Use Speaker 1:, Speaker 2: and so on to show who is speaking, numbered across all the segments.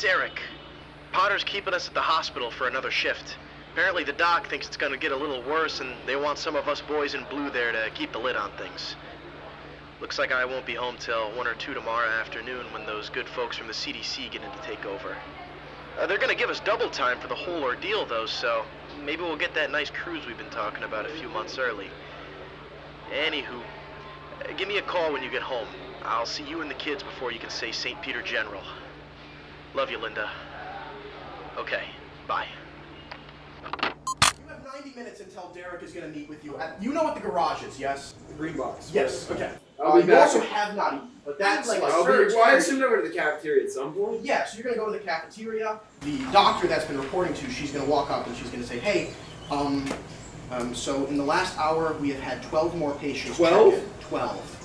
Speaker 1: It's Eric. Potter's keeping us at the hospital for another shift. Apparently the doc thinks it's gonna get a little worse and they want some of us boys in blue there to keep the lid on things. Looks like I won't be home till 1 or 2 tomorrow afternoon when those good folks from the CDC get in to take over. They're gonna give us double time for the whole ordeal though, so maybe we'll get that nice cruise we've been talking about a few months early. Anywho, give me a call when you get home. I'll see you and the kids before you can say St. Peter General. Love you, Linda. Okay, bye.
Speaker 2: You have 90 minutes until Derek is going to meet with you. You know what the garage is, yes?
Speaker 3: The green box.
Speaker 2: Yes, okay.
Speaker 3: I'll be
Speaker 2: you
Speaker 3: back.
Speaker 2: also have not eaten, but that's like
Speaker 3: Well, I assumed I went to the cafeteria at some point.
Speaker 2: Yeah, so you're going to go to the cafeteria. The doctor that's been reporting to, she's going to walk up and she's going to say, hey, so in the last hour we have had 12 more patients.
Speaker 3: 12?
Speaker 2: 12.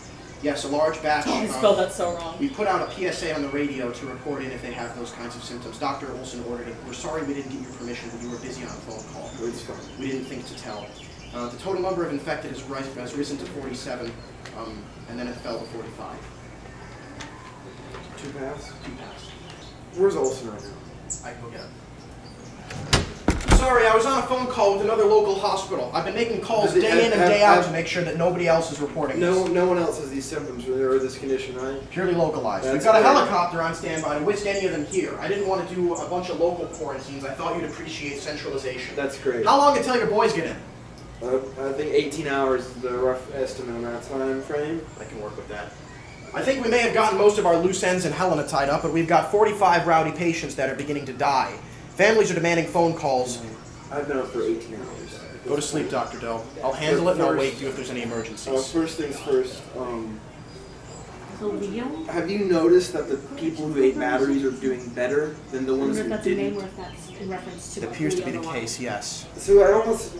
Speaker 2: Yes, a large batch.
Speaker 4: You spelled that so wrong.
Speaker 2: We put out a PSA on the radio to report in if they have those kinds of symptoms. Dr. Olson ordered it. We're sorry we didn't get your permission, but you were busy on a phone call.
Speaker 3: It's fine.
Speaker 2: We didn't think to tell. The total number of infected has risen to 47, and then it fell to 45.
Speaker 3: 2 pass?
Speaker 2: 2 passed.
Speaker 3: Where's Olson right now?
Speaker 2: I can go get him. Sorry, I was on a phone call with another local hospital. I've been making calls day in and day out to make sure that nobody else is reporting this.
Speaker 3: No one else has these symptoms or this condition, right?
Speaker 2: Purely localized.
Speaker 3: That's
Speaker 2: We've got a
Speaker 3: great.
Speaker 2: helicopter on standby to whisk any of them here. I didn't want to do a bunch of local quarantines. I thought you'd appreciate centralization.
Speaker 3: That's great.
Speaker 2: How long until your boys get in?
Speaker 3: I think 18 hours is the rough estimate on that time frame.
Speaker 2: I can work with that. I think we may have gotten most of our loose ends in Helena tied up, but we've got 45 rowdy patients that are beginning to die. Families are demanding phone calls.
Speaker 3: I've been up for 18 hours.
Speaker 2: Go to sleep, Dr. Doe. I'll handle it and I'll wake you if there's any emergencies.
Speaker 3: First things first,
Speaker 4: So Leo?
Speaker 3: have you noticed that the people who ate batteries are doing better than the
Speaker 4: I
Speaker 3: ones
Speaker 4: wonder if
Speaker 3: who
Speaker 4: that's a name
Speaker 3: didn't?
Speaker 4: or if that's in reference to
Speaker 2: It appears to be the
Speaker 4: Leo
Speaker 2: case, yes.
Speaker 3: So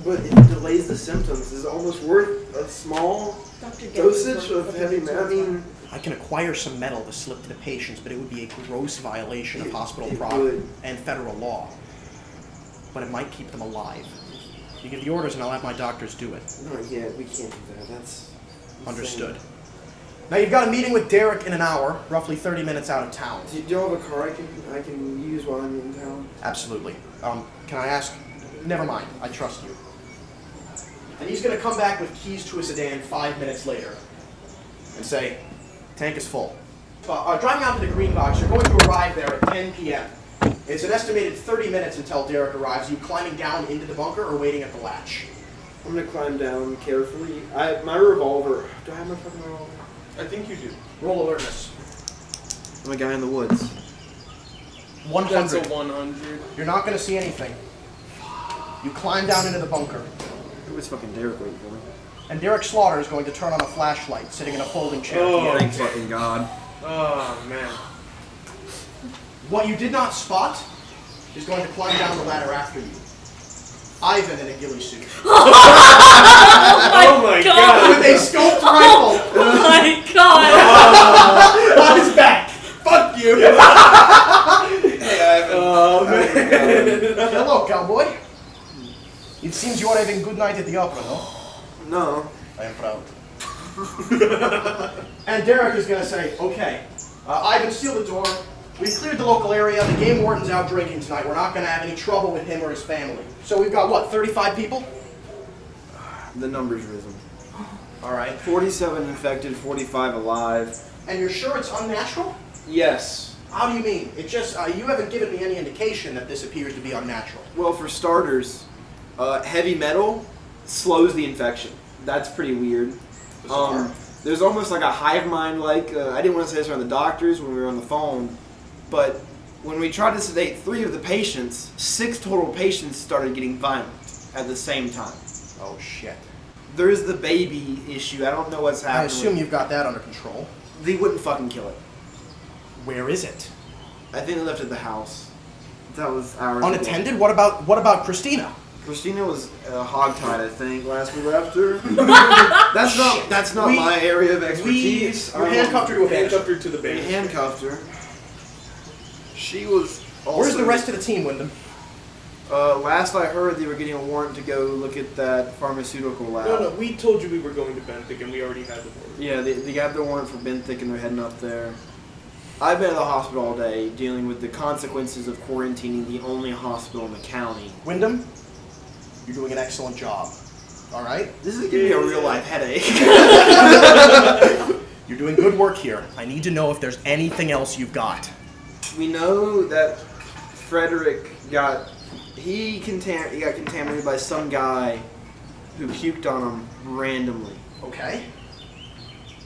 Speaker 3: but it delays the symptoms. Is it almost worth a small
Speaker 4: Dr.
Speaker 3: dosage of heavy metal? I mean,
Speaker 2: I can acquire some metal to slip to the patients, but it would be a gross violation of hospital
Speaker 3: It
Speaker 2: property
Speaker 3: would.
Speaker 2: and federal law. But it might keep them alive. You give the orders and I'll have my doctors do it.
Speaker 3: not yet. We can't do that. That's
Speaker 2: Understood.
Speaker 3: insane.
Speaker 2: Now you've got a meeting with Derek in an hour, roughly 30 minutes out of town.
Speaker 3: Do y'all have a car I can use while I'm in town?
Speaker 2: Absolutely. Can I ask? Never mind. I trust you. And he's going to come back with keys to a sedan 5 minutes later and say, tank is full. Driving out to the green box, you're going to arrive there at 10 p.m. It's an estimated 30 minutes until Derek arrives. You climbing down into the bunker or waiting at the latch?
Speaker 3: I'm gonna climb down carefully. My revolver. Do I have my fucking revolver?
Speaker 5: I think you do.
Speaker 2: Roll alertness.
Speaker 3: I'm a guy in the woods.
Speaker 2: 100.
Speaker 5: That's a 100.
Speaker 2: You're not going to see anything. You climb down into the bunker.
Speaker 3: It was fucking Derek waiting for me.
Speaker 2: And Derek Slaughter is going to turn on a flashlight sitting in a folding chair.
Speaker 5: Oh.
Speaker 3: Thank fucking God.
Speaker 5: Oh, man.
Speaker 2: What you did not spot is going to climb down the ladder after you. Ivan in a ghillie suit.
Speaker 5: Oh my God.
Speaker 2: With a scoped rifle
Speaker 4: Oh my God!
Speaker 2: on his back. Fuck you.
Speaker 5: Hey, Ivan. Oh, man.
Speaker 2: Hello, cowboy. It seems you are having a good night at the opera, no?
Speaker 3: No.
Speaker 2: I am proud. And Derek is going to say, okay, Ivan, seal the door. We've cleared the local area. The game warden's out drinking tonight. We're not going to have any trouble with him or his family. So we've got, what, 35 people?
Speaker 3: The number's risen.
Speaker 2: All right.
Speaker 3: 47 infected, 45 alive.
Speaker 2: And you're sure it's unnatural?
Speaker 3: Yes.
Speaker 2: How do you mean? It just, you haven't given me any indication that this appears to be unnatural.
Speaker 3: Well, for starters, heavy metal slows the infection. That's pretty weird. There's almost like a hive mind I didn't want to say this around the doctors when we were on the phone, but when we tried to sedate 3 of the patients, 6 total patients started getting violent at the same time.
Speaker 2: Oh, shit.
Speaker 3: There is the baby issue. I don't know what's happening.
Speaker 2: I assume you've got that under control.
Speaker 3: They wouldn't fucking kill it.
Speaker 2: Where is it?
Speaker 3: I think they left it at the house. That was hours ago.
Speaker 2: Unattended? What about Christina?
Speaker 3: Christina was hogtied, I think, last we left her. That's not my area of expertise.
Speaker 2: You handcuffed her to a bench.
Speaker 5: Handcuffed her to the
Speaker 3: We
Speaker 5: bench.
Speaker 3: handcuffed her. She was also...
Speaker 2: Where's the rest of the team, Windham?
Speaker 3: Last I heard, they were getting a warrant to go look at that pharmaceutical lab.
Speaker 5: No, we told you we were going to Benthic, and we already had the warrant.
Speaker 3: Yeah, they got their warrant for Benthic, and they're heading up there. I've been at the hospital all day dealing with the consequences of quarantining the only hospital in the county.
Speaker 2: Wyndham, you're doing an excellent job. All right?
Speaker 3: This is giving me a real life headache.
Speaker 2: You're doing good work here. I need to know if there's anything else you've got.
Speaker 3: We know that Frederick got contaminated by some guy who puked on him randomly.
Speaker 2: Okay.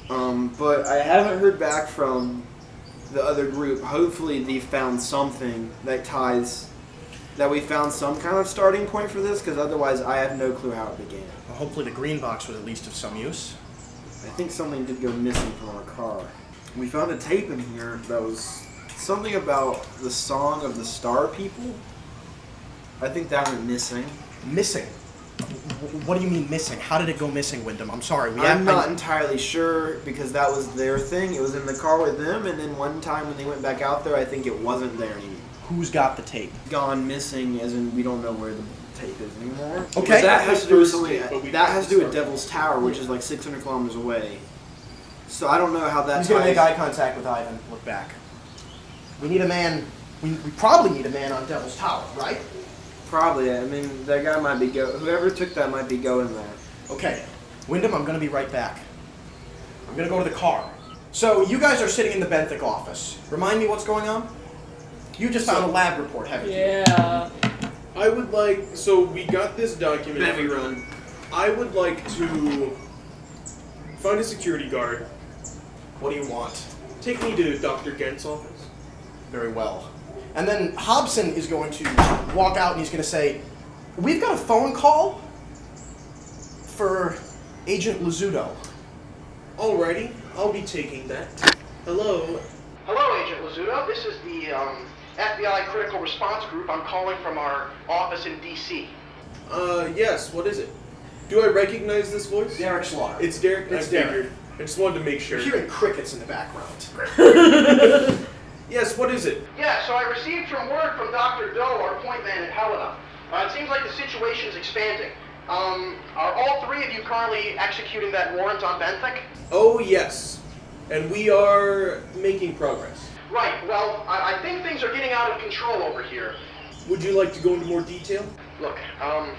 Speaker 3: But I haven't heard back from the other group. Hopefully they found something that we found some kind of starting point for this, because otherwise I have no clue how it began.
Speaker 2: Well, hopefully the green box was at least of some use.
Speaker 3: I think something did go missing from our car. We found a tape in here that was something about the Song of the Star People. I think that went missing.
Speaker 2: Missing? What do you mean missing? How did it go missing, Windham? I'm sorry.
Speaker 3: I'm not entirely sure, because that was their thing. It was in the car with them, and then one time when they went back out there, I think it wasn't there anymore.
Speaker 2: Who's got the tape?
Speaker 3: Gone missing, as in we don't know where the tape is anymore.
Speaker 2: Okay.
Speaker 3: But that has to do with something.
Speaker 5: But we
Speaker 3: That has to do with
Speaker 5: started.
Speaker 3: Devil's Tower, which is like 600 kilometers away. So I don't know how that
Speaker 2: He's going to
Speaker 3: ties.
Speaker 2: make eye contact with Ivan. Look back. We need a man. We probably need a man on Devil's Tower, right?
Speaker 3: Probably. I mean, that guy might be whoever took that might be going there.
Speaker 2: Okay. Wyndham, I'm going to be right back. I'm going to go to the car. So, you guys are sitting in the Benthic office. Remind me what's going on? You just found a lab report, haven't you?
Speaker 4: Yeah.
Speaker 5: I would like. So we got this document.
Speaker 3: Heavy run.
Speaker 5: I would like to find a security guard.
Speaker 2: What do you want?
Speaker 5: Take me to Dr. Gent's office.
Speaker 2: Very well. And then Hobson is going to walk out and he's going to say, we've got a phone call for Agent Lazuto.
Speaker 5: Alrighty, I'll be taking that. Hello.
Speaker 2: Hello, Agent Lazuto. This is the FBI Critical Response Group. I'm calling from our office in D.C.
Speaker 5: Yes. What is it? Do I recognize this voice?
Speaker 2: Derek Slaughter.
Speaker 5: It's Derek.
Speaker 2: It's
Speaker 5: I
Speaker 2: Derek.
Speaker 5: figured. I just wanted to make sure.
Speaker 2: You're hearing crickets in the background.
Speaker 5: Yes. What is it?
Speaker 2: Yeah, so I received some word from Dr. Doe, our point man in Helena. It seems like the situation's expanding. Are all three of you currently executing that warrant on Benthic?
Speaker 5: Oh yes, and we are making progress.
Speaker 2: Right, well, I think things are getting out of control over here.
Speaker 5: Would you like to go into more detail?
Speaker 2: Look, I'm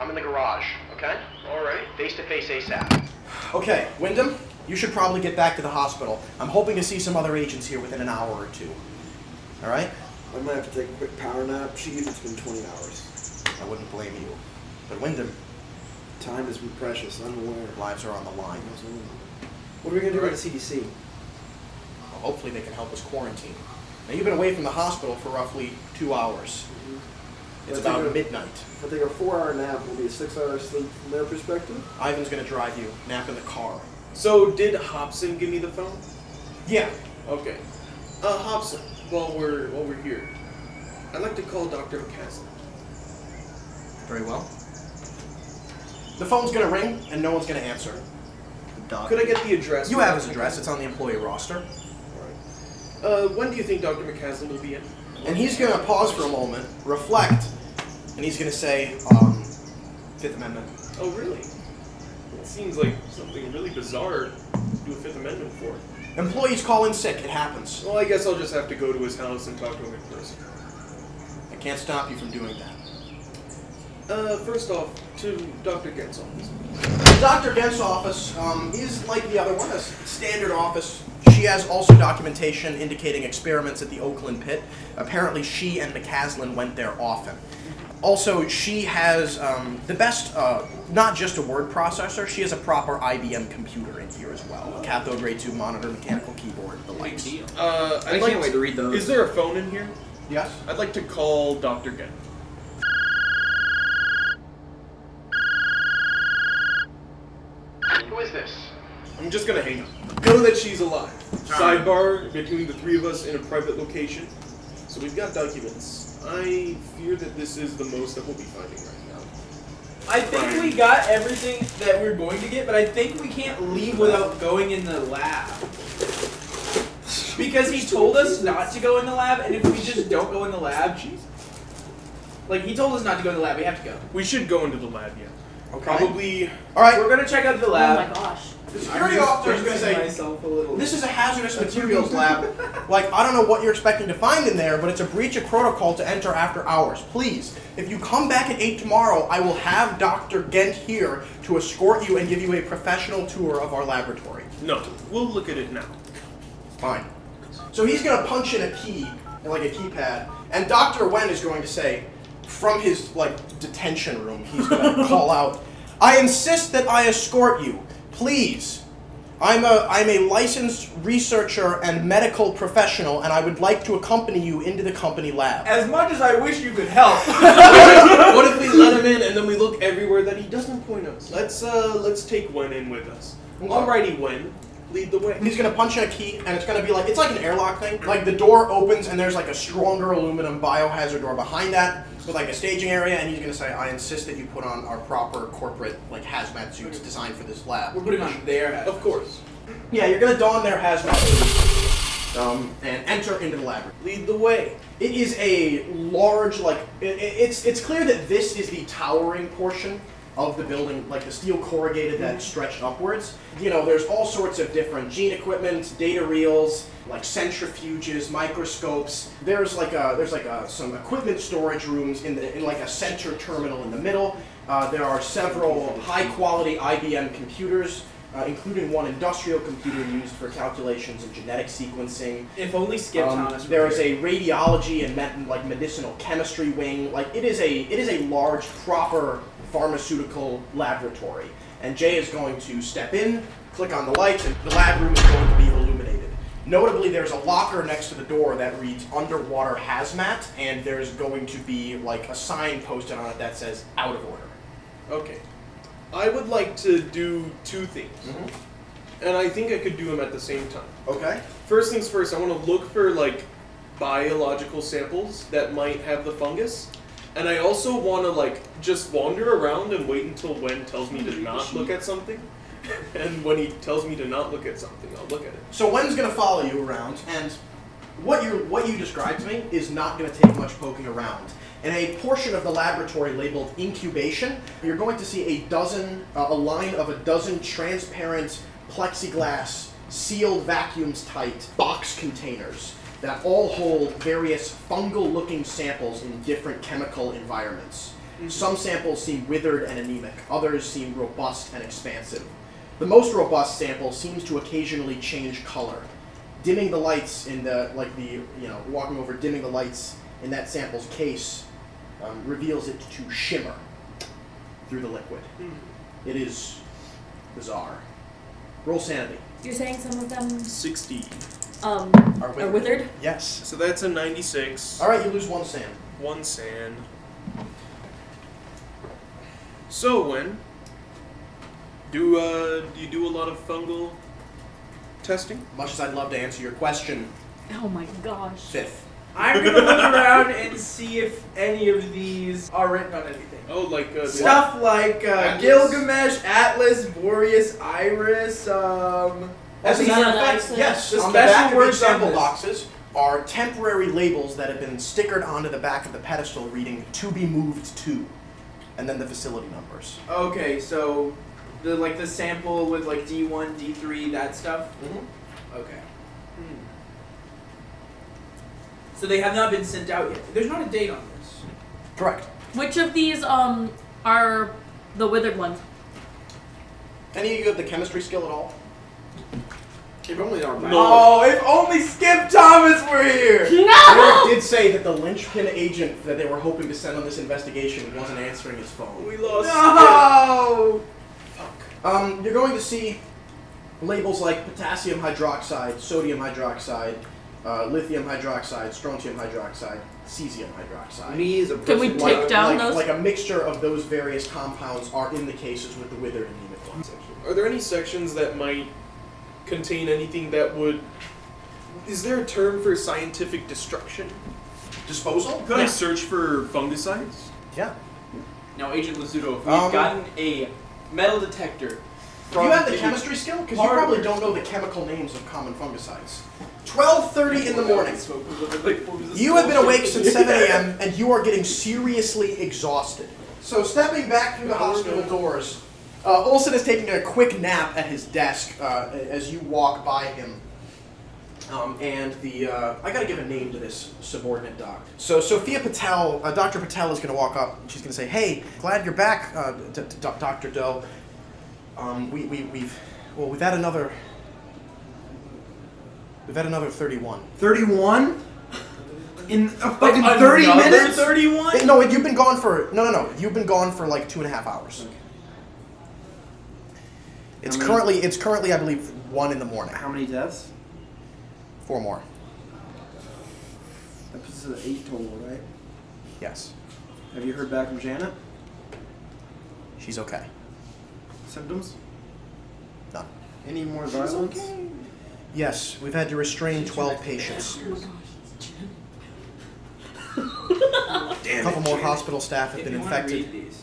Speaker 2: in the garage, okay?
Speaker 5: All right.
Speaker 2: Face-to-face ASAP. Okay, Wyndham, you should probably get back to the hospital. I'm hoping to see some other agents here within an hour or two. All right?
Speaker 3: I might have to take a quick power nap. Jeez, it's been 20 hours.
Speaker 2: I wouldn't blame you. But Wyndham,
Speaker 3: Time is precious. I'm aware.
Speaker 2: lives are on the line.
Speaker 3: What are we gonna do about the CDC?
Speaker 2: Well, hopefully they can help us quarantine. Now, you've been away from the hospital for roughly 2 hours. It's
Speaker 3: Well, I
Speaker 2: about
Speaker 3: think
Speaker 2: midnight.
Speaker 3: If I take a 4-hour nap, will be a 6-hour sleep from their perspective.
Speaker 2: Ivan's gonna drive you. Nap in the car.
Speaker 5: So did Hobson give me the phone?
Speaker 2: Yeah.
Speaker 5: Okay. Hobson, while we're here, I'd like to call Dr. McCaslin.
Speaker 2: Very well. The phone's gonna ring, and no one's gonna answer.
Speaker 5: Could I get the address?
Speaker 2: You have his address. It's on the employee roster.
Speaker 5: Alright. When do you think Dr. McCaslin will be in?
Speaker 2: And he's gonna pause for a moment, reflect, and he's gonna say, Fifth Amendment.
Speaker 5: Oh, really? It seems like something really bizarre to do a Fifth Amendment for.
Speaker 2: Employees call in sick. It happens.
Speaker 5: Well, I guess I'll just have to go to his house and talk to him in person.
Speaker 2: I can't stop you from doing that.
Speaker 5: First off, to Dr. Gent's office.
Speaker 2: Dr. Dent's office is like the other one, a standard office. She has also documentation indicating experiments at the Oakland pit. Apparently she and McCaslin went there often. Also, she has the best, not just a word processor, she has a proper IBM computer in here as well. A cathode ray tube monitor, mechanical keyboard, the likes.
Speaker 3: I can't wait to read those.
Speaker 5: Is there a phone in here?
Speaker 2: Yes?
Speaker 5: I'd like to call Dr. Gent.
Speaker 2: Who is this?
Speaker 5: I'm just gonna hang up. Know that she's alive. Sidebar between the three of us in a private location. So we've got documents. I fear that this is the most that we'll be finding right now.
Speaker 6: I think we got everything that we're going to get, but I think we can't leave without going in the lab. Because he told us not to go in the lab, and if we just don't go in the lab, like he told us not to go in the lab, we have to go.
Speaker 5: We should go into the lab, yeah.
Speaker 2: Okay.
Speaker 5: Probably.
Speaker 2: All right.
Speaker 6: We're gonna check out the
Speaker 4: Oh
Speaker 6: lab.
Speaker 4: my gosh.
Speaker 2: The security officer is going to say,
Speaker 6: myself a little.
Speaker 2: this is a hazardous materials lab. Like, I don't know what you're expecting to find in there, but it's a breach of protocol to enter after hours. Please, if you come back at 8 tomorrow, I will have Dr. Gent here to escort you and give you a professional tour of our laboratory.
Speaker 5: No, we'll look at it now.
Speaker 2: Fine. So he's going to punch in a key, like a keypad, and Dr. Wen is going to say, from his, like, detention room, he's going to call out, I insist that I escort you. Please. I'm a licensed researcher and medical professional, and I would like to accompany you into the company lab.
Speaker 6: As much as I wish you could help.
Speaker 5: What if we let him in and then we look everywhere that he doesn't point us? Let's take Wen in with us. Alrighty, Wen, lead the way.
Speaker 2: He's gonna punch in a key, and it's gonna be like, it's like an airlock thing. Like the door opens, and there's like a stronger aluminum biohazard door behind that, with like a staging area, and he's gonna say, I insist that you put on our proper corporate like hazmat suits designed for this lab.
Speaker 6: We're putting on their head.
Speaker 5: Of course.
Speaker 2: Yeah, you're gonna don their hazmat suits, and enter into the lab.
Speaker 5: Lead the way.
Speaker 2: It is a large, like, it's clear that this is the towering portion of the building, like the steel corrugated that stretched upwards. You know, there's all sorts of different gene equipment, data reels, like centrifuges, microscopes. There's some equipment storage rooms in like a center terminal in the middle. There are several high-quality IBM computers, including one industrial computer used for calculations of genetic sequencing.
Speaker 6: If only Skip Thomas were
Speaker 2: There is
Speaker 6: here.
Speaker 2: a radiology and medicinal chemistry wing. Like it is a large, proper pharmaceutical laboratory. And Jay is going to step in, click on the lights, and the lab room is going to be illuminated. Notably, there's a locker next to the door that reads underwater hazmat, and there's going to be like a sign posted on it that says out of order.
Speaker 5: Okay. I would like to do two things. And I think I could do them at the same time.
Speaker 2: Okay.
Speaker 5: First things first, I want to look for like biological samples that might have the fungus. And I also want to like just wander around and wait until Wen tells me to not look at something. And when he tells me to not look at something, I'll look at it.
Speaker 2: So Wen's gonna follow you around, and what you described to me is not gonna take much poking around. In a portion of the laboratory labeled incubation, you're going to see a line of a dozen transparent plexiglass, sealed vacuums tight box containers that all hold various fungal-looking samples in different chemical environments. Some samples seem withered and anemic, others seem robust and expansive. The most robust sample seems to occasionally change color. Dimming the lights in walking over dimming the lights in that sample's case reveals it to shimmer through the liquid. It is bizarre. Roll sanity.
Speaker 4: You're saying some of them
Speaker 5: 60.
Speaker 4: are withered?
Speaker 2: Yes.
Speaker 5: So that's a 96.
Speaker 2: Alright, you lose 1 sand.
Speaker 5: 1 sand. So, Wen, do you do a lot of fungal testing?
Speaker 2: Much as I'd love to answer your question,
Speaker 4: Oh my gosh.
Speaker 2: 5th.
Speaker 6: I'm gonna look around and see if any of these are written on anything.
Speaker 5: Oh, like
Speaker 6: Stuff like
Speaker 5: Atlas?
Speaker 6: Gilgamesh, Atlas, Boreas, Iris,
Speaker 2: As a matter of fact,
Speaker 4: Iceland.
Speaker 2: yes,
Speaker 6: The
Speaker 2: on the back
Speaker 6: special
Speaker 2: of each
Speaker 6: words on
Speaker 2: sample
Speaker 6: this.
Speaker 2: boxes are temporary labels that have been stickered onto the back of the pedestal reading "to be moved to," and then the facility numbers.
Speaker 6: Okay, so the sample with like D1, D3, that stuff. Okay. So they have not been sent out yet. There's not a date on this.
Speaker 2: Correct.
Speaker 4: Which of these are the withered ones?
Speaker 2: Any of you have the chemistry skill at all?
Speaker 3: If only our
Speaker 5: No.
Speaker 6: Oh, if only Skip Thomas were here!
Speaker 4: No!
Speaker 2: Eric did say that the linchpin agent that they were hoping to send on this investigation wasn't answering his phone.
Speaker 5: We lost.
Speaker 6: No!
Speaker 2: You're going to see labels like potassium hydroxide, sodium hydroxide, lithium hydroxide, strontium hydroxide, cesium hydroxide.
Speaker 3: Me as a
Speaker 4: Can we
Speaker 3: person,
Speaker 4: take down
Speaker 2: like,
Speaker 4: those?
Speaker 2: like a mixture of those various compounds are in the cases with the withered and anemic ones.
Speaker 5: Are there any sections that might contain anything that would... Is there a term for scientific destruction?
Speaker 2: Disposal?
Speaker 5: Could I search for fungicides?
Speaker 2: Yeah.
Speaker 6: Now, Agent Lazuto, if we've
Speaker 2: Um,
Speaker 6: gotten a metal detector
Speaker 2: Do you have the
Speaker 6: the
Speaker 2: chemistry skill? Because you
Speaker 6: hardware.
Speaker 2: probably don't know the chemical names of common fungicides. 12:30 in the morning. You have been awake since 7 a.m. and you are getting seriously exhausted. So stepping back through the hospital doors, Olsen is taking a quick nap at his desk as you walk by him. And I gotta give a name to this subordinate doc. So Sophia Patel, Dr. Patel is gonna walk up and she's gonna say, "Hey, glad you're back, Dr. Doe. We've had another 31.
Speaker 3: 31? In a fucking 30 minutes?
Speaker 6: 31?
Speaker 2: No, you've been gone for you've been gone for like 2.5 hours.
Speaker 3: Okay.
Speaker 2: It's
Speaker 3: How many-
Speaker 2: currently I believe 1 in the morning.
Speaker 3: How many deaths?
Speaker 2: 4 more.
Speaker 3: That puts us at 8 total, right?
Speaker 2: Yes.
Speaker 3: Have you heard back from Janet?
Speaker 2: She's okay.
Speaker 3: Symptoms?
Speaker 2: None.
Speaker 3: Any more violence?
Speaker 2: Yes, we've had to restrain 12 patients. A couple more hospital staff have
Speaker 6: If
Speaker 2: been
Speaker 6: you wanna
Speaker 2: infected.
Speaker 6: read these.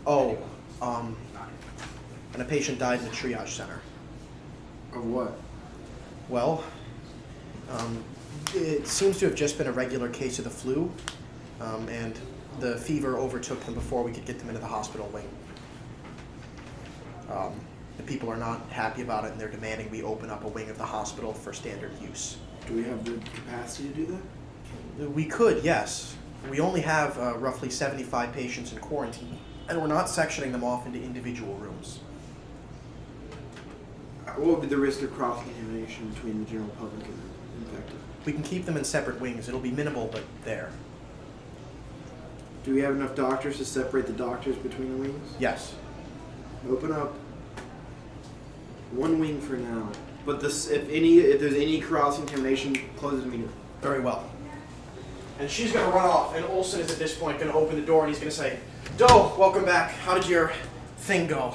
Speaker 2: Oh, and a patient died in the triage center.
Speaker 3: Of what?
Speaker 2: Well, it seems to have just been a regular case of the flu, and the fever overtook them before we could get them into the hospital wing. The people are not happy about it, and they're demanding we open up a wing of the hospital for standard use.
Speaker 3: Do we have the capacity to do that?
Speaker 2: We could, yes. We only have roughly 75 patients in quarantine, and we're not sectioning them off into individual rooms.
Speaker 3: What would be the risk of cross-contamination between the general public and the infected?
Speaker 2: We can keep them in separate wings. It'll be minimal, but there.
Speaker 3: Do we have enough doctors to separate the doctors between the wings?
Speaker 2: Yes.
Speaker 3: Open up one wing for now. But this, if there's any cross-contamination, close it immediately.
Speaker 2: Very well. And she's going to run off, and Olsen is at this point going to open the door, and he's going to say, "Doe, welcome back. How did your thing go?"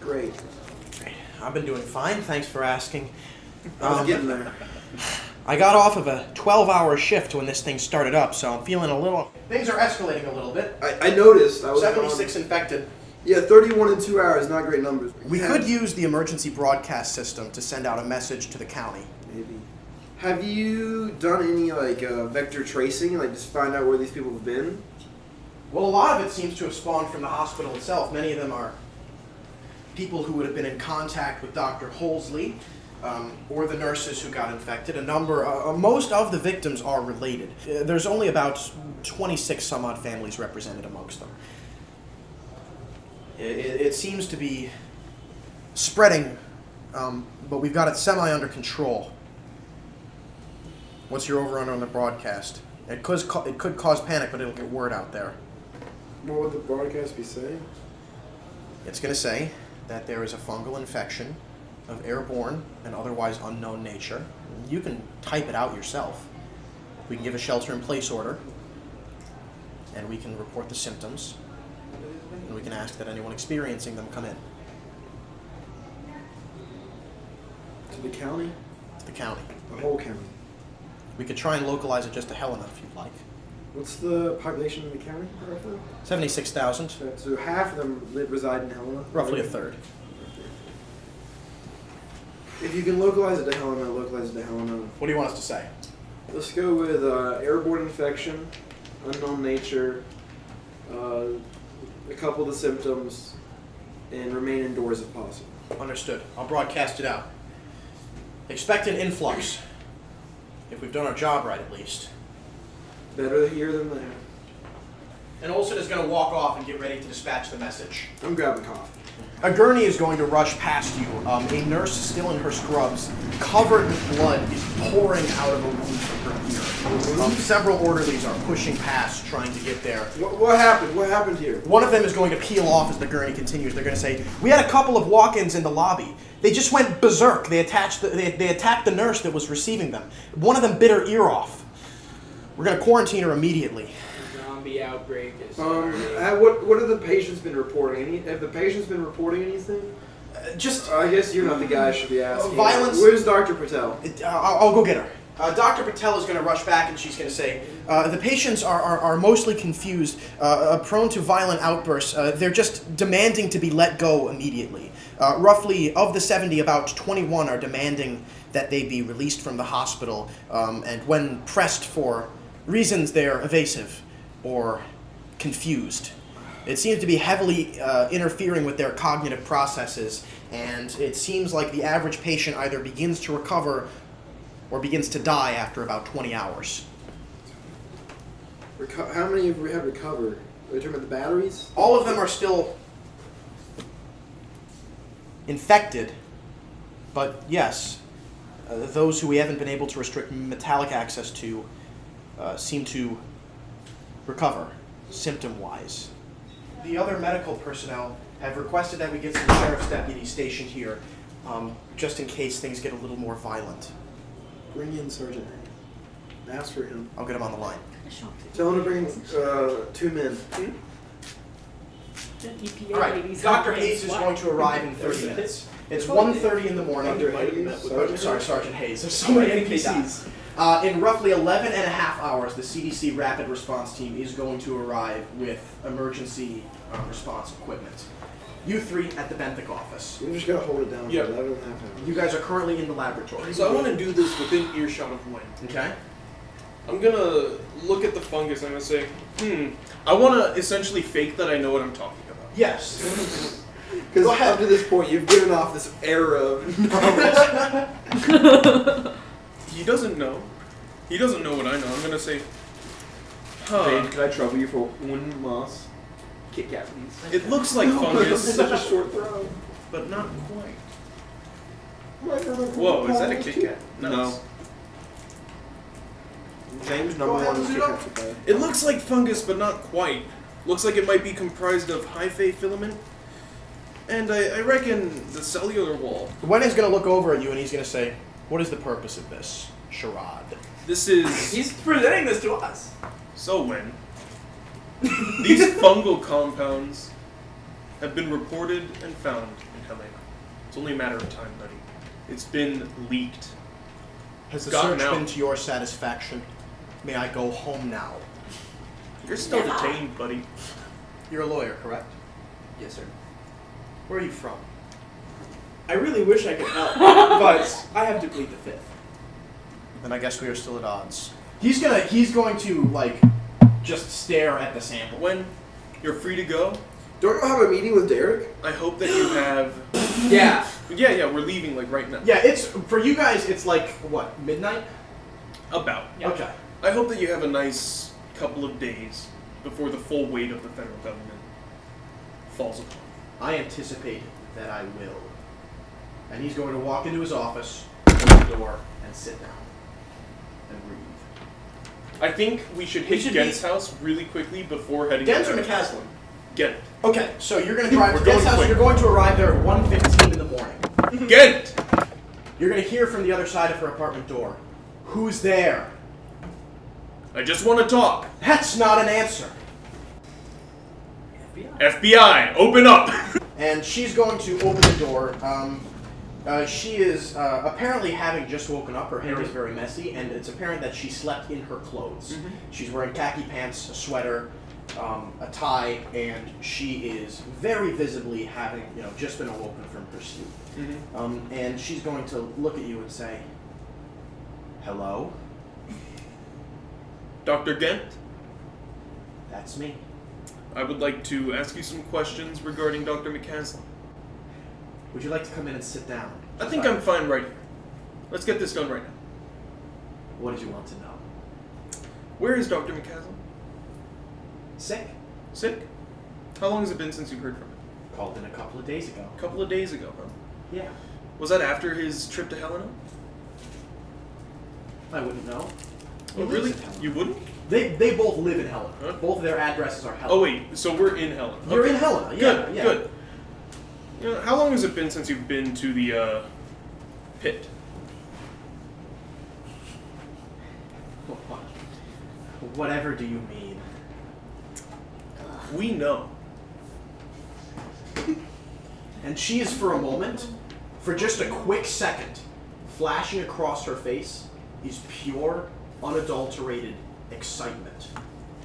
Speaker 3: Great.
Speaker 2: I've been doing fine. Thanks for asking.
Speaker 3: I was getting there.
Speaker 2: I got off of a 12-hour shift when this thing started up, so I'm feeling a little... Things are escalating a little bit.
Speaker 3: I noticed. I was
Speaker 2: 76 infected.
Speaker 3: Yeah, 31 in 2 hours. Not great numbers.
Speaker 2: We could use the emergency broadcast system to send out a message to the county.
Speaker 3: Maybe. Have you done any vector tracing, like just find out where these people have been?
Speaker 2: Well, a lot of it seems to have spawned from the hospital itself. Many of them are people who would have been in contact with Dr. Holsley, or the nurses who got infected. Most of the victims are related. There's only about 26 some odd families represented amongst them. It seems to be spreading, but we've got it semi under control. What's your over-under on the broadcast? It could cause panic, but it'll get word out there.
Speaker 3: What would the broadcast be saying?
Speaker 2: It's going to say that there is a fungal infection of airborne and otherwise unknown nature. You can type it out yourself. We can give a shelter-in-place order, and we can report the symptoms, and we can ask that anyone experiencing them come in.
Speaker 3: To the county?
Speaker 2: To the county.
Speaker 3: The whole county.
Speaker 2: We could try and localize it just to Helena if you'd like.
Speaker 3: What's the population in the county, roughly?
Speaker 2: 76,000,
Speaker 3: So half of them reside in Helena?
Speaker 2: roughly a third.
Speaker 3: If you can localize it to Helena, localize it to Helena.
Speaker 2: What do you want us to say?
Speaker 3: Let's go with airborne infection, unknown nature, a couple of the symptoms, and remain indoors if possible.
Speaker 2: Understood. I'll broadcast it out. Expect an influx. If we've done our job right, at least.
Speaker 3: Better here than there.
Speaker 2: And Olsen is going to walk off and get ready to dispatch the message.
Speaker 3: I'm grabbing coffee.
Speaker 2: A gurney is going to rush past you. A nurse still in her scrubs, covered with blood, is pouring out of a wound from her ear. Several orderlies are pushing past, trying to get there.
Speaker 3: What happened? What happened here?
Speaker 2: One of them is going to peel off as the gurney continues. They're going to say, "We had a couple of walk-ins in the lobby. They just went berserk. They attacked the nurse that was receiving them. One of them bit her ear off. We're going to quarantine her immediately."
Speaker 6: Zombie outbreak is
Speaker 3: What have the patients been reporting? Have the patients been reporting anything? I guess you're not the guy I should be asking.
Speaker 2: Violence.
Speaker 3: Where's Dr. Patel?
Speaker 2: I'll go get her. Dr. Patel is going to rush back and she's going to say, the patients are mostly confused, prone to violent outbursts. They're just demanding to be let go immediately. Roughly, of the 70, about 21 are demanding that they be released from the hospital, and when pressed for reasons, they're evasive or confused. It seems to be heavily interfering with their cognitive processes, and it seems like the average patient either begins to recover or begins to die after about 20 hours.
Speaker 3: How many have we had recovered? Are we talking about the batteries?
Speaker 2: All of them are still infected, but yes, those who we haven't been able to restrict metallic access to seem to recover, symptom-wise. The other medical personnel have requested that we get some sheriff's deputies stationed here, just in case things get a little more violent.
Speaker 3: Bring in Sergeant. Ask for him.
Speaker 2: I'll get him on the line.
Speaker 3: Tell him to bring 2 men.
Speaker 2: All right, Dr. Hayes is going to arrive in 30 minutes. It's 1:30 in the morning.
Speaker 3: Dr. Hayes?
Speaker 2: Sorry, Sergeant Hayes. There's so many NPCs. In roughly 11 and a half hours, the CDC Rapid Response Team is going to arrive with emergency response equipment. You three at the Benthic office.
Speaker 3: You just gotta hold it down for 11 and a half hours.
Speaker 2: You guys are currently in the laboratory.
Speaker 5: So I want to do this within earshot of Wayne.
Speaker 2: Okay?
Speaker 5: I'm gonna look at the fungus and I'm gonna say, I want to essentially fake that I know what I'm talking about.
Speaker 2: Yes.
Speaker 3: Because up to this point, you've given off this air of knowledge.
Speaker 5: He doesn't know. He doesn't know what I know. I'm gonna say,
Speaker 3: Babe, could I trouble you for one moss? Kit Kat, please.
Speaker 5: It looks like fungus,
Speaker 3: Such a short throw.
Speaker 5: but not quite. Whoa, is that a Kit Kat?
Speaker 3: No. James, number
Speaker 2: Go ahead,
Speaker 3: one Kit
Speaker 2: Lazuto.
Speaker 3: Kat supplier.
Speaker 5: It looks like fungus, but not quite. Looks like it might be comprised of hyphae filament. And I reckon the cellular wall.
Speaker 2: Wen is going to look over at you and he's going to say, "What is the purpose of this charade?"
Speaker 5: This is...
Speaker 6: He's presenting this to us.
Speaker 5: So when these fungal compounds have been reported and found in Helena. It's only a matter of time, buddy. It's been leaked.
Speaker 2: Has the
Speaker 5: Gotten
Speaker 2: search
Speaker 5: out.
Speaker 2: been to your satisfaction? May I go home now?
Speaker 5: You're still detained, buddy.
Speaker 2: You're a lawyer, correct?
Speaker 6: Yes, sir.
Speaker 2: Where are you from?
Speaker 6: I really wish I could help, but I have to plead the fifth.
Speaker 2: Then I guess we are still at odds. He's going to like just stare at the sample.
Speaker 5: When you're free to go,
Speaker 3: Don't you have a meeting with Derek?
Speaker 5: I hope that you have...
Speaker 6: Yeah.
Speaker 5: Yeah, we're leaving like right now.
Speaker 2: Yeah, it's for you guys. It's like what, midnight?
Speaker 5: About.
Speaker 6: Yeah.
Speaker 2: Okay.
Speaker 5: I hope that you have a nice couple of days before the full weight of the federal government falls upon.
Speaker 2: I anticipate that I will. And he's going to walk into his office, open the door, and sit down and breathe.
Speaker 5: I think we should hit Gent's house really quickly before heading
Speaker 2: Gent or
Speaker 5: to
Speaker 2: McCaslin?
Speaker 5: Gent.
Speaker 2: Okay, so you're going to drive
Speaker 5: We're
Speaker 2: to
Speaker 5: going
Speaker 2: Gent's house.
Speaker 5: quick.
Speaker 2: You're going to arrive there at 1:15 in the morning.
Speaker 5: Gent!
Speaker 2: You're going to hear from the other side of her apartment door. Who's there?
Speaker 5: I just want to talk.
Speaker 2: That's not an answer.
Speaker 5: FBI, open up!
Speaker 2: And she's going to open the door. She is apparently having just woken up. Her hair is very messy, and it's apparent that she slept in her clothes. She's wearing khaki pants, a sweater, a tie, and she is very visibly having, just been awoken from her sleep. And she's going to look at you and say, "Hello,
Speaker 5: Dr. Gent,
Speaker 2: that's me."
Speaker 5: I would like to ask you some questions regarding Dr. McCaslin.
Speaker 2: Would you like to come in and sit down?
Speaker 5: I think I'm fine right here. Let's get this done right now.
Speaker 2: What did you want to know?
Speaker 5: Where is Dr. McCaslin?
Speaker 2: Sick.
Speaker 5: Sick? How long has it been since you heard from him?
Speaker 2: Called in a couple of days ago.
Speaker 5: A couple of days ago, huh?
Speaker 2: Yeah.
Speaker 5: Was that after his trip to Helena?
Speaker 2: I wouldn't know.
Speaker 5: Oh, really? You wouldn't?
Speaker 2: They both live in Helena.
Speaker 5: Huh?
Speaker 2: Both of their addresses are Helena.
Speaker 5: Oh, wait, so we're in Helena.
Speaker 2: You're
Speaker 5: Okay.
Speaker 2: in Helena, yeah.
Speaker 5: Good,
Speaker 2: yeah.
Speaker 5: good. How long has it been since you've been to the, pit?
Speaker 2: Whatever do you mean?
Speaker 5: We know.
Speaker 2: And she is for a moment, for just a quick second, flashing across her face is pure, unadulterated excitement.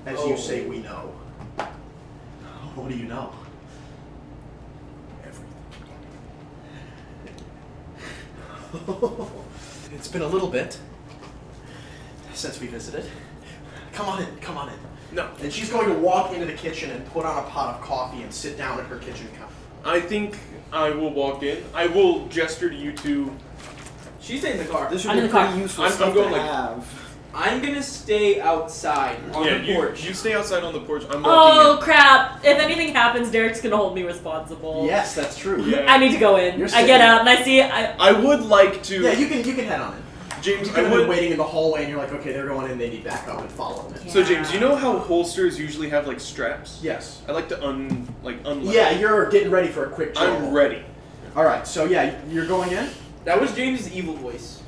Speaker 2: As you say, we know. What do you know? Everything. It's been a little bit since we visited. Come on in, come on in.
Speaker 5: No.
Speaker 2: And she's going to walk into the kitchen and put on a pot of coffee and sit down at her kitchen counter.
Speaker 5: I think I will walk in. I will gesture to you two.
Speaker 6: She's in the car.
Speaker 3: This would
Speaker 4: I'm
Speaker 3: be
Speaker 4: in the
Speaker 3: pretty
Speaker 4: car.
Speaker 3: useful
Speaker 5: I'm
Speaker 3: stuff
Speaker 5: going
Speaker 3: to
Speaker 5: like-
Speaker 3: have.
Speaker 6: I'm gonna stay outside on the porch.
Speaker 5: You stay outside on the porch. I'm
Speaker 4: Oh
Speaker 5: walking
Speaker 4: crap! If anything happens, Derek's gonna hold me responsible.
Speaker 2: Yes, that's true.
Speaker 5: in. Yeah.
Speaker 4: I need to go in.
Speaker 2: You're
Speaker 4: I get
Speaker 2: sitting-
Speaker 4: out and I see.
Speaker 5: I would like to.
Speaker 2: Yeah, you can head on in.
Speaker 5: James,
Speaker 2: You
Speaker 5: I
Speaker 2: could have been
Speaker 5: would.
Speaker 2: waiting in the hallway and you're like, okay, they're going in, they need backup, and follow them in.
Speaker 5: So James, you know how holsters usually have like straps?
Speaker 2: Yes.
Speaker 5: I like to unlap.
Speaker 2: Yeah, you're getting ready for a quick jump.
Speaker 5: I'm ready.
Speaker 2: Alright, so yeah, you're going in?
Speaker 6: That was James's evil voice.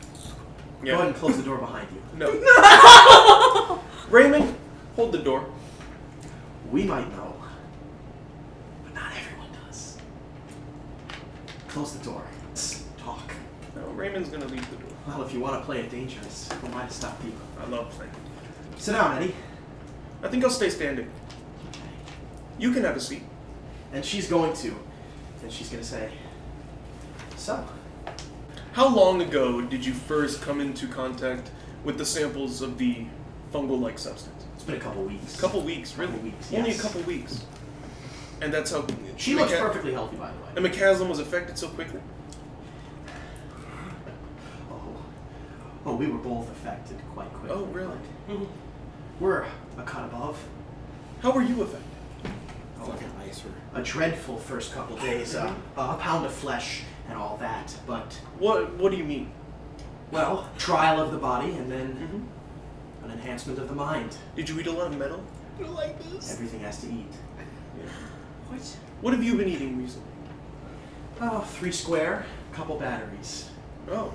Speaker 2: Go ahead and close the door behind you.
Speaker 5: No. Raymond, hold the door.
Speaker 2: We might know, but not everyone does. Close the door. Let's talk.
Speaker 5: No, Raymond's gonna leave the door.
Speaker 2: Well, if you want to play it dangerous, who am I to stop people?
Speaker 5: I love playing.
Speaker 2: Sit down, Eddie.
Speaker 5: I think I'll stay standing. You can have a seat.
Speaker 2: And she's going to. And she's going to say, so,
Speaker 5: How long ago did you first come into contact with the samples of the fungal-like substance?
Speaker 2: it's been a couple weeks.
Speaker 5: A couple weeks, really?
Speaker 2: Couple weeks,
Speaker 5: Only
Speaker 2: yes.
Speaker 5: a couple weeks. And that's how...
Speaker 2: She looks perfectly healthy, by the way.
Speaker 5: And McCaslin was affected so quickly?
Speaker 2: Oh, we were both affected quite quickly.
Speaker 5: Oh, really?
Speaker 2: but We're a cut above.
Speaker 5: How were you affected?
Speaker 3: Fucking icer.
Speaker 2: A dreadful first couple days. A pound of flesh and all that. But,
Speaker 5: What do you mean?
Speaker 2: well, trial of the body and then an enhancement of the mind.
Speaker 5: Did you eat a lot of metal? I like this.
Speaker 2: Everything has to eat.
Speaker 5: Yeah.
Speaker 2: What?
Speaker 5: What have you been eating recently?
Speaker 2: Oh, 3 square, couple batteries.
Speaker 5: Oh.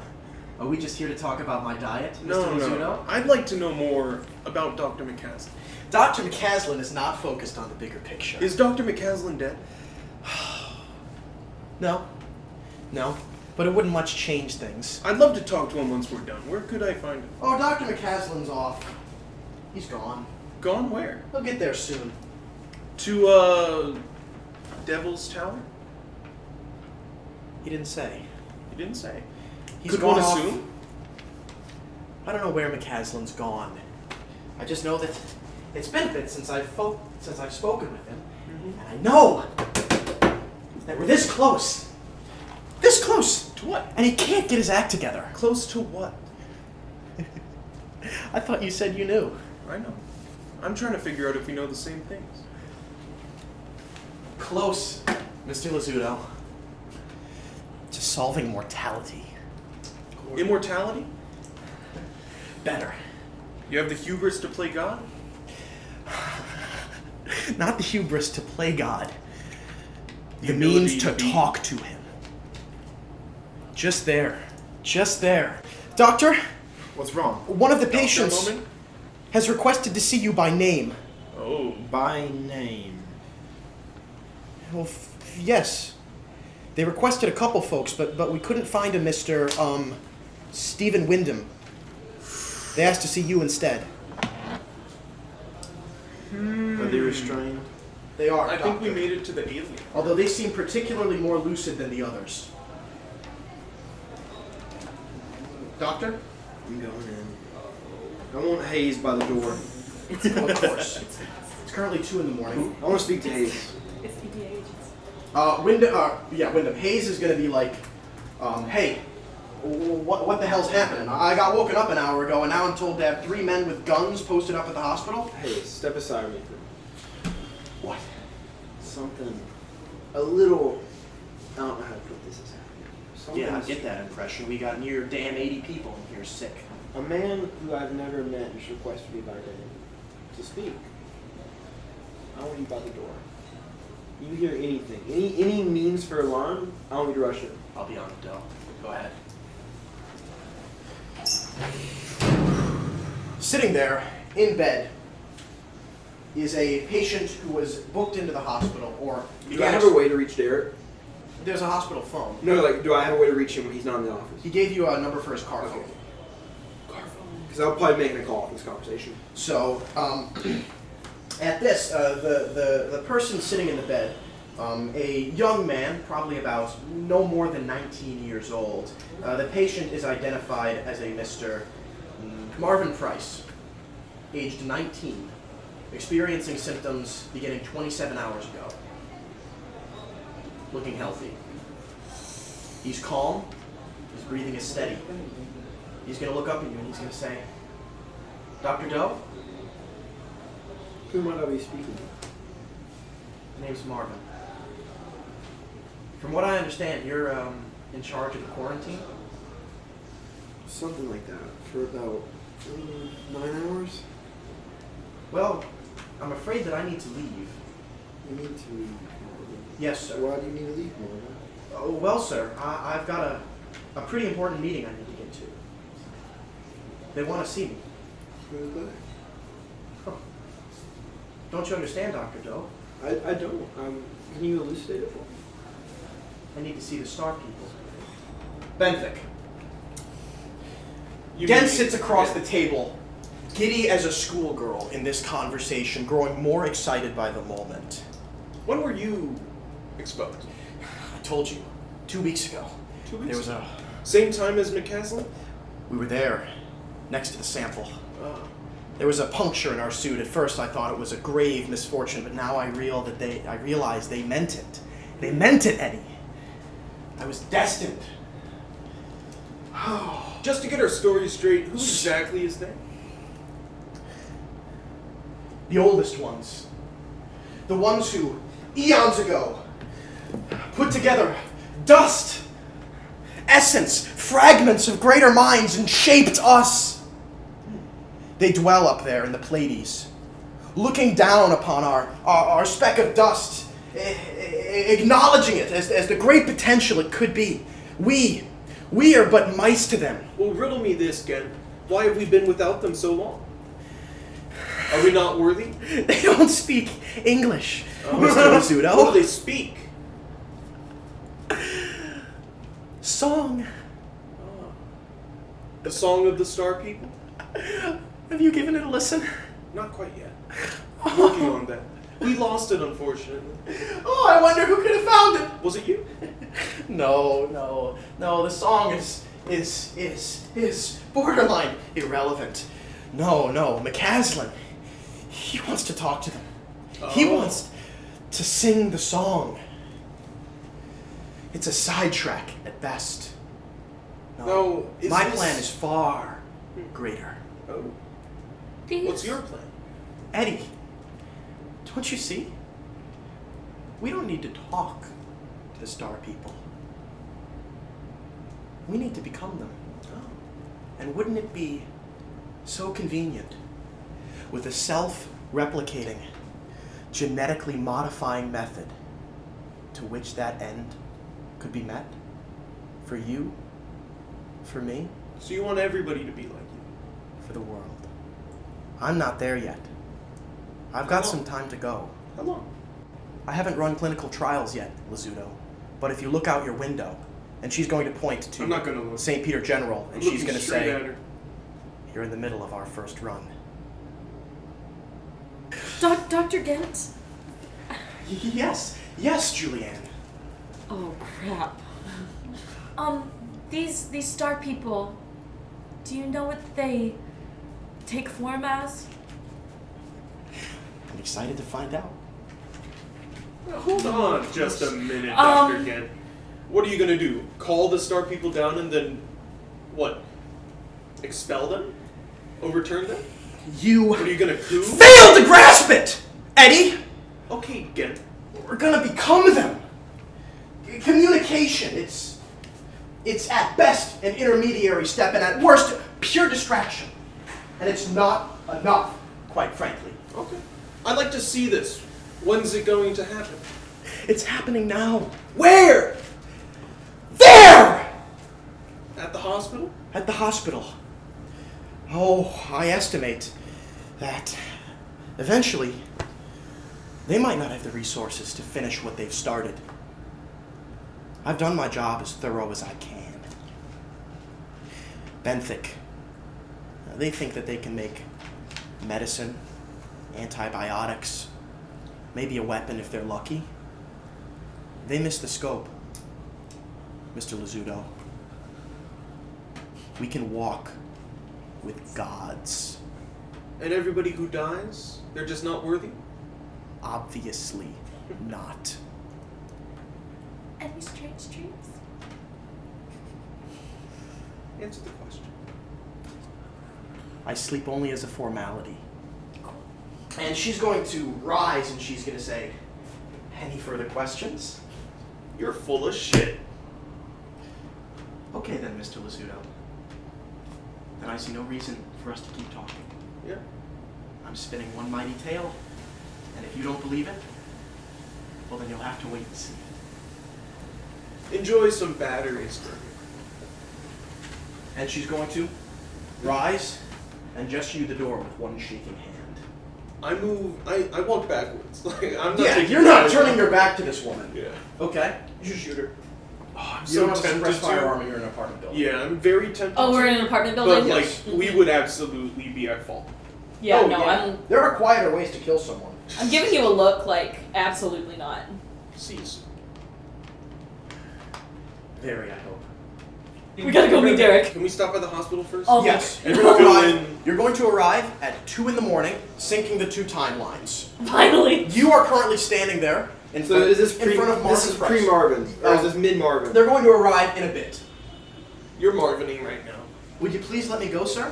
Speaker 2: Are we just here to talk about my diet, Mr.
Speaker 5: No.
Speaker 2: Lazuto?
Speaker 5: I'd like to know more about Dr. McCaslin.
Speaker 2: Dr. McCaslin is not focused on the bigger picture.
Speaker 5: Is Dr. McCaslin dead?
Speaker 2: No. No. But it wouldn't much change things.
Speaker 5: I'd love to talk to him once we're done. Where could I find him?
Speaker 2: Oh, Dr. McCaslin's off. He's gone.
Speaker 5: Gone where?
Speaker 2: He'll get there soon.
Speaker 5: To, Devil's Tower?
Speaker 2: He didn't say.
Speaker 5: You didn't say.
Speaker 2: He's
Speaker 5: Could
Speaker 2: gone
Speaker 5: one
Speaker 2: off.
Speaker 5: assume?
Speaker 2: I don't know where McCaslin's gone. I just know that it's been a bit since I've spoken with him. And I know that we're this close. This close!
Speaker 5: To what?
Speaker 2: And he can't get his act together.
Speaker 5: Close to what?
Speaker 2: I thought you said you knew.
Speaker 5: I know. I'm trying to figure out if we know the same things.
Speaker 2: Close, Mr. Lazuto, to solving mortality.
Speaker 5: Immortality?
Speaker 2: Better.
Speaker 5: You have the hubris to play God?
Speaker 2: Not the hubris to play God. The
Speaker 5: Humility
Speaker 2: means to
Speaker 5: to be-
Speaker 2: talk to him. Just there. Just there. Doctor,
Speaker 3: What's wrong?
Speaker 2: one of the
Speaker 5: Doctor
Speaker 2: patients
Speaker 5: moment?
Speaker 2: has requested to see you by name.
Speaker 5: Oh.
Speaker 3: By name.
Speaker 2: Well, yes. They requested a couple folks, but we couldn't find a Mr. Stephen Windham. They asked to see you instead.
Speaker 3: Are they restrained?
Speaker 2: They are,
Speaker 5: I think we
Speaker 2: Doctor.
Speaker 5: made it to the alien.
Speaker 2: Although they seem particularly more lucid than the others. Doctor?
Speaker 3: I'm going in. I want Hayes by the door.
Speaker 2: Of course. It's currently 2 in the morning.
Speaker 3: I want to speak to Hayes.
Speaker 4: It's EPA agents.
Speaker 2: Wyndham. Hayes is gonna be like, hey, what the hell's happening? I got woken up an hour ago and now I'm told to have 3 men with guns posted up at the hospital?
Speaker 3: Hayes, step aside with me.
Speaker 2: What?
Speaker 3: Something a little. I don't know how to put this as happening.
Speaker 2: Yeah, I get that impression. We got near damn 80 people in here sick.
Speaker 3: A man who I've never met just requested me by name to speak. I want you by the door. You hear anything, any means for alarm, I want you to rush in.
Speaker 2: I'll be on it, Del. Go ahead. Sitting there, in bed, is a patient who was booked into the hospital, or...
Speaker 3: Do I have a way to reach Derek?
Speaker 2: There's a hospital phone.
Speaker 3: No, like, do I have a way to reach him when he's not in the office?
Speaker 2: He gave you a number for his car phone.
Speaker 3: Okay. Because I'll probably make a call for this conversation.
Speaker 2: So, at this, the person sitting in the bed, a young man, probably about no more than 19 years old. The patient is identified as a Mr. Marvin Price, aged 19. experiencing symptoms beginning 27 hours ago. Looking healthy. He's calm. His breathing is steady. He's going to look up at you and he's going to say, Dr. Doe?
Speaker 3: Who might I be speaking to?
Speaker 2: His name's Marvin. From what I understand, you're in charge of the quarantine?
Speaker 3: Something like that. For about 9 hours?
Speaker 2: Well, I'm afraid that I need to leave.
Speaker 3: You need to leave.
Speaker 2: Yes, sir.
Speaker 3: Why do you need to leave, Marvin?
Speaker 2: Oh, well, sir, I've got a pretty important meeting I need to get to. They want to see me.
Speaker 3: Who's that?
Speaker 2: Huh. Don't you understand, Dr. Doe?
Speaker 3: I don't. Can you elucidate it for me?
Speaker 2: I need to see the star people. Benthic.
Speaker 5: You
Speaker 2: Dent
Speaker 5: mean-
Speaker 2: sits across the table, giddy as a schoolgirl in this conversation, growing more excited by the moment.
Speaker 5: When were you exposed?
Speaker 2: I told you, 2 weeks ago.
Speaker 5: 2 weeks.
Speaker 2: There was
Speaker 5: Same time as McCaslin?
Speaker 2: we were there, next to the sample. There was a puncture in our suit. At first I thought it was a grave misfortune, but now I realize they meant it. They meant it, Eddie. I was destined.
Speaker 5: Just to get our story straight, who exactly is there?
Speaker 2: The oldest ones. The ones who, eons ago, put together dust, essence, fragments of greater minds and shaped us. They dwell up there in the Pleiades, looking down upon our speck of dust, acknowledging it as the great potential it could be. We are but mice to them.
Speaker 5: Well, riddle me this, Gen. Why have we been without them so long? Are we not worthy?
Speaker 2: They don't speak English, Mr.
Speaker 5: What
Speaker 2: Lazuto.
Speaker 5: do they speak?
Speaker 2: Song.
Speaker 5: The song of the star people?
Speaker 2: Have you given it a listen?
Speaker 5: Not quite yet. Working on that. We lost it, unfortunately.
Speaker 2: Oh, I wonder who could have found it.
Speaker 5: Was it you?
Speaker 2: No. The song is borderline irrelevant. No, McCaslin. He wants to talk to them. He wants to sing the song. It's a sidetrack at best.
Speaker 5: No, is
Speaker 2: my
Speaker 5: this-
Speaker 2: plan is far greater.
Speaker 5: Oh.
Speaker 4: These...
Speaker 5: What's your plan?
Speaker 2: Eddie, don't you see? We don't need to talk to the star people. We need to become them. And wouldn't it be so convenient with a self-replicating, genetically modifying method to which that end could be met? For you, for me,
Speaker 5: So you want everybody to be like you?
Speaker 2: for the world. I'm not there yet. I've got some time to go.
Speaker 5: How long?
Speaker 2: I haven't run clinical trials yet, Lazuto. But if you look out your window, and she's going to point to
Speaker 5: I'm not gonna look.
Speaker 2: St. Peter General, and
Speaker 5: I'm
Speaker 2: she's
Speaker 5: looking
Speaker 2: going to
Speaker 5: straight
Speaker 2: say,
Speaker 5: at her.
Speaker 2: you're in the middle of our first run.
Speaker 4: Dr. Gent?
Speaker 2: Yes, Julianne.
Speaker 4: Oh, crap. These star people, do you know what they take form as?
Speaker 2: I'm excited to find out.
Speaker 5: Hold on just a minute, Dr. Gent. What are you gonna do? Call the star people down and then, what? Expel them? Overturn them?
Speaker 2: You
Speaker 5: What are you gonna coup?
Speaker 2: failed to grasp it, Eddie!
Speaker 5: Okay, Gent.
Speaker 2: We're gonna become them. Communication, it's at best an intermediary step and at worst pure distraction. And it's not enough, quite frankly.
Speaker 5: Okay. I'd like to see this. When's it going to happen?
Speaker 2: It's happening now. Where? There!
Speaker 5: At the hospital?
Speaker 2: At the hospital. Oh, I estimate that eventually they might not have the resources to finish what they've started. I've done my job as thorough as I can. Benthic. They think that they can make medicine, antibiotics, maybe a weapon if they're lucky. They miss the scope, Mr. Lazuto. We can walk with gods.
Speaker 5: And everybody who dies, they're just not worthy?
Speaker 2: Obviously not.
Speaker 4: Any strange dreams?
Speaker 5: Answer the question.
Speaker 2: I sleep only as a formality. And she's going to rise and she's going to say, any further questions?
Speaker 5: You're full of shit.
Speaker 2: Okay then, Mr. Lazuto. Then I see no reason for us to keep talking.
Speaker 5: Yeah.
Speaker 2: I'm spinning one mighty tale, and if you don't believe it, well then you'll have to wait and see.
Speaker 5: Enjoy some batteries, Burger.
Speaker 2: And she's going to rise and gesture you the door with one shaking hand.
Speaker 5: I walk backwards. Like, I'm not
Speaker 2: Yeah,
Speaker 5: taking
Speaker 2: you're not
Speaker 5: my-
Speaker 2: turning your back to this woman.
Speaker 5: Yeah.
Speaker 2: Okay.
Speaker 5: You should shoot her. Oh, I'm
Speaker 2: You
Speaker 5: so
Speaker 2: don't have a
Speaker 5: tempted
Speaker 2: suppressed
Speaker 5: to.
Speaker 2: firearm and you're in an apartment building.
Speaker 5: Yeah, I'm very tempted
Speaker 4: Oh, we're
Speaker 5: to.
Speaker 4: in an apartment
Speaker 5: But,
Speaker 4: building?
Speaker 5: like,
Speaker 2: Yes.
Speaker 5: we would absolutely be at fault.
Speaker 4: Yeah,
Speaker 5: Oh,
Speaker 4: no,
Speaker 5: yeah.
Speaker 2: There are quieter ways to kill someone.
Speaker 4: I'm giving you a look like, absolutely not.
Speaker 5: Cease.
Speaker 2: Very, I hope.
Speaker 4: We gotta go meet Derek.
Speaker 5: Can we stop by the hospital first?
Speaker 4: Oh,
Speaker 2: Yes.
Speaker 5: And
Speaker 2: You're going to
Speaker 5: fill
Speaker 2: arrive,
Speaker 5: in-
Speaker 2: you're going to arrive at 2 in the morning, syncing the two timelines.
Speaker 4: Finally.
Speaker 2: You are currently standing there in
Speaker 3: So
Speaker 2: front,
Speaker 3: is this
Speaker 2: in front of Marvin's
Speaker 3: this is
Speaker 2: Press.
Speaker 3: pre-Marvin, or is this mid-Marvin?
Speaker 2: They're going to arrive in a bit.
Speaker 5: You're Marvining right now.
Speaker 2: Would you please let me go, sir?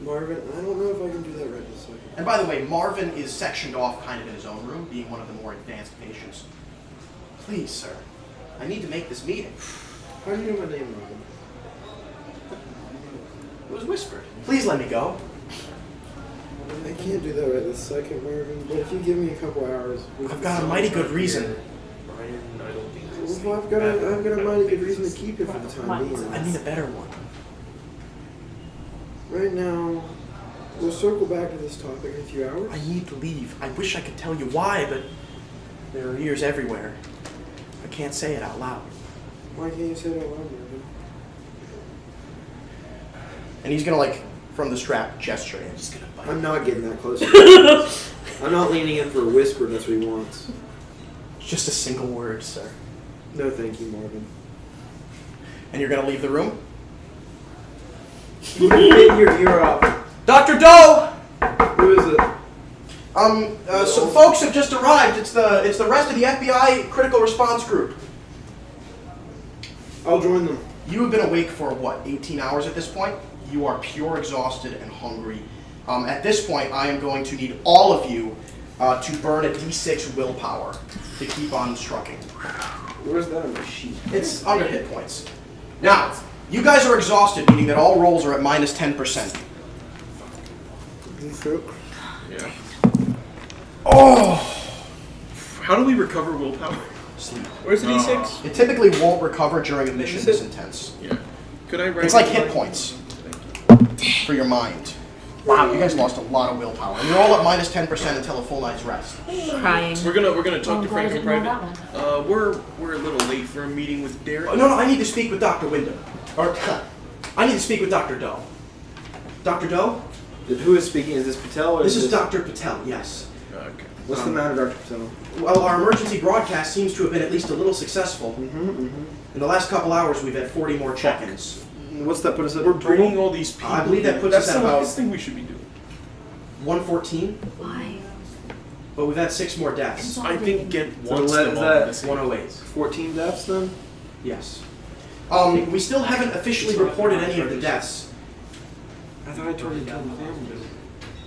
Speaker 3: Marvin, I don't know if I can do that right this second.
Speaker 2: And by the way, Marvin is sectioned off kind of in his own room, being one of the more advanced patients. Please, sir. I need to make this meeting.
Speaker 3: How do you know my name, Marvin?
Speaker 2: It was whispered. Please let me go.
Speaker 3: I can't do that right this second, Marvin, but if you give me a couple hours...
Speaker 2: I've got a mighty good reason.
Speaker 5: Brian, I don't think
Speaker 3: Well, I've got a mighty good reason to keep it for the time being.
Speaker 2: I need a better one.
Speaker 3: Right now, we'll circle back to this topic in a few hours.
Speaker 2: I need to leave. I wish I could tell you why, but there are ears everywhere. I can't say it out loud.
Speaker 3: Why can't you say it out loud, Marvin?
Speaker 2: And he's gonna, like, from the strap, gesture. And he's gonna bite.
Speaker 3: I'm not getting that close. I'm not leaning in for a whisper, that's what he wants.
Speaker 2: Just a single word, sir.
Speaker 3: No thank you, Marvin.
Speaker 2: And you're gonna leave the room?
Speaker 3: Get your ear up.
Speaker 2: Dr. Doe!
Speaker 3: Who is it?
Speaker 2: Some folks have just arrived. It's the rest of the FBI critical response group.
Speaker 3: I'll join them.
Speaker 2: You have been awake for, what, 18 hours at this point? You are pure exhausted and hungry. At this point, I am going to need all of you to burn a d6 willpower to keep on strucking.
Speaker 3: Where's that on my sheet?
Speaker 2: It's under hit points. Now, you guys are exhausted, meaning that all rolls are at minus 10%.
Speaker 5: Yeah.
Speaker 2: Oh!
Speaker 5: How do we recover willpower?
Speaker 2: Sleep.
Speaker 6: Where's the D6?
Speaker 2: It typically won't recover during a mission this intense.
Speaker 5: Yeah. Could I write
Speaker 2: It's like
Speaker 5: it
Speaker 2: hit
Speaker 5: down?
Speaker 2: points for your mind. Wow, you guys lost a lot of willpower. And you're all at minus 10% until a full night's rest.
Speaker 4: Crying.
Speaker 5: We're gonna talk
Speaker 4: I'm
Speaker 5: to
Speaker 4: glad I
Speaker 5: Frank in
Speaker 4: didn't know
Speaker 5: private.
Speaker 4: that
Speaker 5: We're a little late for a meeting with Derek.
Speaker 2: Oh, no, I need to speak with Dr. Windham. Or, I need to speak with Dr. Doe. Dr. Doe?
Speaker 3: Who is speaking? Is this Patel or
Speaker 2: This is Dr. Patel, yes.
Speaker 5: Okay.
Speaker 3: What's the matter, Dr. Patel?
Speaker 2: Well, our emergency broadcast seems to have been at least a little successful. In the last couple hours, we've had 40 more check-ins.
Speaker 3: What's that put us at?
Speaker 5: We're bringing all these people.
Speaker 2: I believe that puts
Speaker 5: That's
Speaker 2: us at
Speaker 5: the
Speaker 2: about-
Speaker 5: last thing we should be doing.
Speaker 2: 114,
Speaker 4: Why?
Speaker 2: but we've had 6 more deaths.
Speaker 5: I think Gent
Speaker 3: So
Speaker 5: wants
Speaker 3: let-
Speaker 5: them
Speaker 3: is
Speaker 5: all
Speaker 3: that
Speaker 5: in the same-
Speaker 2: 108.
Speaker 3: 14 deaths then?
Speaker 2: Yes. We still haven't officially reported any of the deaths.
Speaker 3: I thought I told you to tell the family.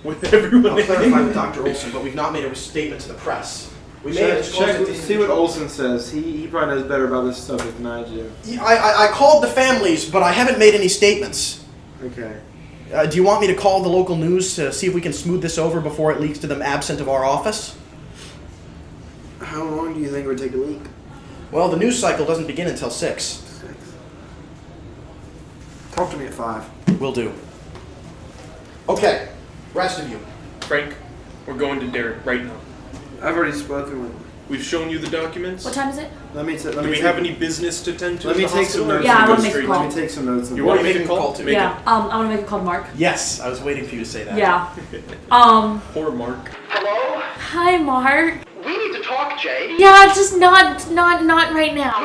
Speaker 5: with everyone.
Speaker 2: I'll clarify with Dr. Olson, but we've not made a statement to the press. We may have disclosed it to
Speaker 3: See what
Speaker 2: individuals.
Speaker 3: Olson says. He probably knows better about this subject than I do.
Speaker 2: I called the families, but I haven't made any statements.
Speaker 3: Okay.
Speaker 2: Do you want me to call the local news to see if we can smooth this over before it leaks to them absent of our office?
Speaker 3: How long do you think it would take to leak?
Speaker 2: Well, the news cycle doesn't begin until 6.
Speaker 3: 6. Talk to me at 5.
Speaker 2: Will do. Okay, rest of you.
Speaker 5: Frank, we're going to Derek right now.
Speaker 3: I've already spoken with him.
Speaker 5: We've shown you the documents.
Speaker 4: What time is it?
Speaker 3: Let me
Speaker 5: Do we have any business to tend to?
Speaker 3: Let
Speaker 5: at
Speaker 3: me
Speaker 5: the
Speaker 3: take some
Speaker 5: hospital, or
Speaker 3: notes.
Speaker 4: Yeah, I
Speaker 5: can we
Speaker 4: wanna
Speaker 5: go
Speaker 4: make a
Speaker 5: straight
Speaker 4: call.
Speaker 3: Let me take some notes.
Speaker 5: You want to make a
Speaker 2: Making
Speaker 5: call?
Speaker 2: a call too.
Speaker 5: Make
Speaker 4: Yeah. I want to make a call to Mark.
Speaker 2: Yes, I was waiting for you to say that.
Speaker 4: Yeah.
Speaker 5: Poor Mark.
Speaker 2: Hello?
Speaker 4: Hi, Mark.
Speaker 2: We need to talk, Jay.
Speaker 4: Yeah, just not right now.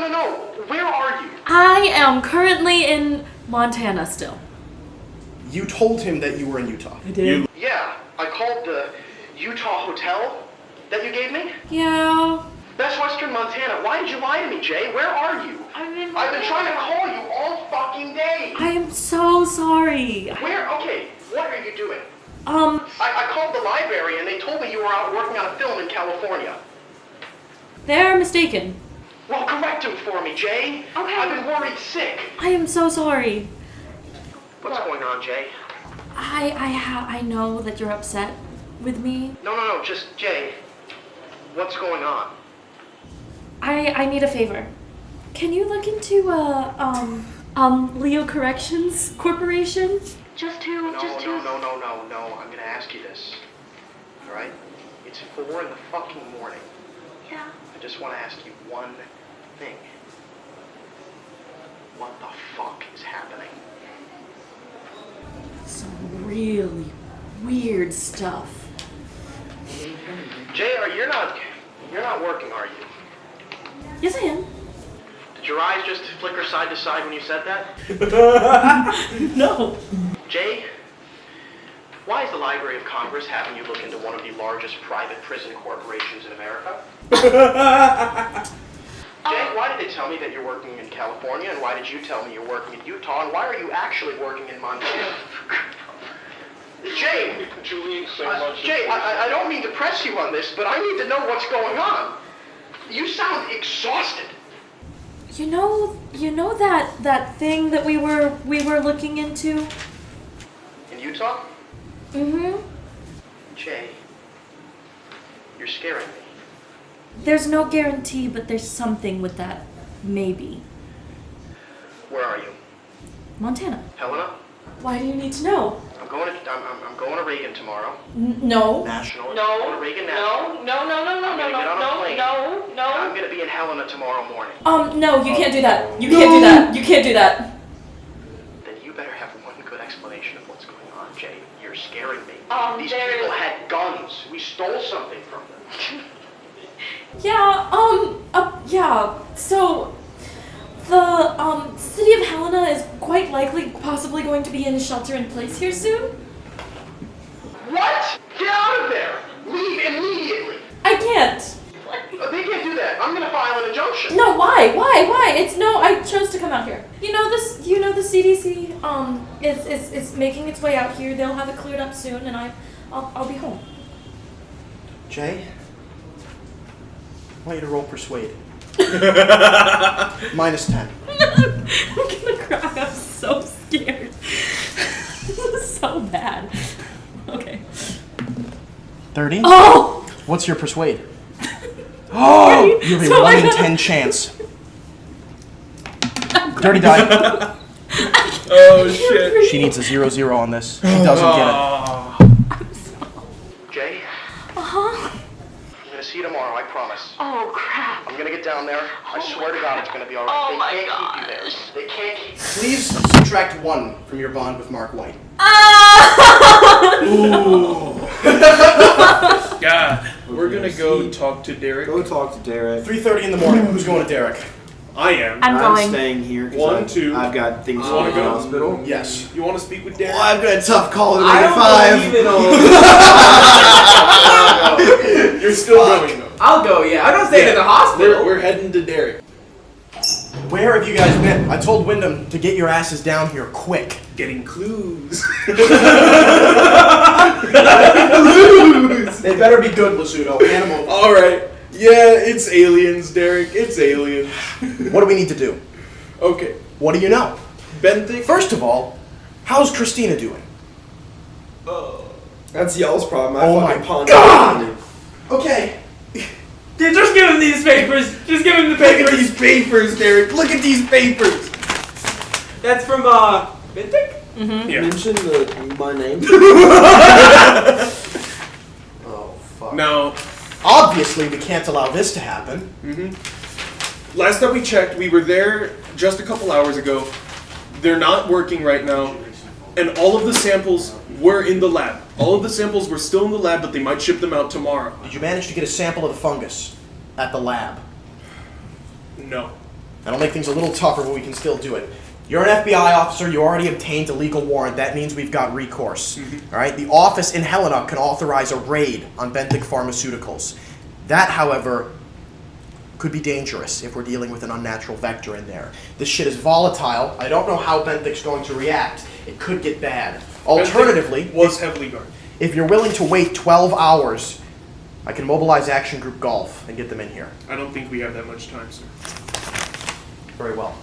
Speaker 2: No. Where are you?
Speaker 4: I am currently in Montana still.
Speaker 2: You told him that you were in Utah.
Speaker 6: I did.
Speaker 2: Yeah, I called the Utah hotel that you gave me.
Speaker 4: Yeah.
Speaker 2: That's Western Montana. Why did you lie to me, Jay? Where are you?
Speaker 4: I've been
Speaker 2: trying to call you all fucking day.
Speaker 4: I am so sorry.
Speaker 2: Where? Okay, what are you doing?
Speaker 4: I
Speaker 2: called the library and they told me you were out working on a film in California.
Speaker 4: They're mistaken.
Speaker 2: Well, correct him for me, Jay.
Speaker 4: Okay.
Speaker 2: I've been worried sick.
Speaker 4: I am so sorry.
Speaker 2: What's going on, Jay?
Speaker 4: I know that you're upset with me.
Speaker 2: No, just Jay. What's going on?
Speaker 4: I need a favor. Can you look into Leo Corrections Corporation? Just to
Speaker 2: No. I'm gonna ask you this. All right? It's 4 in the fucking morning.
Speaker 4: Yeah.
Speaker 2: I just want to ask you one thing. What the fuck is happening?
Speaker 4: Some really weird stuff.
Speaker 2: Jay, you're not working, are you?
Speaker 4: Yes, I am.
Speaker 2: Did your eyes just flicker side to side when you said that?
Speaker 4: No.
Speaker 2: Jay, why is the Library of Congress having you look into one of the largest private prison corporations in America? Jay, why did they tell me that you're working in California, and why did you tell me you're working in Utah, and why are you actually working in Montana? Jay, Jay, I don't mean to press you on this, but I need to know what's going on. You sound exhausted.
Speaker 4: You know that thing that we were looking into?
Speaker 2: In Utah?
Speaker 4: Mm-hmm.
Speaker 2: Jay, you're scaring me.
Speaker 4: There's no guarantee, but there's something with that. Maybe.
Speaker 2: Where are you?
Speaker 4: Montana.
Speaker 2: Helena?
Speaker 4: Why do you need to know?
Speaker 2: I'm going to Reagan tomorrow.
Speaker 4: No.
Speaker 2: National.
Speaker 4: No.
Speaker 2: I'm going to Reagan National.
Speaker 4: No.
Speaker 2: I'm going to be in Helena tomorrow morning.
Speaker 4: No, you can't do that. You can't do that. You can't do that.
Speaker 2: Then you better have one good explanation of what's going on, Jay. You're scaring me. These
Speaker 4: there
Speaker 2: people
Speaker 4: is-
Speaker 2: had guns. We stole something from them.
Speaker 4: Yeah, so the city of Helena is quite likely possibly going to be in shelter in place here soon.
Speaker 2: What? Get out of there! Leave immediately!
Speaker 4: I can't.
Speaker 2: They can't do that. I'm gonna file an injunction.
Speaker 4: No, why? I chose to come out here. The CDC is making its way out here. They'll have it cleared up soon, and I'll be home.
Speaker 2: Jay, I want you to roll persuade. -10.
Speaker 4: I'm gonna cry. I'm so scared. This is so bad. Okay.
Speaker 2: 30?
Speaker 4: Oh!
Speaker 2: What's your persuade? Oh! You have a
Speaker 4: So
Speaker 2: 1
Speaker 4: I
Speaker 2: in
Speaker 4: got-
Speaker 2: 10 chance. Dirty die.
Speaker 5: Oh shit.
Speaker 2: She needs a 0-0 on this. She doesn't get it.
Speaker 5: Oh.
Speaker 2: Jay,
Speaker 4: Uh-huh.
Speaker 2: I'm gonna see you tomorrow, I promise.
Speaker 4: Oh, crap.
Speaker 2: I'm gonna get down there. I swear to God it's gonna be alright.
Speaker 4: Oh,
Speaker 2: They
Speaker 4: my
Speaker 2: can't keep you there.
Speaker 4: gosh.
Speaker 2: They can't keep. Please subtract 1 from your bond with Mark White.
Speaker 5: God. We're gonna go talk to Derek.
Speaker 3: Go talk to Derek.
Speaker 2: 3:30 in the morning. Who's going to Derek?
Speaker 5: I am.
Speaker 4: I'm going.
Speaker 3: staying here.
Speaker 5: 1, 2.
Speaker 3: I've got things to do
Speaker 5: wanna
Speaker 3: in the
Speaker 5: go?
Speaker 3: hospital.
Speaker 2: Yes.
Speaker 5: You want to speak with Derek?
Speaker 3: Oh, I've got a tough call at
Speaker 6: I don't
Speaker 3: 5.
Speaker 6: believe it all.
Speaker 5: You're still going though.
Speaker 6: I'll go, yeah. I don't stay in the hospital.
Speaker 5: We're heading to Derek.
Speaker 2: Where have you guys been? I told Windham to get your asses down here quick.
Speaker 5: Getting clues.
Speaker 2: They better be good, Lazuto. Animal.
Speaker 5: All right. Yeah, it's aliens, Derek. It's aliens.
Speaker 2: What do we need to do?
Speaker 5: Okay.
Speaker 2: What do you know?
Speaker 5: Benthic.
Speaker 2: First of all, how's Christina doing?
Speaker 3: That's y'all's problem.
Speaker 2: Oh my
Speaker 3: pawned
Speaker 2: God!
Speaker 3: it.
Speaker 2: Okay.
Speaker 6: Dude, just give him these papers. Just give him the
Speaker 5: Look at
Speaker 6: papers.
Speaker 5: these papers, Derek. Look at these papers.
Speaker 6: That's from, Benthic?
Speaker 5: Yeah.
Speaker 3: Mention my name.
Speaker 2: Oh, fuck.
Speaker 5: Now,
Speaker 2: Obviously, we can't allow this to happen.
Speaker 5: last time we checked, we were there just a couple hours ago. They're not working right now. And all of the samples were in the lab. All of the samples were still in the lab, but they might ship them out tomorrow.
Speaker 2: Did you manage to get a sample of the fungus at the lab?
Speaker 5: No.
Speaker 2: That'll make things a little tougher, but we can still do it. You're an FBI officer. You already obtained a legal warrant. That means we've got recourse. All right? The office in Helena can authorize a raid on Benthic Pharmaceuticals. That, however, could be dangerous if we're dealing with an unnatural vector in there. This shit is volatile. I don't know how Benthic's going to react. It could get bad. Alternatively,
Speaker 5: Benthic was heavily guarded.
Speaker 2: if you're willing to wait 12 hours, I can mobilize Action Group Golf and get them in here.
Speaker 5: I don't think we have that much time, sir.
Speaker 2: Very well.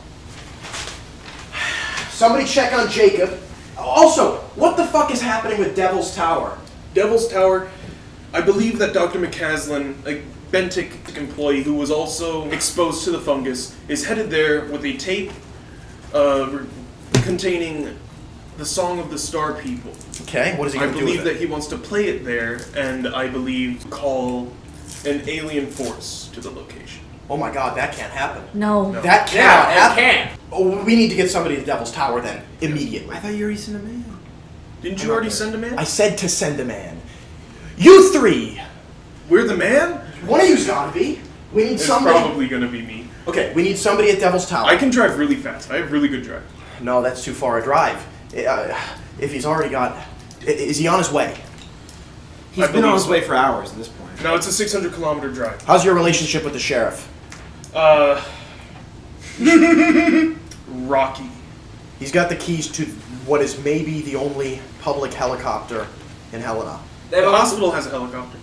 Speaker 2: Somebody check on Jacob. Also, what the fuck is happening with Devil's Tower?
Speaker 5: Devil's Tower, I believe that Dr. McCaslin, a Benthic employee who was also exposed to the fungus, is headed there with a tape containing the Song of the Star People.
Speaker 2: Okay, what is he
Speaker 5: I
Speaker 2: going to do with
Speaker 5: believe
Speaker 2: it?
Speaker 5: that he wants to play it there, and I believe call an alien force to the location.
Speaker 2: Oh my god, that can't happen.
Speaker 4: No.
Speaker 5: No.
Speaker 2: That cannot
Speaker 6: Yeah, it
Speaker 2: happen.
Speaker 6: can.
Speaker 2: Oh, we need to get somebody to Devil's Tower then, immediately.
Speaker 3: I thought you already sent a man.
Speaker 5: Didn't
Speaker 2: I'm
Speaker 5: you already
Speaker 2: not
Speaker 5: send a man?
Speaker 2: I said to send a man. You three!
Speaker 5: We're the man?
Speaker 2: One of you's gotta be. We need
Speaker 5: It's
Speaker 2: somebody.
Speaker 5: probably gonna be me.
Speaker 2: Okay, we need somebody at Devil's Tower.
Speaker 5: I can drive really fast. I have really good drive.
Speaker 2: No, that's too far a drive. If he's already got... Is he on his way?
Speaker 3: He's
Speaker 5: I
Speaker 3: been on
Speaker 5: believe
Speaker 3: his
Speaker 5: so.
Speaker 3: way for hours at this point.
Speaker 5: No, it's a 600-kilometer drive.
Speaker 2: How's your relationship with the sheriff?
Speaker 5: Rocky.
Speaker 2: He's got the keys to what is maybe the only public helicopter in Helena.
Speaker 6: They have
Speaker 5: The
Speaker 6: a
Speaker 5: hospital has a helicopter.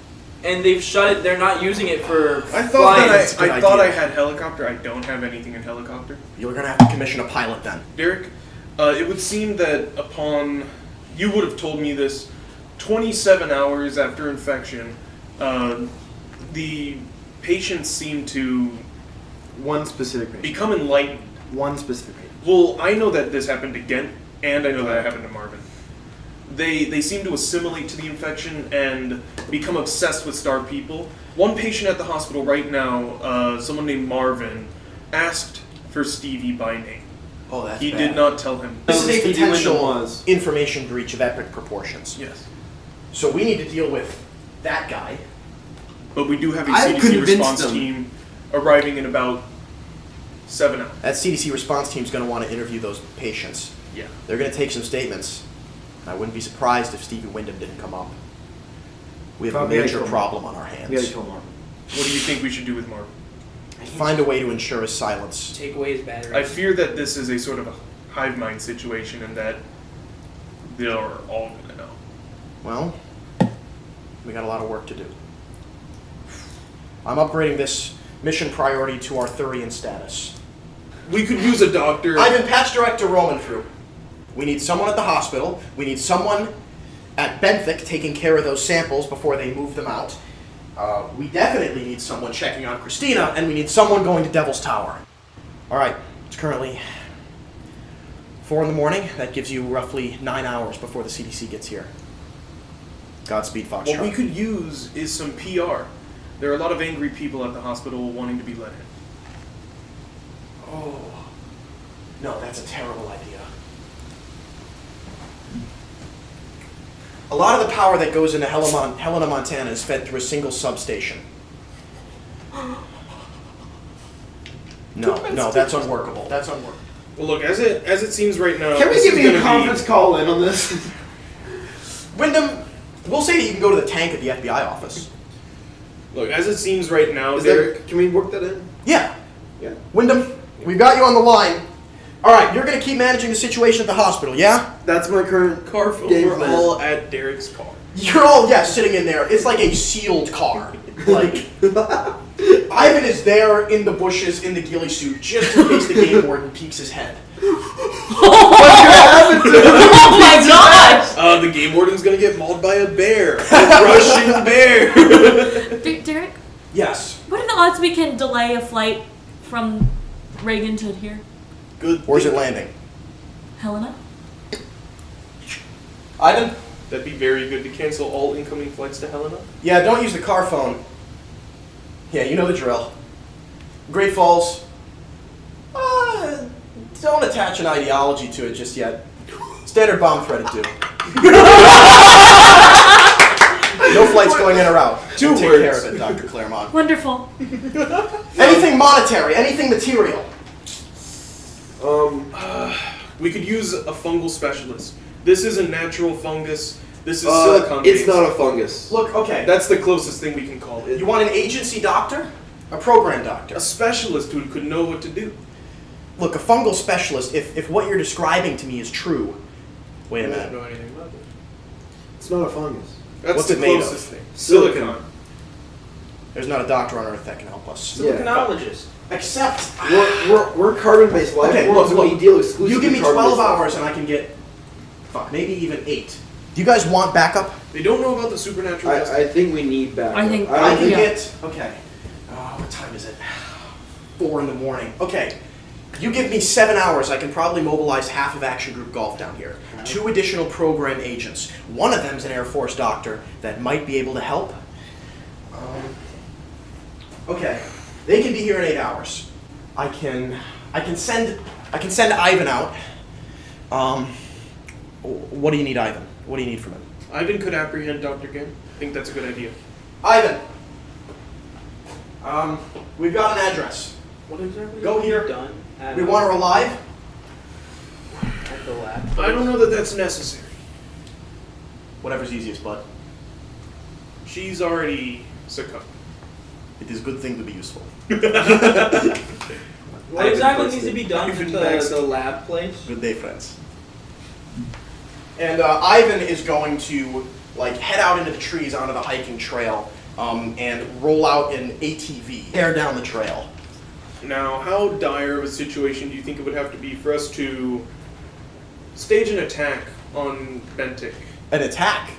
Speaker 6: and they've shut it. They're not using it for
Speaker 5: I thought
Speaker 6: flying.
Speaker 2: That's a good
Speaker 5: that I thought I
Speaker 2: idea.
Speaker 5: had helicopter. I don't have anything in helicopter.
Speaker 2: You're gonna have to commission a pilot then.
Speaker 5: Derek, it would seem that upon, you would have told me this, 27 hours after infection, the patients seem to
Speaker 3: One specific patient.
Speaker 5: become enlightened.
Speaker 3: One specific patient.
Speaker 5: Well, I know that this happened to Gent, and I know that it happened to Marvin. They seem to assimilate to the infection and become obsessed with Star People. One patient at the hospital right now, someone named Marvin, asked for Stevie by name.
Speaker 2: Oh, that's
Speaker 5: He
Speaker 2: bad.
Speaker 5: did not tell him.
Speaker 2: This is a
Speaker 3: Stevie
Speaker 2: potential
Speaker 3: Windham was.
Speaker 2: information breach of epic proportions.
Speaker 5: Yes.
Speaker 2: So we need to deal with that guy.
Speaker 5: But we do have a
Speaker 3: I've
Speaker 5: CDC
Speaker 3: convinced
Speaker 5: response
Speaker 3: them.
Speaker 5: team arriving in about 7 hours.
Speaker 2: That CDC response team's going to want to interview those patients.
Speaker 5: Yeah.
Speaker 2: They're going to take some statements. I wouldn't be surprised if Stevie Windham didn't come up. We have
Speaker 3: Probably
Speaker 2: a
Speaker 3: gotta
Speaker 2: major
Speaker 3: kill him.
Speaker 2: problem on our
Speaker 3: We gotta
Speaker 2: hands.
Speaker 3: kill Marvin.
Speaker 5: What do you think we should do with Marvin?
Speaker 2: Find a way to ensure his silence.
Speaker 6: Take away his battery.
Speaker 5: I fear that this is a sort of a hive mind situation and that they're all going to know.
Speaker 2: Well, we got a lot of work to do. I'm upgrading this mission priority to Arthurian status.
Speaker 5: We could use a doctor.
Speaker 2: Ivan, patch Director Roman through. We need someone at the hospital. We need someone at Benthic taking care of those samples before they move them out. We definitely need someone checking on Christina, and we need someone going to Devil's Tower. All right, it's currently 4 in the morning. That gives you roughly 9 hours before the CDC gets here. Godspeed, Foxtrot.
Speaker 5: What we could use is some PR. There are a lot of angry people at the hospital wanting to be let in.
Speaker 2: Oh, no, that's a terrible idea. A lot of the power that goes into Helena, Montana is fed through a single substation. No, that's unworkable. That's unworkable.
Speaker 5: Well, look, as it seems right now,
Speaker 3: Can we
Speaker 5: this
Speaker 3: give
Speaker 5: is
Speaker 3: me a
Speaker 5: gonna
Speaker 3: conference call in on this?
Speaker 2: Wyndham, we'll say that you can go to the tank at the FBI office.
Speaker 5: Look, as it seems right now,
Speaker 3: Is
Speaker 5: Derek.
Speaker 3: there, can we work that in?
Speaker 2: Yeah.
Speaker 3: Yeah.
Speaker 2: Wyndham, we've got you on the line. All right, you're going to keep managing the situation at the hospister, yeah?
Speaker 3: That's my current
Speaker 5: Car phone,
Speaker 3: game
Speaker 5: we're
Speaker 3: plan.
Speaker 5: all at Derek's car.
Speaker 2: You're all, sitting in there. It's like a sealed car. Like, Ivan is there in the bushes in the ghillie suit just in case the game warden peeks his head.
Speaker 4: Oh my gosh!
Speaker 5: The game warden's gonna get mauled by a bear. A Russian bear.
Speaker 4: Derek,
Speaker 2: Yes.
Speaker 4: what are the odds we can delay a flight from Reagan to here?
Speaker 5: Good.
Speaker 2: Where's it landing?
Speaker 4: Helena?
Speaker 2: Ivan?
Speaker 5: That'd be very good to cancel all incoming flights to Helena.
Speaker 2: Yeah, don't use the car phone. Yeah, you know the drill. Great Falls. Don't attach an ideology to it just yet. Standard bomb threat at 2. No flights going in or out.
Speaker 5: Two
Speaker 2: We'll take
Speaker 5: words.
Speaker 2: care of it, Dr. Clermont.
Speaker 4: Wonderful.
Speaker 2: Anything monetary, anything material.
Speaker 5: We could use a fungal specialist. This is a natural fungus. This is silicon
Speaker 3: It's
Speaker 5: based.
Speaker 3: not a fungus.
Speaker 2: Look, okay.
Speaker 5: That's the closest thing we can call it.
Speaker 2: You want an agency doctor? A program doctor?
Speaker 5: A specialist who could know what to do.
Speaker 2: Look, a fungal specialist, if what you're describing to me is true... Wait a
Speaker 5: I don't
Speaker 2: minute.
Speaker 5: know anything about it.
Speaker 3: It's not a fungus.
Speaker 5: That's
Speaker 2: What's
Speaker 5: the
Speaker 2: it made of?
Speaker 5: closest thing.
Speaker 3: Silicon.
Speaker 2: There's not a doctor on Earth that can help us.
Speaker 3: Yeah.
Speaker 6: Siliconologist.
Speaker 2: Except...
Speaker 3: We're cardboard-based life
Speaker 2: Okay,
Speaker 3: forms,
Speaker 2: look,
Speaker 3: and we deal exclusively
Speaker 2: you give me
Speaker 3: with
Speaker 2: 12
Speaker 3: cardboard-based
Speaker 2: hours and I can get... Fuck, maybe even 8. Do you guys want backup?
Speaker 5: They don't know about the supernatural.
Speaker 3: life. I think we need backup.
Speaker 4: I think-
Speaker 2: I can
Speaker 4: Yeah.
Speaker 2: get... Okay. Oh, what time is it? 4 in the morning. Okay. You give me 7 hours, I can probably mobilize half of Action Group Golf down here. 2 additional program agents. One of them's an Air Force doctor that might be able to help. Okay. They can be here in 8 hours. I can send Ivan out. What do you need, Ivan? What do you need from him?
Speaker 5: Ivan could apprehend Dr. Ginn. I think that's a good idea.
Speaker 2: Ivan. We've got an address.
Speaker 6: What exactly?
Speaker 2: Go
Speaker 6: have you
Speaker 2: here.
Speaker 6: Done at,
Speaker 2: We want her alive.
Speaker 6: at the lab.
Speaker 5: I don't know that that's necessary.
Speaker 2: Whatever's easiest, bud.
Speaker 5: She's already succumbed.
Speaker 2: It is a good thing to be useful.
Speaker 6: What exactly needs to be done
Speaker 5: Ivan
Speaker 6: with
Speaker 5: next.
Speaker 6: the lab place?
Speaker 2: Good day, friends. And Ivan is going to head out into the trees onto the hiking trail and roll out an ATV, tear down the trail.
Speaker 5: Now, how dire of a situation do you think it would have to be for us to stage an attack on Benthic?
Speaker 2: An attack.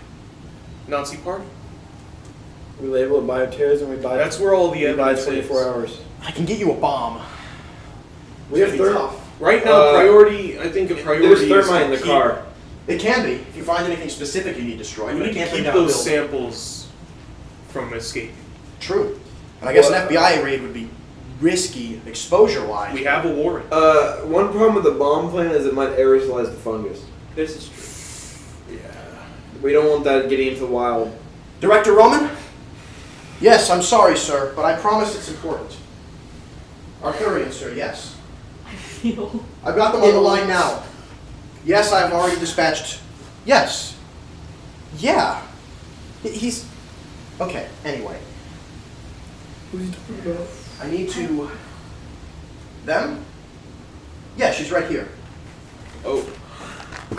Speaker 5: Nazi party?
Speaker 3: We label it bioterrorism. We buy.
Speaker 5: That's where all the
Speaker 3: we buy
Speaker 5: evidence
Speaker 3: 24
Speaker 5: is.
Speaker 3: hours.
Speaker 2: I can get you a bomb.
Speaker 3: We have
Speaker 2: It's gonna be
Speaker 3: thermite.
Speaker 2: tough.
Speaker 5: Right now,
Speaker 3: There's
Speaker 5: priority is
Speaker 3: thermite in
Speaker 5: to
Speaker 3: the
Speaker 5: keep-
Speaker 3: car.
Speaker 2: It can be if you find anything specific you need destroyed.
Speaker 5: We
Speaker 2: But I
Speaker 5: need to
Speaker 2: can't bring
Speaker 5: keep
Speaker 2: down a
Speaker 5: those
Speaker 2: building.
Speaker 5: samples from escaping.
Speaker 2: True. And I guess
Speaker 3: Well,
Speaker 2: an FBI raid would be risky exposure-wise.
Speaker 5: We have a warrant.
Speaker 3: One problem with the bomb plan is it might aerosolize the fungus.
Speaker 6: This is true.
Speaker 5: Yeah.
Speaker 3: We don't want that getting into the wild.
Speaker 2: Director Roman? Yes, I'm sorry, sir, but I promise it's important. Arthurian, sir, yes. I've got them on the line now. Yes, I've already dispatched. Yes. Yeah. He's... Okay, anyway.
Speaker 3: Who's he talking about?
Speaker 2: I need to... Them? Yeah, she's right here.
Speaker 5: Oh.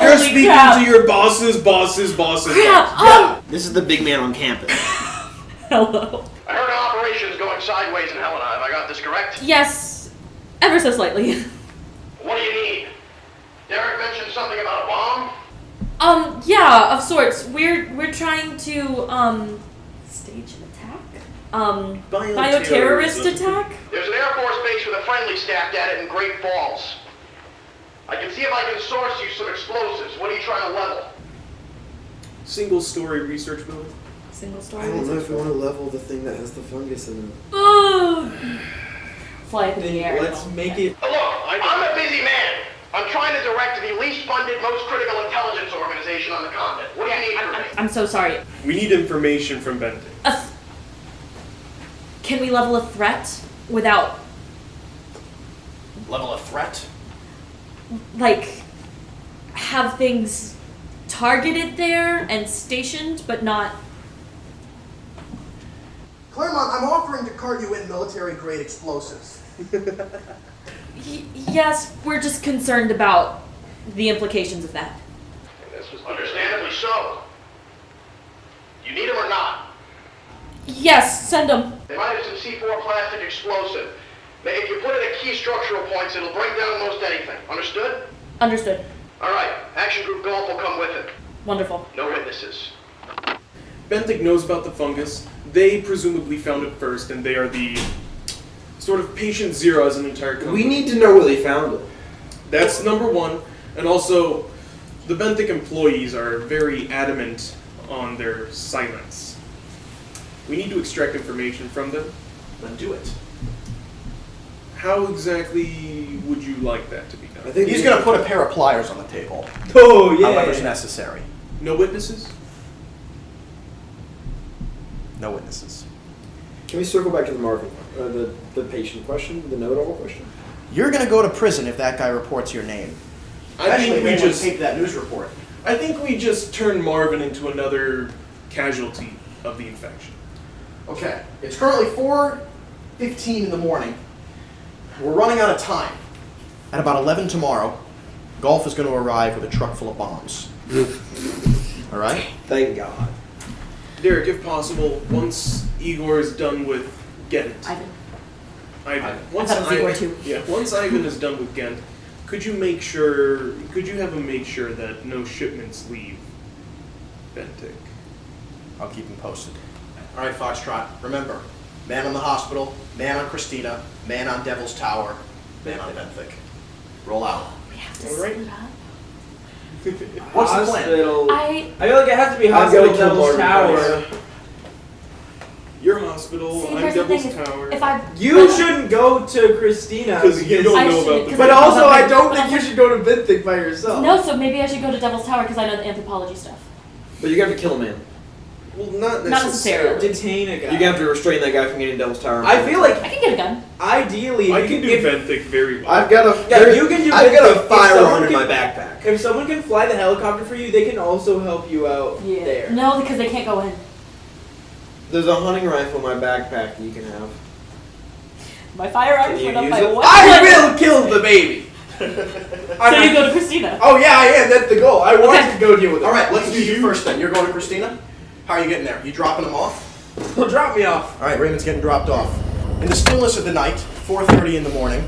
Speaker 5: You're
Speaker 4: Holy
Speaker 5: speaking
Speaker 4: crap.
Speaker 5: to your bosses.
Speaker 4: Crap!
Speaker 3: This is the big man on campus.
Speaker 4: Hello.
Speaker 1: I heard an operation's going sideways in Helena. Have I got this correct?
Speaker 4: Yes, ever so slightly.
Speaker 1: What do you need? Derek mentioned something about a bomb?
Speaker 4: Yeah, of sorts. We're trying to stage an attack. Bioterrorist attack.
Speaker 1: There's an Air Force base with a friendly stacked at it in Great Falls. I can see if I can source you some explosives. What are you trying to level?
Speaker 5: Single-story research building.
Speaker 4: Single story.
Speaker 3: I don't know if we want to level the thing that has the fungus in it.
Speaker 4: Oh. Fly up in the
Speaker 6: Then
Speaker 4: air.
Speaker 6: let's make it.
Speaker 1: Look, I'm a busy man. I'm trying to direct the least funded, most critical intelligence organization on the continent. What do you need from me?
Speaker 4: I'm so sorry.
Speaker 5: We need information from Benthic.
Speaker 4: Can we level a threat without,
Speaker 2: Level of threat?
Speaker 4: have things targeted there and stationed, but not...
Speaker 2: Clermont, I'm offering to cart you in military-grade explosives.
Speaker 4: Yes, we're just concerned about the implications of that.
Speaker 1: Understandably so. You need them or not?
Speaker 4: Yes, send them.
Speaker 1: They might have some C4 plastic explosive. If you put it at key structural points, it'll bring down most anything. Understood?
Speaker 4: Understood.
Speaker 1: All right. Action Group Golf will come with it.
Speaker 4: Wonderful.
Speaker 1: No witnesses.
Speaker 5: Benthic knows about the fungus. They presumably found it first, and they are the sort of patient zero as an entire company.
Speaker 3: We need to know where they found it.
Speaker 5: That's number one. And also, the Benthic employees are very adamant on their silence. We need to extract information from them.
Speaker 2: Then do it.
Speaker 5: How exactly would you like that to be
Speaker 3: I
Speaker 5: done?
Speaker 3: think
Speaker 2: He's going to put a pair of pliers on the table,
Speaker 3: Oh yeah.
Speaker 2: however's necessary.
Speaker 5: No witnesses?
Speaker 2: No witnesses.
Speaker 3: Can we circle back to the market, the patient question, the know-it-all question?
Speaker 2: You're going to go to prison if that guy reports your name.
Speaker 5: I think we just
Speaker 2: tape that news report.
Speaker 5: I think we just turned Marvin into another casualty of the infection.
Speaker 2: Okay, it's currently 4:15 in the morning. We're running out of time. At about 11 tomorrow, Golf is going to arrive with a truck full of bombs. All right?
Speaker 3: Thank God.
Speaker 5: Derek, if possible, once Igor is done with Ghent.
Speaker 4: Ivan.
Speaker 5: Once
Speaker 4: I thought it was Igor too.
Speaker 5: Yeah, once Ivan is done with Ghent, could you have him make sure that no shipments leave Benthic?
Speaker 2: I'll keep him posted. All right, Foxtrot, remember, man on the hospital, man on Christina, man on Devil's Tower, man on Benthic. Roll out.
Speaker 4: We have to
Speaker 5: All right.
Speaker 4: split up.
Speaker 2: What's the plan?
Speaker 6: Hospital.
Speaker 4: I
Speaker 6: feel like it has to be
Speaker 3: I'm
Speaker 6: hospital
Speaker 3: gonna kill
Speaker 6: Devil's
Speaker 3: Marvin
Speaker 6: Tower.
Speaker 3: first.
Speaker 5: Your hospital,
Speaker 4: see.
Speaker 5: I'm
Speaker 4: Here's the
Speaker 5: Devil's
Speaker 4: thing:
Speaker 5: Tower.
Speaker 4: if I
Speaker 6: You shouldn't go to Christina
Speaker 5: Because you don't
Speaker 4: I
Speaker 5: know
Speaker 4: shouldn't,
Speaker 5: about the.
Speaker 4: 'cause
Speaker 6: But
Speaker 4: I
Speaker 6: also,
Speaker 4: don't
Speaker 6: I
Speaker 4: know
Speaker 6: don't
Speaker 4: about
Speaker 6: think you
Speaker 4: the-
Speaker 6: should go to Benthic by yourself.
Speaker 4: No, so maybe I should go to Devil's Tower because I know the anthropology stuff.
Speaker 3: But you're gonna have to kill a man.
Speaker 5: Well, not
Speaker 4: Not
Speaker 5: necessarily.
Speaker 6: Detain a guy.
Speaker 3: You're gonna have to restrain that guy from getting Devil's Tower.
Speaker 6: I feel like
Speaker 4: I can get a gun.
Speaker 6: ideally,
Speaker 5: I
Speaker 6: if
Speaker 5: can
Speaker 6: you-
Speaker 5: do Benthic very well.
Speaker 3: I've got a.
Speaker 6: Yeah, you can do
Speaker 3: I've got
Speaker 6: Benthic.
Speaker 3: a
Speaker 6: If
Speaker 3: firearm
Speaker 6: someone
Speaker 3: in
Speaker 6: can-
Speaker 3: my backpack.
Speaker 6: If someone can fly the helicopter for you, they can also help you out there.
Speaker 4: No, because they can't go in.
Speaker 3: There's a hunting rifle in my backpack that you can have.
Speaker 4: My firearms
Speaker 3: Can you
Speaker 4: went up
Speaker 3: use
Speaker 4: by
Speaker 3: it?
Speaker 4: one.
Speaker 6: I will kill the baby.
Speaker 4: So you go to Christina.
Speaker 6: Oh yeah, I am. That's the goal. I want
Speaker 4: Okay.
Speaker 6: to go deal with it.
Speaker 2: All right, let's do you first then. You're going to Christina? How are you getting there? You dropping them off?
Speaker 6: Well, drop me off.
Speaker 2: All right, Raymond's getting dropped off. In the stillness of the night, 4:30 in the morning,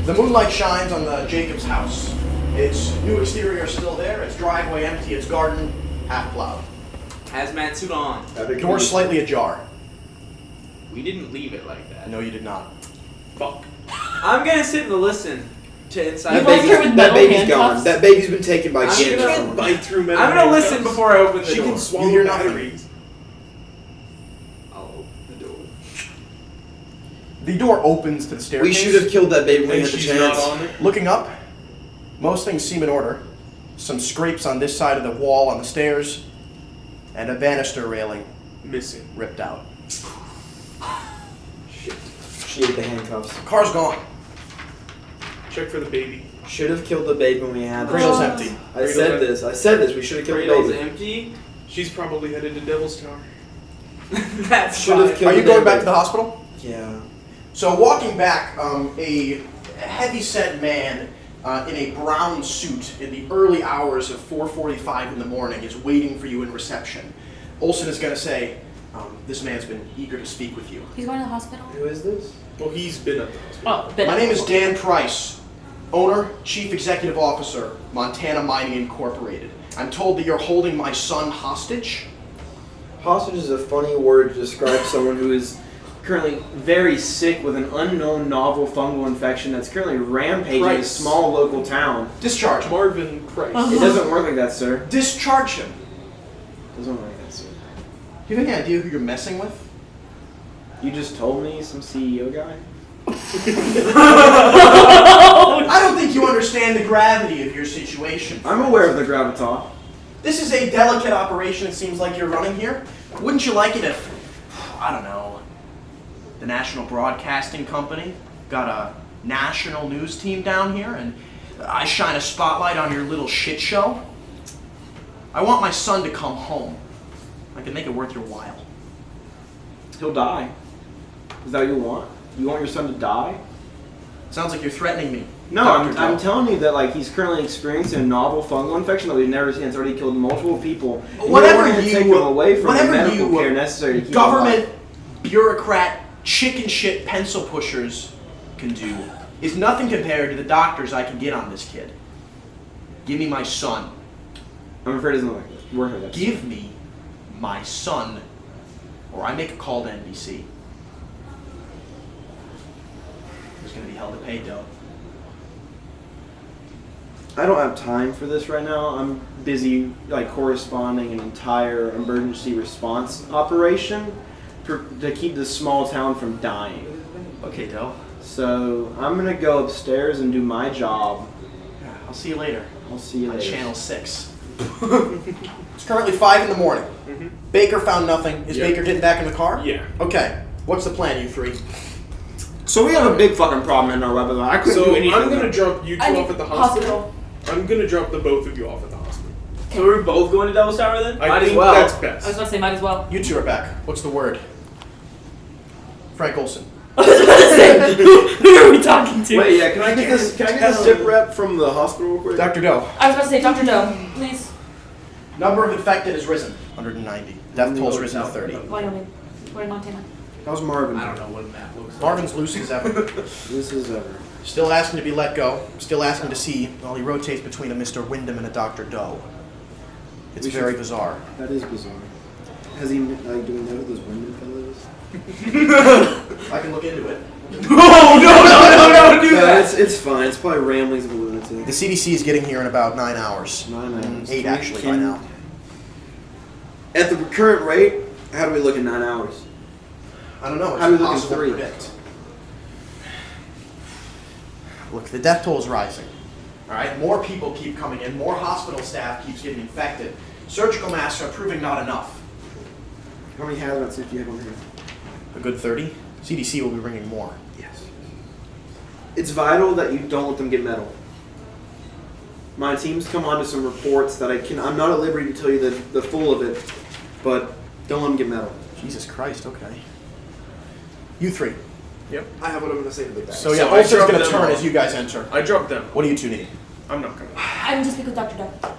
Speaker 2: the moonlight shines on the Jacobs house. Its new exterior is still there, its driveway empty, its garden half plowed.
Speaker 6: Hazmat suit on.
Speaker 2: Door slightly ajar.
Speaker 6: We didn't leave it like that.
Speaker 2: No, you did not.
Speaker 5: Fuck.
Speaker 6: I'm gonna sit and listen to inside.
Speaker 4: You
Speaker 3: That
Speaker 4: left her
Speaker 3: baby's,
Speaker 4: with
Speaker 3: that
Speaker 4: metal
Speaker 3: baby's
Speaker 4: handcuffs?
Speaker 3: gone. That baby's been taken by
Speaker 6: I'm
Speaker 5: She
Speaker 3: kids.
Speaker 6: gonna-
Speaker 5: can't bite through metal.
Speaker 6: I'm gonna listen
Speaker 5: handcuffs.
Speaker 6: before I open the
Speaker 5: She
Speaker 6: door.
Speaker 5: can swallow
Speaker 2: hear nothing.
Speaker 5: batteries.
Speaker 6: I'll open the door.
Speaker 2: The door opens to the staircase.
Speaker 3: We should have killed that baby when we
Speaker 5: And
Speaker 3: had the
Speaker 5: she's not
Speaker 3: chance.
Speaker 5: on it.
Speaker 2: Looking up, most things seem in order. Some scrapes on this side of the wall on the stairs, and a banister railing
Speaker 5: Missing.
Speaker 2: ripped out.
Speaker 5: Shit.
Speaker 3: She ate the handcuffs.
Speaker 2: Car's gone.
Speaker 5: Check for the baby.
Speaker 3: Should have killed the baby when we had the
Speaker 2: Cradle's
Speaker 3: chance.
Speaker 2: empty.
Speaker 3: I said this. I said this. We should have killed the
Speaker 6: Cradle's
Speaker 3: baby.
Speaker 6: empty.
Speaker 5: She's probably headed to Devil's Tower.
Speaker 6: That's
Speaker 3: Should have
Speaker 6: fine.
Speaker 3: killed
Speaker 2: Are you
Speaker 3: the
Speaker 2: going
Speaker 3: baby.
Speaker 2: back to the hospital?
Speaker 3: Yeah.
Speaker 2: So walking back, a heavy-set man in a brown suit in the early hours of 4:45 in the morning is waiting for you in reception. Olson is going to say, this man's been eager to speak with you.
Speaker 4: He's going to the hospital.
Speaker 3: Who is this?
Speaker 5: Well, he's been at the hospital.
Speaker 4: Oh, but
Speaker 2: My name is Dan Price, owner, chief executive officer, Montana Mining Incorporated. I'm told that you're holding my son hostage.
Speaker 3: Hostage is a funny word to describe someone who is currently very sick with an unknown novel fungal infection that's currently rampaging a
Speaker 5: Price.
Speaker 3: small local town.
Speaker 2: Discharge him.
Speaker 5: Marvin Price.
Speaker 3: It doesn't work like that, sir.
Speaker 2: Discharge him.
Speaker 3: It doesn't work like that, sir.
Speaker 2: Do you have any idea who you're messing with?
Speaker 3: You just told me some CEO guy?
Speaker 2: I don't think you understand the gravity of your situation.
Speaker 3: I'm aware of the gravitas.
Speaker 2: This is a delicate operation, it seems like you're running here. Wouldn't you like it if, I don't know, the National Broadcasting Company got a national news team down here and I shine a spotlight on your little shit show? I want my son to come home. I can make it worth your while.
Speaker 3: He'll die. Is that what you want? You want your son to die?
Speaker 2: Sounds like you're threatening me.
Speaker 3: No,
Speaker 2: Dr.
Speaker 3: I'm
Speaker 2: Joe.
Speaker 3: telling you that like he's currently experiencing a novel fungal infection that we've never seen. It's already killed multiple people. And
Speaker 2: Whatever
Speaker 3: you don't want to
Speaker 2: you-
Speaker 3: take him away from the
Speaker 2: whatever
Speaker 3: medical
Speaker 2: you,
Speaker 3: care necessary to keep him
Speaker 2: government,
Speaker 3: alive.
Speaker 2: bureaucrat, chicken shit pencil pushers can do is nothing compared to the doctors I can get on this kid. Give me my son.
Speaker 3: I'm afraid it doesn't work like that.
Speaker 2: Give me my son, or I make a call to NBC. There's going to be hell to pay, dough.
Speaker 3: I don't have time for this right now. I'm busy like corresponding an entire emergency response operation to keep this small town from dying.
Speaker 2: Okay, dough.
Speaker 3: So I'm gonna go upstairs and do my job.
Speaker 2: I'll see you later.
Speaker 3: I'll see you
Speaker 2: On
Speaker 3: later.
Speaker 2: Channel 6. It's currently 5 in the morning.
Speaker 5: Mhm.
Speaker 2: Baker found nothing. Is
Speaker 5: Yep.
Speaker 2: Baker getting back in the car?
Speaker 5: Yeah.
Speaker 2: Okay. What's the plan, you three?
Speaker 3: So we have a big fucking problem in our web. I couldn't
Speaker 5: So
Speaker 3: do anything.
Speaker 5: I'm gonna drop you two
Speaker 4: I
Speaker 5: off
Speaker 4: need
Speaker 5: at the hospital. I'm gonna drop the both of you off at the hospital.
Speaker 6: So we're both going to Devil's Tower then?
Speaker 5: I
Speaker 6: Might
Speaker 5: think
Speaker 6: as well.
Speaker 5: that's
Speaker 4: I was
Speaker 5: best.
Speaker 4: gonna say might as well.
Speaker 2: You two are back. What's the word? Frank Olson.
Speaker 4: I was gonna say, who are we talking to?
Speaker 3: Wait, yeah, can I get this zip rep from the hospital real quick?
Speaker 2: Dr. Doe.
Speaker 4: I was about to say, Dr. Doe, please.
Speaker 2: Number of infected has risen. 190. Death toll's risen to 30.
Speaker 4: Wyoming. We're in Montana.
Speaker 3: How's Marvin?
Speaker 6: I don't know what a map looks like.
Speaker 2: Marvin's loose as ever.
Speaker 3: This is ever.
Speaker 2: Still asking to be let go. Still asking to see while he rotates between a Mr. Windham and a Dr. Doe. It's
Speaker 3: We should-
Speaker 2: very bizarre.
Speaker 3: That is bizarre. Has he, like, do we know who those Windham fellows?
Speaker 2: I can look into it.
Speaker 6: No, do
Speaker 3: Yeah,
Speaker 6: that!
Speaker 3: it's fine. It's probably ramblings of a lunatic.
Speaker 2: The CDC is getting here in about 9 hours.
Speaker 3: 9 hours.
Speaker 2: 8 actually by now.
Speaker 3: At the current rate, how do we look in 9 hours?
Speaker 2: I don't know. It's
Speaker 3: How do we look in
Speaker 2: impossible to
Speaker 3: 3?
Speaker 2: predict. Look, the death toll is rising. All right, more people keep coming in. More hospital staff keeps getting infected. Surgical masks are proving not enough.
Speaker 3: How many hazmat suits do you have on here?
Speaker 2: A good 30. CDC will be bringing more.
Speaker 3: Yes. It's vital that you don't let them get metal. My team's come on to some reports that I'm not at liberty to tell you the full of it, but don't let them get metal.
Speaker 2: Jesus Christ. Okay. You three.
Speaker 5: Yep.
Speaker 3: I have what I'm going to say to the guy.
Speaker 2: So yeah,
Speaker 5: So I
Speaker 2: Olsen's
Speaker 5: dropped
Speaker 2: going to
Speaker 5: them
Speaker 2: turn
Speaker 5: off.
Speaker 2: as you guys enter.
Speaker 5: I dropped them.
Speaker 2: What do you two need?
Speaker 5: I'm not coming.
Speaker 4: I need to speak with Dr. Doe.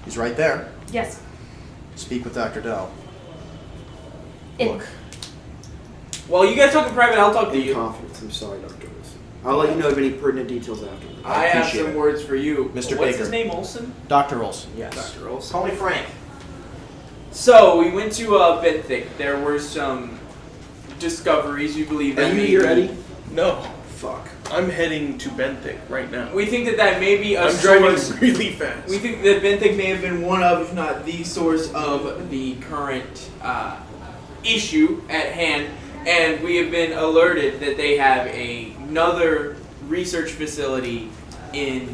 Speaker 2: He's right there.
Speaker 4: Yes.
Speaker 2: Speak with Dr. Doe.
Speaker 4: In.
Speaker 2: Look,
Speaker 6: Well, you guys talk in private, I'll talk to
Speaker 3: In
Speaker 6: you.
Speaker 3: confidence. I'm sorry, Dr. Wilson. I'll let you know of any pertinent details after.
Speaker 6: I have
Speaker 2: appreciate
Speaker 6: some
Speaker 2: it.
Speaker 6: words for you.
Speaker 2: Mr.
Speaker 6: What's
Speaker 2: Baker.
Speaker 6: his name, Olson?
Speaker 2: Dr. Olson. Yes.
Speaker 6: Dr. Olson.
Speaker 2: Call me Frank.
Speaker 6: So, we went to Benthic. There were some discoveries, we believe.
Speaker 3: Are
Speaker 6: that
Speaker 3: you
Speaker 6: maybe-
Speaker 3: here, Eddie?
Speaker 5: No.
Speaker 3: Fuck.
Speaker 5: I'm heading to Benthic right now.
Speaker 6: We think that may be a
Speaker 5: I'm driving
Speaker 6: source.
Speaker 5: really fast.
Speaker 6: We think that Benthic may have been one of, if not the source of the current issue at hand, and we have been alerted that they have another research facility in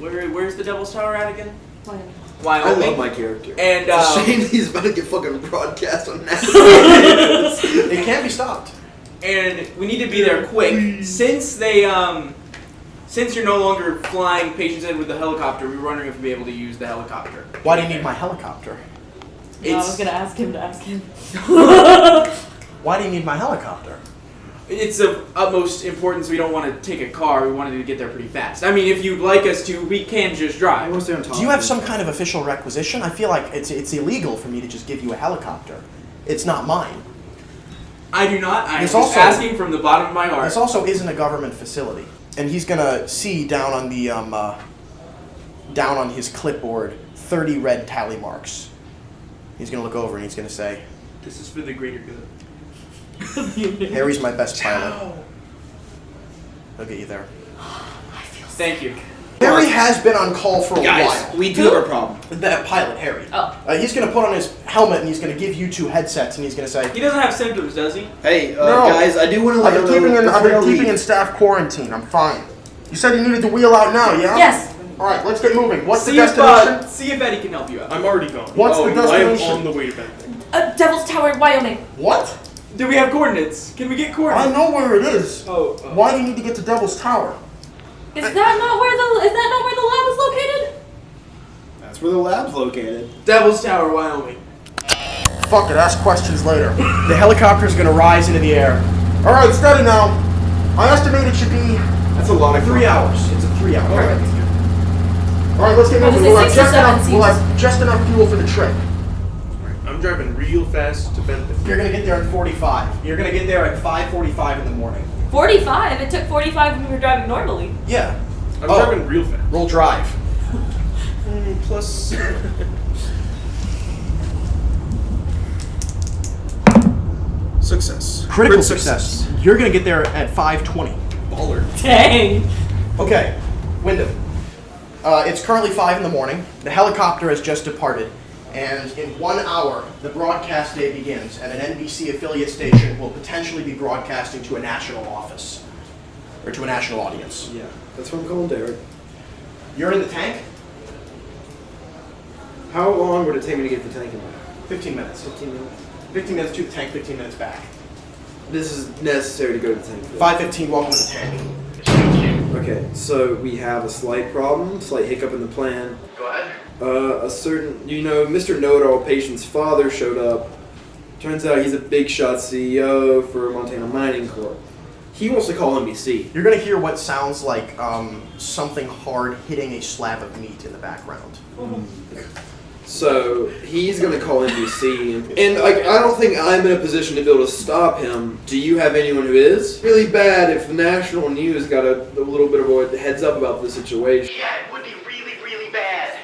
Speaker 6: where's the Devil's Tower at again?
Speaker 4: Wyoming.
Speaker 3: I
Speaker 6: Wyoming.
Speaker 3: love my character.
Speaker 6: And
Speaker 3: It's a shame he's about to get fucking broadcast on national.
Speaker 2: It can't be stopped.
Speaker 6: and we need to be there quick since they since you're no longer flying patients in with the helicopter. We were wondering if we'd be able to use the helicopter.
Speaker 2: Why do you need my helicopter?
Speaker 4: No, I was gonna ask him to ask him.
Speaker 2: Why do you need my helicopter?
Speaker 6: It's of utmost importance. We don't want to take a car. We wanted to get there pretty fast. I mean, if you'd like us to, we can just
Speaker 3: I
Speaker 6: drive.
Speaker 3: want to stay on top.
Speaker 2: Do you have some kind of official requisition? I feel like it's illegal for me to just give you a helicopter. It's not mine.
Speaker 6: I do not. I'm
Speaker 2: There's
Speaker 6: just
Speaker 2: also-
Speaker 6: asking from the bottom of my heart.
Speaker 2: This also isn't a government facility, and he's gonna see down on the down on his clipboard 30 red tally marks. He's gonna look over and he's gonna say,
Speaker 6: This is for the greater good.
Speaker 2: "Harry's my best pilot. He'll get you there."
Speaker 6: Thank you.
Speaker 2: Harry has been on call for a
Speaker 3: Guys,
Speaker 2: while.
Speaker 3: we do have a problem.
Speaker 2: That pilot, Harry.
Speaker 4: Oh.
Speaker 2: He's gonna put on his helmet and he's gonna give you two headsets and he's gonna say,
Speaker 6: He doesn't have symptoms, does he?
Speaker 3: Hey,
Speaker 2: No.
Speaker 3: guys, I do want to let
Speaker 2: I've
Speaker 3: you
Speaker 2: been
Speaker 3: know.
Speaker 2: keeping in staff quarantine. I'm fine. You said you needed to wheel out now, yeah?
Speaker 4: Yes.
Speaker 2: All right, let's get moving. What's the
Speaker 6: See if
Speaker 2: destination?
Speaker 6: see if Eddie can help you out.
Speaker 5: I'm already gone.
Speaker 2: What's the
Speaker 5: I am
Speaker 2: destination?
Speaker 5: on the way to Benthic.
Speaker 4: Devil's Tower, Wyoming.
Speaker 2: What?
Speaker 6: Do we have coordinates? Can we get
Speaker 2: I
Speaker 6: coordinates?
Speaker 2: know where it is.
Speaker 6: Oh.
Speaker 2: Why do you need to get to Devil's Tower?
Speaker 4: Is that not where the lab is located?
Speaker 3: That's where the lab's located.
Speaker 6: Devil's Tower, Wyoming.
Speaker 2: Fuck it, ask questions later. The helicopter's gonna rise into the air. All right, steady now. I estimate it should be
Speaker 3: That's a lot of
Speaker 2: 3 hours. It's a 3 hour.
Speaker 3: All right.
Speaker 2: All right, let's get
Speaker 4: I was
Speaker 2: moving.
Speaker 4: gonna say 6 or 7
Speaker 2: We'll have just enough fuel for the trip.
Speaker 5: I'm driving real fast to Benthic.
Speaker 2: You're gonna get there at 45. You're gonna get there at 5:45 in the morning.
Speaker 4: 45. It took 45 when we were driving normally.
Speaker 2: Yeah.
Speaker 5: I'm
Speaker 2: Oh.
Speaker 5: driving real fast.
Speaker 2: Roll drive.
Speaker 5: Plus. Success.
Speaker 2: Critical
Speaker 5: Crit
Speaker 2: success. You're gonna get there at 5:20.
Speaker 5: Baller.
Speaker 4: Dang.
Speaker 2: Okay, Windham. It's currently 5 in the morning. The helicopter has just departed, and in 1 hour, the broadcast day begins, and an NBC affiliate station will potentially be broadcasting to a national office, or to a national audience.
Speaker 3: Yeah, that's what I'm calling Derek.
Speaker 2: You're in the tank?
Speaker 3: How long would it take me to get the tank in there?
Speaker 2: 15 minutes.
Speaker 3: 15 minutes.
Speaker 2: 15 minutes to the tank, 15 minutes back.
Speaker 3: This is necessary to go to the tank.
Speaker 2: 5:15, welcome to the tank.
Speaker 1: Thank you.
Speaker 3: Okay, so we have a slight problem, slight hiccup in the plan.
Speaker 1: Go ahead.
Speaker 3: A certain, Mr. Know-It-All Patient's father showed up. Turns out he's a big shot CEO for Montana Mining Corp. He wants to call NBC.
Speaker 2: You're gonna hear what sounds like something hard hitting a slab of meat in the background.
Speaker 3: So he's gonna call NBC, and I don't think I'm in a position to be able to stop him. Do you have anyone who is? Really bad if the national news got a little bit of a heads up about the situation.
Speaker 1: Yeah, it would be really, really bad.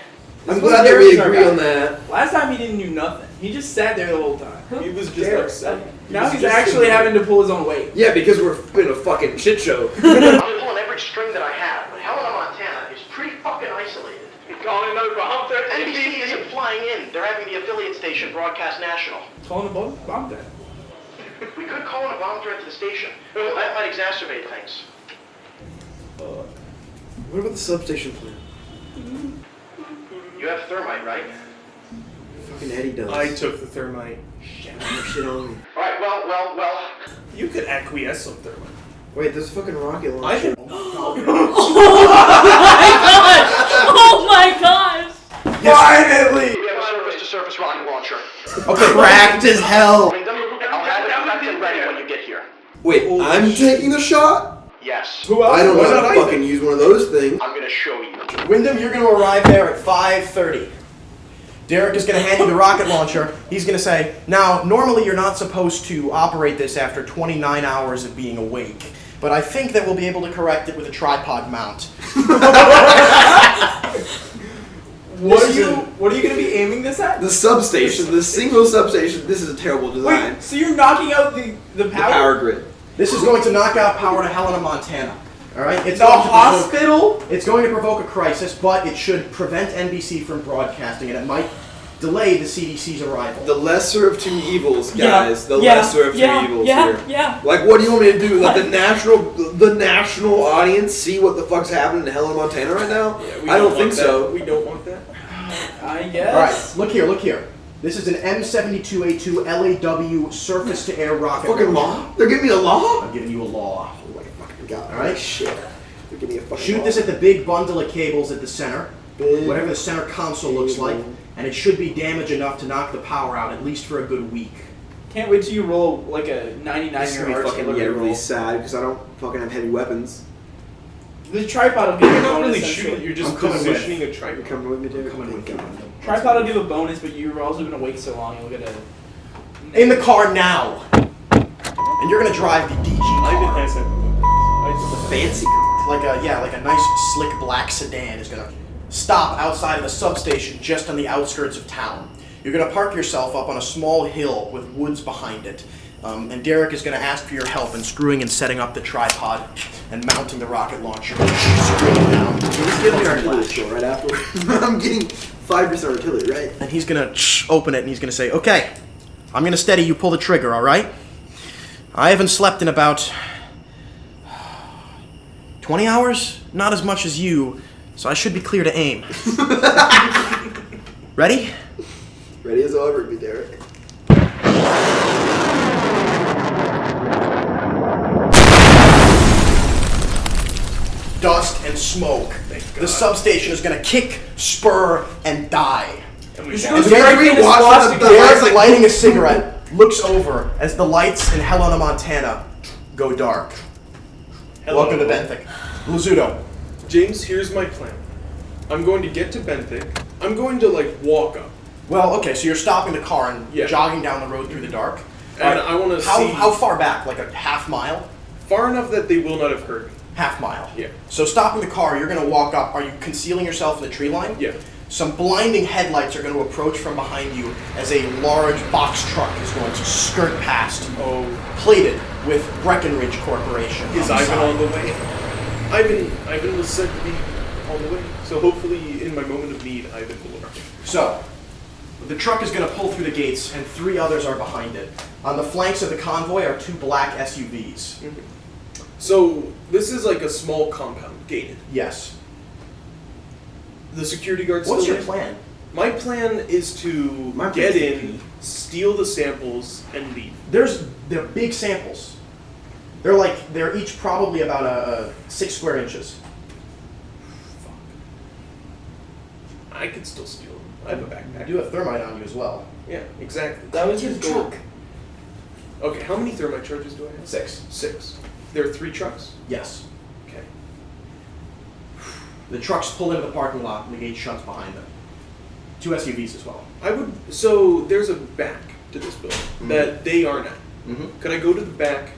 Speaker 3: I'm glad that we agree on that.
Speaker 6: Last time he didn't do nothing. He just sat there the whole time.
Speaker 5: He was just upset.
Speaker 6: Now he's actually having to pull his own weight.
Speaker 3: Yeah, because we're in a fucking shit show.
Speaker 1: I'm pulling every string that I have, but Helena, Montana is pretty fucking isolated.
Speaker 5: You're calling over Hunter.
Speaker 1: NBC isn't flying in. They're having the affiliate station broadcast national.
Speaker 6: Calling the bomb threat.
Speaker 1: We could call in a bomb threat to the station. Well, that might exacerbate things.
Speaker 3: What about the substation plan?
Speaker 1: You have thermite, right?
Speaker 3: Fucking Eddie does.
Speaker 5: I took the thermite.
Speaker 3: Shit on me.
Speaker 1: Alright, well.
Speaker 5: You could acquiesce on thermite.
Speaker 3: Wait, there's a fucking rocket
Speaker 5: I
Speaker 3: launcher.
Speaker 5: can.
Speaker 4: Oh my gosh!
Speaker 3: Finally!
Speaker 1: We have a surface-to-surface rocket launcher.
Speaker 2: Okay,
Speaker 3: Cracked as hell!
Speaker 1: Windham, I'll have it prepped and ready when you get here.
Speaker 3: Wait, I'm taking the shot?
Speaker 1: Yes.
Speaker 6: Who else?
Speaker 3: I don't know
Speaker 6: Why
Speaker 3: how
Speaker 6: not
Speaker 3: to fucking use one of those things.
Speaker 1: I'm gonna show you.
Speaker 2: Wyndham, you're going to arrive there at 5:30. Derek is going to hand you the rocket launcher. He's going to say, now, normally you're not supposed to operate this after 29 hours of being awake, but I think that we'll be able to correct it with a tripod mount.
Speaker 6: What are you going to be aiming this at?
Speaker 3: The substation, the single substation, this is a terrible design.
Speaker 6: Wait, so you're knocking out the
Speaker 3: The
Speaker 6: power?
Speaker 3: power grid.
Speaker 2: This is going to knock out power to Helena, Montana. All right? It's
Speaker 6: The
Speaker 2: going to provoke-
Speaker 6: hospital?
Speaker 2: It's going to provoke a crisis, but it should prevent NBC from broadcasting, and it might delay the CDC's arrival.
Speaker 3: The lesser of two evils,
Speaker 4: Yeah,
Speaker 3: guys. The
Speaker 4: yeah,
Speaker 3: lesser of two evils here.
Speaker 4: Yeah.
Speaker 3: Like, what do you want me to do? Let the national audience see what the fuck's happening in Helena, Montana right now?
Speaker 5: We
Speaker 3: I don't
Speaker 5: want
Speaker 3: think
Speaker 5: that.
Speaker 3: so.
Speaker 5: We don't want that.
Speaker 6: I guess.
Speaker 2: All right, look here. This is an M72A2 LAW surface-to-air rocket
Speaker 3: Fucking
Speaker 2: launcher.
Speaker 3: law? They're giving me a law?
Speaker 2: I'm giving you a law.
Speaker 3: Oh my fucking god.
Speaker 2: All right.
Speaker 3: Shit. They're giving me a fucking
Speaker 2: Shoot
Speaker 3: law.
Speaker 2: this at the big bundle of cables at the center,
Speaker 3: Big
Speaker 2: whatever the center console looks like, and it should be damage enough to knock the power out, at least for a good week.
Speaker 6: Can't wait till you roll like a 99
Speaker 3: This is
Speaker 6: year
Speaker 3: gonna be fucking
Speaker 6: artillery
Speaker 3: really
Speaker 6: roll.
Speaker 3: sad because I don't fucking have heavy weapons.
Speaker 6: The tripod will give you
Speaker 5: You're
Speaker 6: a
Speaker 5: not
Speaker 6: bonus.
Speaker 5: really
Speaker 6: essentially.
Speaker 5: shooting. You're just
Speaker 2: I'm coming
Speaker 5: positioning a
Speaker 3: You're
Speaker 5: tripod.
Speaker 3: coming with me, dude?
Speaker 2: Coming with you.
Speaker 6: Tripod will give a bonus, but you're also going to wait so long you'll get a.
Speaker 2: In the car now, and you're gonna drive the DG
Speaker 5: I didn't
Speaker 2: car.
Speaker 5: have that.
Speaker 3: Fancy.
Speaker 2: Like a nice slick black sedan is gonna stop outside of the substation just on the outskirts of town. You're gonna park yourself up on a small hill with woods behind it, and Derek is gonna ask for your help in screwing and setting up the tripod and mounting the rocket launcher. Screwing it down.
Speaker 3: He's giving me artillery skill right after. I'm getting 5% artillery, right?
Speaker 2: And he's gonna open it and he's gonna say, "Okay, I'm gonna steady you. Pull the trigger, all right? I haven't slept in about 20 hours, not as much as you, so I should be clear to aim. Ready?"
Speaker 3: Ready as I'll ever be, Derek.
Speaker 2: Dust and smoke. The substation is gonna kick, spur, and die.
Speaker 5: And we
Speaker 6: This
Speaker 5: watched
Speaker 6: goes
Speaker 5: it.
Speaker 6: right in the spots to
Speaker 2: Derek,
Speaker 3: like-
Speaker 2: lighting a cigarette, looks over as the lights in Helena, Montana go dark.
Speaker 5: Hello.
Speaker 2: Welcome to Benthic. Lazuto.
Speaker 5: James, here's my plan. I'm going to get to Benthic. I'm going to walk up,
Speaker 2: Well, okay, so you're stopping the car and
Speaker 5: Yeah.
Speaker 2: jogging down the road through the dark.
Speaker 5: and I want to see
Speaker 2: How far back? Like a half mile?
Speaker 5: far enough that they will not have heard me.
Speaker 2: Half mile.
Speaker 5: Yeah.
Speaker 2: So stopping the car, you're gonna walk up. Are you concealing yourself in the tree line?
Speaker 5: Yeah.
Speaker 2: Some blinding headlights are going to approach from behind you as a large box truck is going to skirt past, plated with Breckenridge Corporation.
Speaker 5: Is
Speaker 2: the
Speaker 5: Ivan
Speaker 2: side.
Speaker 5: on the way? Ivan was said to be on the way. So hopefully, in my moment of need, Ivan will arrive.
Speaker 2: So, the truck is going to pull through the gates, and 3 others are behind it. On the flanks of the convoy are 2 black SUVs.
Speaker 5: So this is like a small compound, gated.
Speaker 2: Yes.
Speaker 5: The security guards.
Speaker 2: What's
Speaker 5: still
Speaker 2: your
Speaker 5: there?
Speaker 2: plan?
Speaker 5: My plan is to
Speaker 3: My
Speaker 5: get
Speaker 3: plan's
Speaker 5: in, steal the samples, and leave.
Speaker 2: They're big samples. They're each probably about 6 square inches.
Speaker 5: I could still steal them. I have a
Speaker 2: I
Speaker 5: backpack.
Speaker 2: do have thermite on you as well.
Speaker 5: Yeah, exactly.
Speaker 6: That was his goal.
Speaker 5: Okay, how many thermite charges do I have?
Speaker 2: 6.
Speaker 5: 6. There are 3 trucks?
Speaker 2: Yes.
Speaker 5: Okay.
Speaker 2: The trucks pull into the parking lot and the gate shuts behind them. 2 SUVs as well.
Speaker 5: So there's a back to this building that they aren't at.
Speaker 2: Mm-hmm.
Speaker 5: Could I go to the back,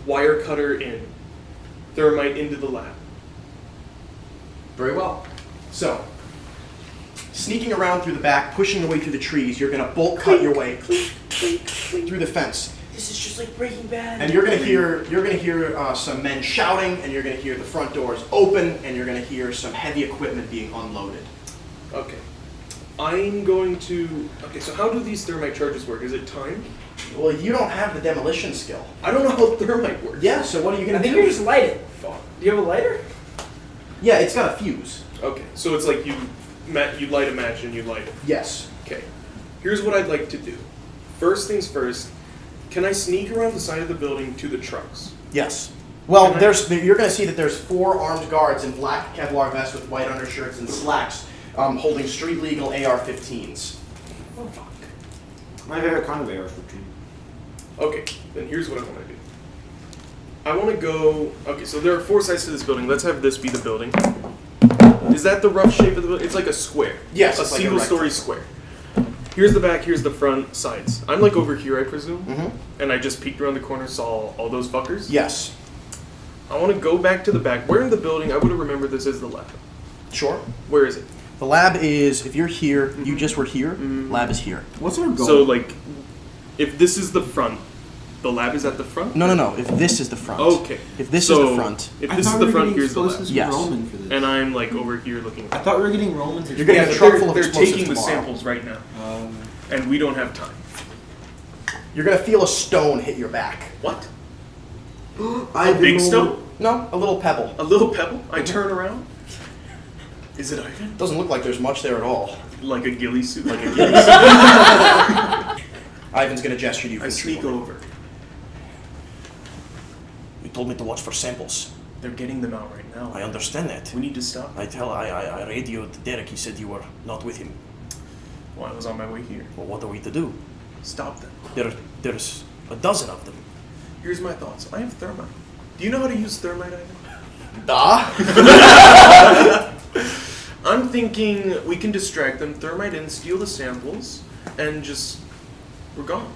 Speaker 5: wire cutter in, thermite into the lab?
Speaker 2: Very well. So, sneaking around through the back, pushing your way through the trees, you're going to bolt cut your way through the fence.
Speaker 6: This is just like Breaking Bad.
Speaker 2: And you're going to hear some men shouting, and you're going to hear the front doors open, and you're going to hear some heavy equipment being unloaded.
Speaker 5: Okay. I'm going to... Okay, so how do these thermite charges work? Is it timed?
Speaker 2: Well, you don't have the demolition skill.
Speaker 5: I don't know how thermite works.
Speaker 2: Yeah, so what are you going
Speaker 6: I
Speaker 2: to
Speaker 6: think
Speaker 2: do?
Speaker 6: you just light it.
Speaker 5: Fuck.
Speaker 6: Do you have a lighter?
Speaker 2: Yeah, it's got a fuse.
Speaker 5: Okay, so it's like you light a match and you light it.
Speaker 2: Yes.
Speaker 5: Okay. Here's what I'd like to do. First things first, can I sneak around the side of the building to the trucks?
Speaker 2: Yes. Well,
Speaker 5: Can I-
Speaker 2: you're going to see that there's 4 armed guards in black Kevlar vests with white undershirts and slacks holding street-legal AR-15s.
Speaker 5: Oh, fuck.
Speaker 3: My favorite kind of AR-15.
Speaker 5: Okay, then here's what I want to do. I want to go... Okay, so there are 4 sides to this building. Let's have this be the building. Is that the rough shape of the building? It's like a square.
Speaker 2: Yes,
Speaker 5: A
Speaker 2: it's like a
Speaker 5: single-story square. Here's the back, here's the front, sides. I'm like over here, I presume?
Speaker 2: Mm-hmm.
Speaker 5: And I just peeked around the corner, saw all those fuckers?
Speaker 2: Yes.
Speaker 5: I want to go back to the back. Where in the building, I would have remembered this is the lab.
Speaker 2: Sure.
Speaker 5: Where is it?
Speaker 2: The lab is, if you're here, you just were here, lab is here.
Speaker 3: What's our goal?
Speaker 5: So, like, if this is the front, the lab is at the front?
Speaker 2: No. If this is the front.
Speaker 5: Okay.
Speaker 2: If this
Speaker 5: So,
Speaker 2: is the front.
Speaker 5: If this is the front, here's the lab.
Speaker 2: Yes.
Speaker 3: Roman for this.
Speaker 5: And I'm, like, over here looking.
Speaker 3: I thought we were getting Romans.
Speaker 2: You're getting a
Speaker 5: but
Speaker 2: truck full of
Speaker 5: they're
Speaker 2: explosives
Speaker 5: taking the
Speaker 2: tomorrow.
Speaker 5: samples right now. And we don't have time.
Speaker 2: You're going to feel a stone hit your back.
Speaker 5: What?
Speaker 3: A
Speaker 5: Big stone?
Speaker 2: No, a little pebble.
Speaker 5: A little pebble? I turn around. Is it Ivan?
Speaker 2: Doesn't look like there's much there at all.
Speaker 5: Like a ghillie suit? Like a ghillie suit.
Speaker 2: Ivan's going to gesture to you.
Speaker 5: I sneak over.
Speaker 2: You told me to watch for samples.
Speaker 5: They're getting them out right now.
Speaker 2: I understand that.
Speaker 5: We need to stop.
Speaker 2: I radioed Derek. He said you were not with him.
Speaker 5: Well, I was on my way here.
Speaker 2: Well, what are we to do?
Speaker 5: Stop them.
Speaker 2: There's a dozen of them.
Speaker 5: Here's my thoughts. I have thermite. Do you know how to use thermite, Ivan? I'm thinking we can distract them, thermite in, steal the samples, and just... we're gone.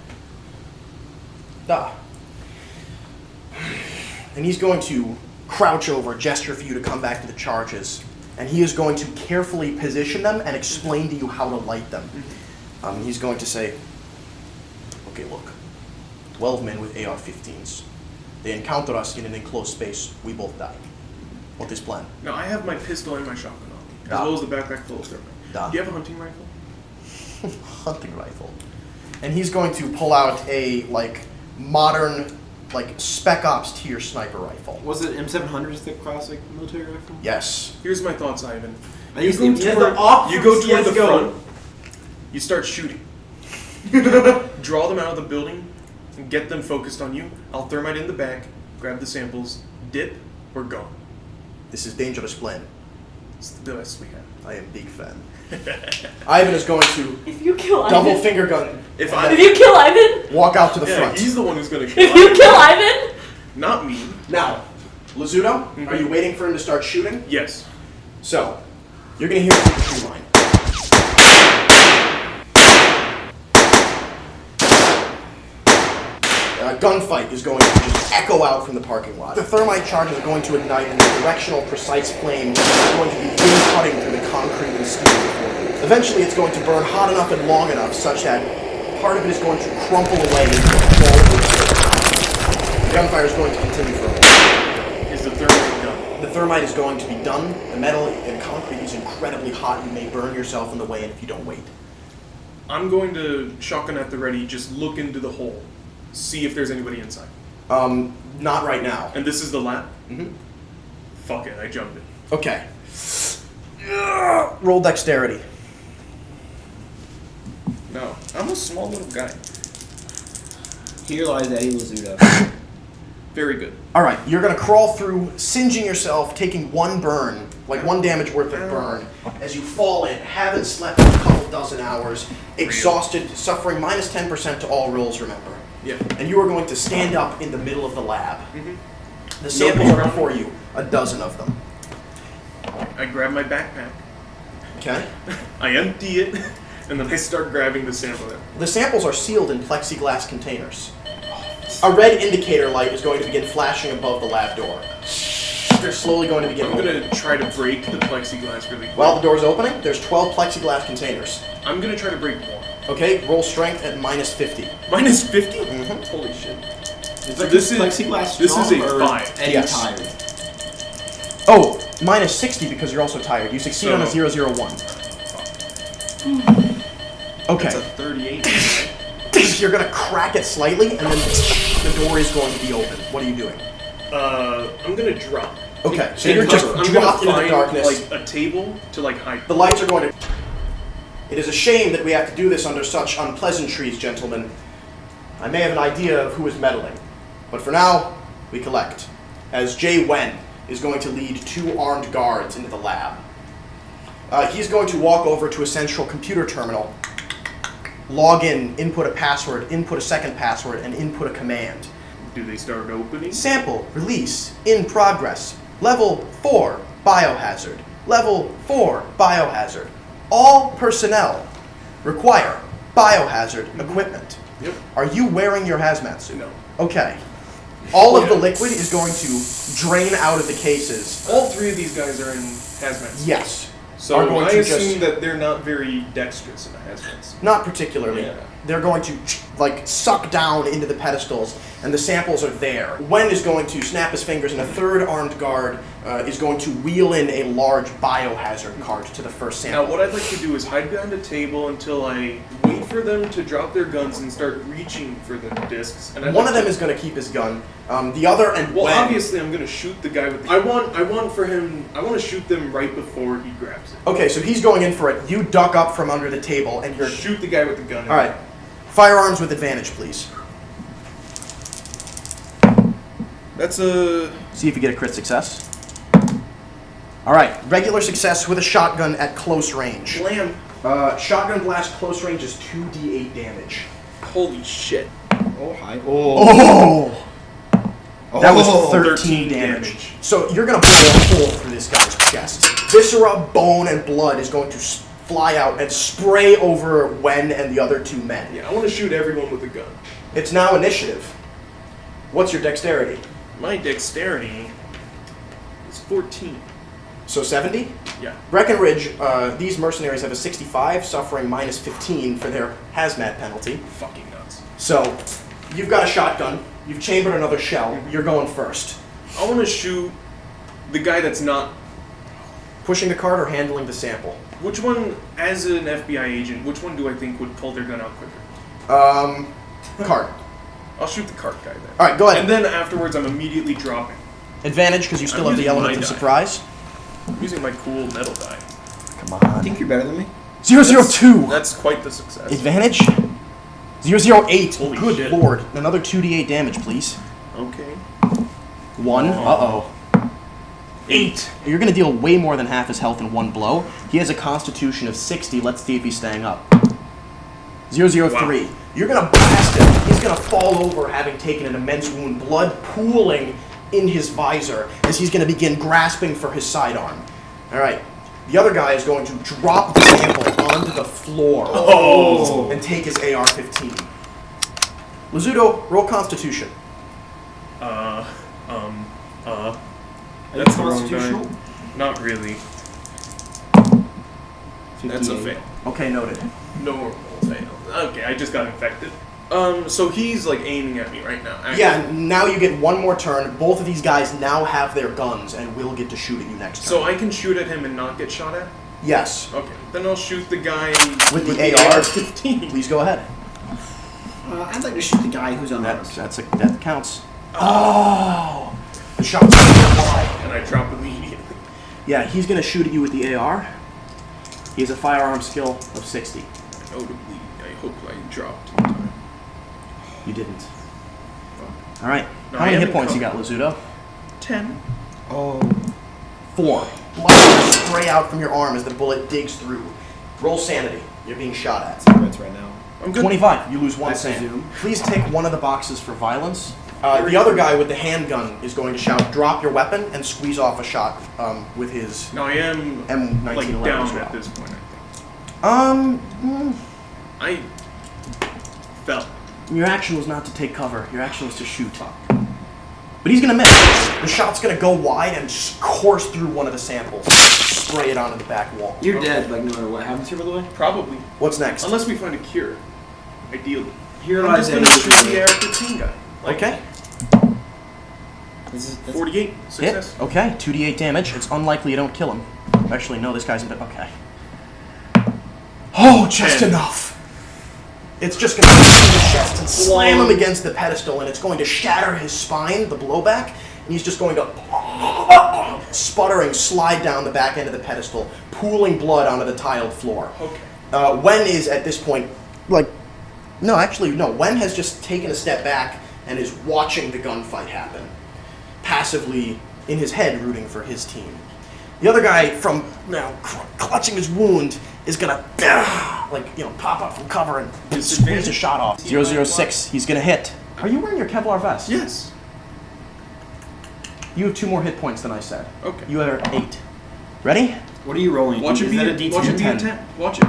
Speaker 2: And he's going to crouch over, gesture for you to come back to the charges. And he is going to carefully position them and explain to you how to light them. He's going to say, okay, look, 12 men with AR-15s. They encounter us in an enclosed space. We both die. What is plan?
Speaker 5: Now, I have my pistol and my shotgun on me, as well as the backpack full of thermite. Do you have a hunting rifle?
Speaker 2: Hunting rifle. And he's going to pull out a, modern, Spec Ops tier sniper rifle.
Speaker 3: Was it M700 the classic military rifle?
Speaker 2: Yes.
Speaker 5: Here's my thoughts, Ivan.
Speaker 3: I used
Speaker 5: You
Speaker 3: the
Speaker 5: go
Speaker 3: M2.
Speaker 5: You go toward the
Speaker 6: CS:GO.
Speaker 5: front. You start shooting. Draw them out of the building and get them focused on you. I'll thermite in the back, grab the samples, dip, we're gone.
Speaker 2: This is dangerous plan.
Speaker 5: It's the best we have.
Speaker 2: I am big fan. Ivan is going to
Speaker 4: If you kill
Speaker 2: double
Speaker 4: Ivan.
Speaker 2: finger gun.
Speaker 5: If
Speaker 2: and
Speaker 5: I-
Speaker 4: If you kill Ivan.
Speaker 2: walk out to the
Speaker 5: Yeah,
Speaker 2: front.
Speaker 5: he's the one who's gonna kill
Speaker 4: If you
Speaker 5: Ivan.
Speaker 4: kill Ivan.
Speaker 5: Not me.
Speaker 2: Now, Lazuto, are you waiting for him to start shooting?
Speaker 5: Yes.
Speaker 2: So, you're going to hear the tree line. A gunfight is going to just echo out from the parking lot. The thermite charges are going to ignite, and the directional, precise flame is going to begin cutting through the concrete and steel before you. Eventually, it's going to burn hot enough and long enough such that part of it is going to crumple away into a ball of wood. The gunfire is going to continue for a while.
Speaker 5: Is the thermite done?
Speaker 2: The thermite is going to be done. The metal and concrete is incredibly hot. You may burn yourself in the way if you don't wait.
Speaker 5: I'm going to, shotgun at the ready, just look into the hole. See if there's anybody inside.
Speaker 2: Not right now.
Speaker 5: And this is the lab?
Speaker 2: Mm-hmm.
Speaker 5: Fuck it, I jumped in.
Speaker 2: Okay. Roll dexterity.
Speaker 5: No, I'm a small little guy.
Speaker 3: Here lies Eddie Lazuto.
Speaker 5: Very good.
Speaker 2: All right, you're gonna crawl through, singeing yourself, taking one burn, like 1 damage worth of burn, as you fall in, haven't slept in a couple dozen hours, exhausted, suffering minus 10% to all rolls, remember.
Speaker 5: Yeah.
Speaker 2: And you are going to stand up in the middle of the lab. The samples are before you, a dozen of them.
Speaker 5: I grab my backpack.
Speaker 2: Okay.
Speaker 5: I empty it, and then I start grabbing the sample.
Speaker 2: The samples are sealed in plexiglass containers. A red indicator light is going to begin flashing above the lab door. They're slowly going to begin
Speaker 5: I'm
Speaker 2: opening.
Speaker 5: gonna try to break the plexiglass really quick.
Speaker 2: While the door's opening, there's 12 plexiglass containers.
Speaker 5: I'm gonna try to break one.
Speaker 2: Okay, roll strength at minus 50.
Speaker 5: Minus 50?
Speaker 2: Mhm.
Speaker 5: Holy shit.
Speaker 3: Is like
Speaker 5: This is-
Speaker 3: plexiglass
Speaker 5: this is
Speaker 3: strong
Speaker 5: a
Speaker 3: or
Speaker 5: 5.
Speaker 3: any
Speaker 2: Yes.
Speaker 3: tired?
Speaker 2: Oh, minus 60 because you're also tired. You succeed on a
Speaker 5: So-
Speaker 2: 001. Okay.
Speaker 5: That's a 38.
Speaker 2: You're gonna crack it slightly, and then the door is going to be open. What are you doing?
Speaker 5: I'm gonna drop.
Speaker 2: Okay, so
Speaker 5: And
Speaker 2: you're just
Speaker 5: I'm gonna
Speaker 2: dropped into the
Speaker 5: find,
Speaker 2: darkness.
Speaker 5: like, a table to, like, hide.
Speaker 2: The lights are going to... It is a shame that we have to do this under such unpleasantries, gentlemen. I may have an idea of who is meddling, but for now, we collect. As Jay Wen is going to lead 2 armed guards into the lab. He's going to walk over to a central computer terminal, log in, input a password, input a second password, and input a command.
Speaker 5: Do they start opening?
Speaker 2: Sample, release, in progress. Level 4, biohazard. Level 4, biohazard. All personnel require biohazard equipment.
Speaker 5: Yep.
Speaker 2: Are you wearing your hazmat suit?
Speaker 5: No.
Speaker 2: Okay. All of the liquid is going to drain out of the cases.
Speaker 5: All 3 of these guys are in hazmat suits.
Speaker 2: Yes.
Speaker 5: So
Speaker 2: are going
Speaker 5: I
Speaker 2: to
Speaker 5: assume
Speaker 2: just-
Speaker 5: that they're not very dexterous in a hazmat suit.
Speaker 2: Not particularly.
Speaker 5: Yeah.
Speaker 2: They're going to, like, suck down into the pedestals, and the samples are there. Wen is going to snap his fingers, and a 3rd armed guard is going to wheel in a large biohazard cart to the first sample.
Speaker 5: Now, what I'd like to do is hide behind a table until I wait for them to drop their guns and start reaching for the discs. And
Speaker 2: One of them is going to keep his gun. The other, and
Speaker 5: Well,
Speaker 2: Wen,
Speaker 5: obviously, I'm gonna shoot the guy with. I want to shoot them right before he grabs it.
Speaker 2: Okay, so he's going in for it. You duck up from under the table, and you're...
Speaker 5: Shoot the guy with the gun.
Speaker 2: All right. Firearms with advantage, please.
Speaker 5: That's a.
Speaker 2: See if you get a crit success. All right. Regular success with a shotgun at close range.
Speaker 5: Blam.
Speaker 2: Shotgun blast close range is 2d8 damage.
Speaker 5: Holy shit.
Speaker 3: Oh, hi.
Speaker 2: Oh! That was 13
Speaker 5: 13
Speaker 2: damage.
Speaker 5: damage.
Speaker 2: So you're going to blow a hole through this guy's chest. Viscera, bone, and blood is going to fly out and spray over Wen and the other 2 men.
Speaker 5: Yeah, I want to shoot everyone with a gun.
Speaker 2: It's now initiative. What's your dexterity?
Speaker 5: My dexterity is 14.
Speaker 2: So 70?
Speaker 5: Yeah.
Speaker 2: Breckenridge, these mercenaries have a 65, suffering minus 15 for their hazmat penalty.
Speaker 5: Fucking nuts.
Speaker 2: So, you've got a shotgun, you've chambered another shell, you're going first.
Speaker 5: I want to shoot the guy that's not.
Speaker 2: Pushing the cart or handling the sample?
Speaker 5: Which one, as an FBI agent, which one do I think would pull their gun out quicker?
Speaker 2: Cart.
Speaker 5: I'll shoot the cart guy then.
Speaker 2: Alright, go ahead.
Speaker 5: And then afterwards, I'm immediately dropping.
Speaker 2: Advantage, because you still
Speaker 5: I'm
Speaker 2: have the
Speaker 5: using
Speaker 2: element
Speaker 5: my
Speaker 2: of
Speaker 5: die.
Speaker 2: surprise.
Speaker 5: I'm using my cool metal die.
Speaker 2: Come
Speaker 3: I
Speaker 2: on.
Speaker 3: think you're better than me.
Speaker 2: 002!
Speaker 5: That's quite the success.
Speaker 2: Advantage? 008.
Speaker 5: Holy
Speaker 2: Good
Speaker 5: shit.
Speaker 2: lord. Another 2d8 damage, please.
Speaker 5: Okay.
Speaker 2: 1. Uh-oh.
Speaker 5: 8.
Speaker 2: You're going to deal way more than half his health in one blow. He has a constitution of 60. Let's see if he's staying up. 003.
Speaker 5: Wow.
Speaker 2: You're going to blast him. He's going to fall over having taken an immense wound, blood pooling in his visor as he's going to begin grasping for his sidearm. All right. The other guy is going to drop the sample onto the floor and take his AR-15. Lazuto, roll Constitution.
Speaker 5: That's the wrong
Speaker 3: constitutional?
Speaker 5: die. Not really. That's a
Speaker 3: 58.
Speaker 5: fail.
Speaker 2: Okay, noted.
Speaker 5: Normal fail. Okay, I just got infected. So he's like aiming at me right now. Actually.
Speaker 2: Yeah, now you get one more turn. Both of these guys now have their guns and will get to shoot at you next turn.
Speaker 5: So I can shoot at him and not get shot at?
Speaker 2: Yes.
Speaker 5: Okay. Then I'll shoot the guy
Speaker 2: With the AR?
Speaker 5: AR-15.
Speaker 2: Please go ahead.
Speaker 3: I'd like to shoot the guy who's unarmed.
Speaker 2: That counts. Oh! The shot's going wide.
Speaker 5: And I drop immediately.
Speaker 2: Yeah, he's going to shoot at you with the AR. He has a firearm skill of 60.
Speaker 5: Notably, I hope I dropped in time.
Speaker 2: You didn't. All right.
Speaker 5: No,
Speaker 2: How
Speaker 5: I
Speaker 2: many
Speaker 5: am
Speaker 2: hit
Speaker 5: in
Speaker 2: points you
Speaker 5: cover.
Speaker 2: got, Lazuto?
Speaker 5: 10.
Speaker 3: Oh.
Speaker 2: 4. Blood spray out from your arm as the bullet digs through. Roll sanity. You're being shot at.
Speaker 3: Cigarettes right now.
Speaker 5: I'm good.
Speaker 2: 25. You lose 1
Speaker 3: I
Speaker 2: sand.
Speaker 3: presume.
Speaker 2: Please take one of the boxes for violence. The other guy with the handgun is going to shout, "Drop your weapon," and squeeze off a shot with his
Speaker 5: No, I am
Speaker 2: M1911
Speaker 5: like
Speaker 2: as
Speaker 5: down
Speaker 2: well.
Speaker 5: at this point, I think. I fell.
Speaker 2: Your action was not to take cover. Your action was to shoot. But he's gonna miss. The shot's gonna go wide and just course through one of the samples. Spray it onto the back wall.
Speaker 3: You're dead, like no matter what happens here, by the way.
Speaker 5: Probably.
Speaker 2: What's next?
Speaker 5: Unless we find a cure. Ideally.
Speaker 3: Here
Speaker 5: I'm
Speaker 3: lies
Speaker 5: just gonna
Speaker 3: any
Speaker 5: shoot the Arapatinga.
Speaker 2: Okay.
Speaker 3: This is
Speaker 5: 48. Success.
Speaker 2: Hit. Okay. 2d8 damage. It's unlikely you don't kill him. Actually, no. This guy's in bed. Okay. Oh, just
Speaker 5: 10.
Speaker 2: enough. It's just going to hit him in the chest and slam him against the pedestal, and it's going to shatter his spine, the blowback, and he's just going to, sputtering, slide down the back end of the pedestal, pooling blood onto the tiled floor.
Speaker 5: Okay.
Speaker 2: Wen is, at this point, like, no, Wen has just taken a step back and is watching the gunfight happen, passively, in his head, rooting for his team. The other guy, from clutching his wound, is gonna pop up from cover and squeeze a shot off. 006, he's gonna hit. Are you wearing your Kevlar vest?
Speaker 5: Yes.
Speaker 2: You have 2 more hit points than I said.
Speaker 5: Okay.
Speaker 2: You are 8. Ready?
Speaker 3: What are you rolling?
Speaker 5: Watch it
Speaker 3: Is
Speaker 5: be
Speaker 3: that
Speaker 5: a
Speaker 3: a D10?
Speaker 5: watch it be a
Speaker 2: 10.
Speaker 5: 10. Watch it.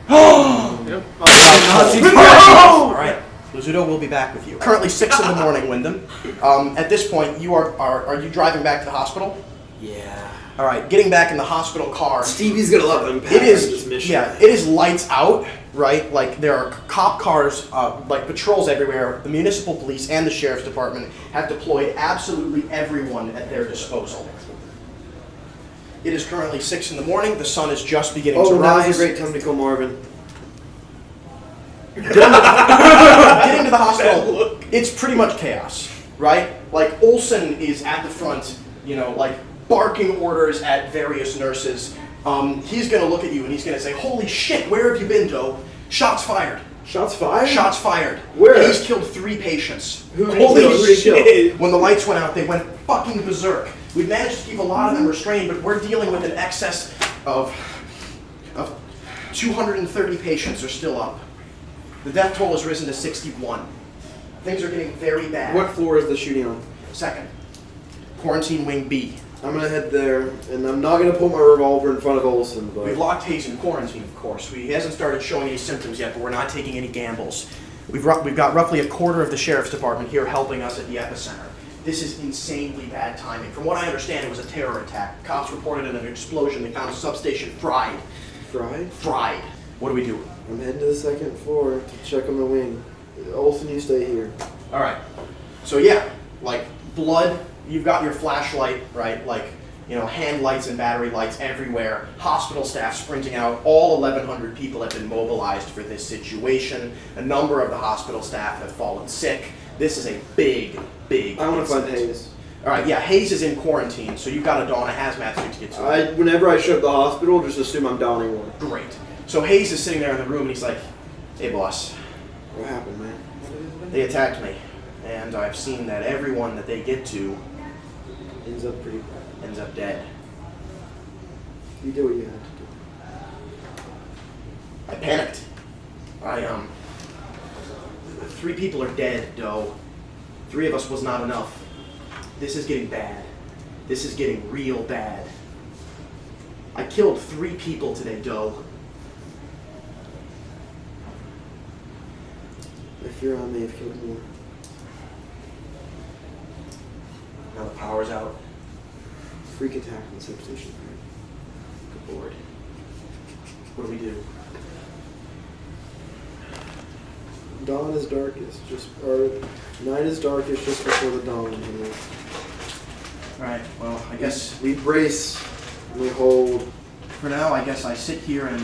Speaker 2: Oh!
Speaker 5: Yep.
Speaker 2: All right. Lazuto will be back with you. Currently 6 in the morning, Windham. At this point, you are you driving back to the hospital?
Speaker 3: Yeah.
Speaker 2: All right, getting back in the hospital car.
Speaker 3: Stevie's gonna love unpack
Speaker 2: It is,
Speaker 3: this mission.
Speaker 2: yeah, it is lights out, right? Like, there are cop cars, like patrols everywhere. The municipal police and the sheriff's department have deployed absolutely everyone at their disposal. It is currently 6 in the morning. The sun is just beginning to rise.
Speaker 3: now's a great time to kill Marvin.
Speaker 2: Getting to the hospital, it's pretty much chaos, right? Like, Olsen is at the front, barking orders at various nurses. He's gonna look at you and he's gonna say, "Holy shit, where have you been, Doe? Shots fired.
Speaker 3: Shots fired?
Speaker 2: Shots fired.
Speaker 3: Where?
Speaker 2: He's killed 3 patients."
Speaker 3: Holy shit.
Speaker 2: When the lights went out, they went fucking berserk. We've managed to keep a lot of them restrained, but we're dealing with an excess of 230 patients are still up. The death toll has risen to 61. Things are getting very bad.
Speaker 3: What floor is the shooting on?
Speaker 2: 2nd. Quarantine Wing B.
Speaker 3: I'm gonna head there, and I'm not gonna pull my revolver in front of Olsen, but...
Speaker 2: We've locked Hayes in quarantine, of course. He hasn't started showing any symptoms yet, but we're not taking any gambles. We've got roughly a quarter of the sheriff's department here helping us at the epicenter. This is insanely bad timing. From what I understand, it was a terror attack. Cops reported an explosion. They found a substation fried.
Speaker 3: Fried?
Speaker 2: Fried. What do we do?
Speaker 3: I'm heading to the 2nd floor to check on the wing. Olsen, you stay here.
Speaker 2: All right. So yeah, like blood. You've got your flashlight, right? Like, hand lights and battery lights everywhere. Hospital staff sprinting out. All 1,100 people have been mobilized for this situation. A number of the hospital staff have fallen sick. This is a big
Speaker 3: I want to find
Speaker 2: incident.
Speaker 3: Hayes.
Speaker 2: All right, yeah, Hayes is in quarantine, so you've got to don a hazmat suit to get to him.
Speaker 3: Whenever I show up the hospital, just assume I'm donning one.
Speaker 2: Great. So Hayes is sitting there in the room, and he's like, "Hey, boss,
Speaker 3: What happened, man?
Speaker 2: they attacked me, and I've seen that everyone that they get to
Speaker 3: Ends up pretty bad.
Speaker 2: ends up dead.
Speaker 3: You do what you have to do.
Speaker 2: I panicked. 3 people are dead, Doe. 3 of us was not enough. This is getting bad. This is getting real bad. I killed 3 people today, Doe.
Speaker 3: If you're on, may have killed more.
Speaker 2: Now the power's out.
Speaker 3: Freak attack on the substation.
Speaker 2: Good lord. What do we do?
Speaker 3: Dawn is darkest, or night is darkest just before the dawn.
Speaker 2: Alright, well, I guess
Speaker 3: We brace, and we hold.
Speaker 2: for now, I guess I sit here and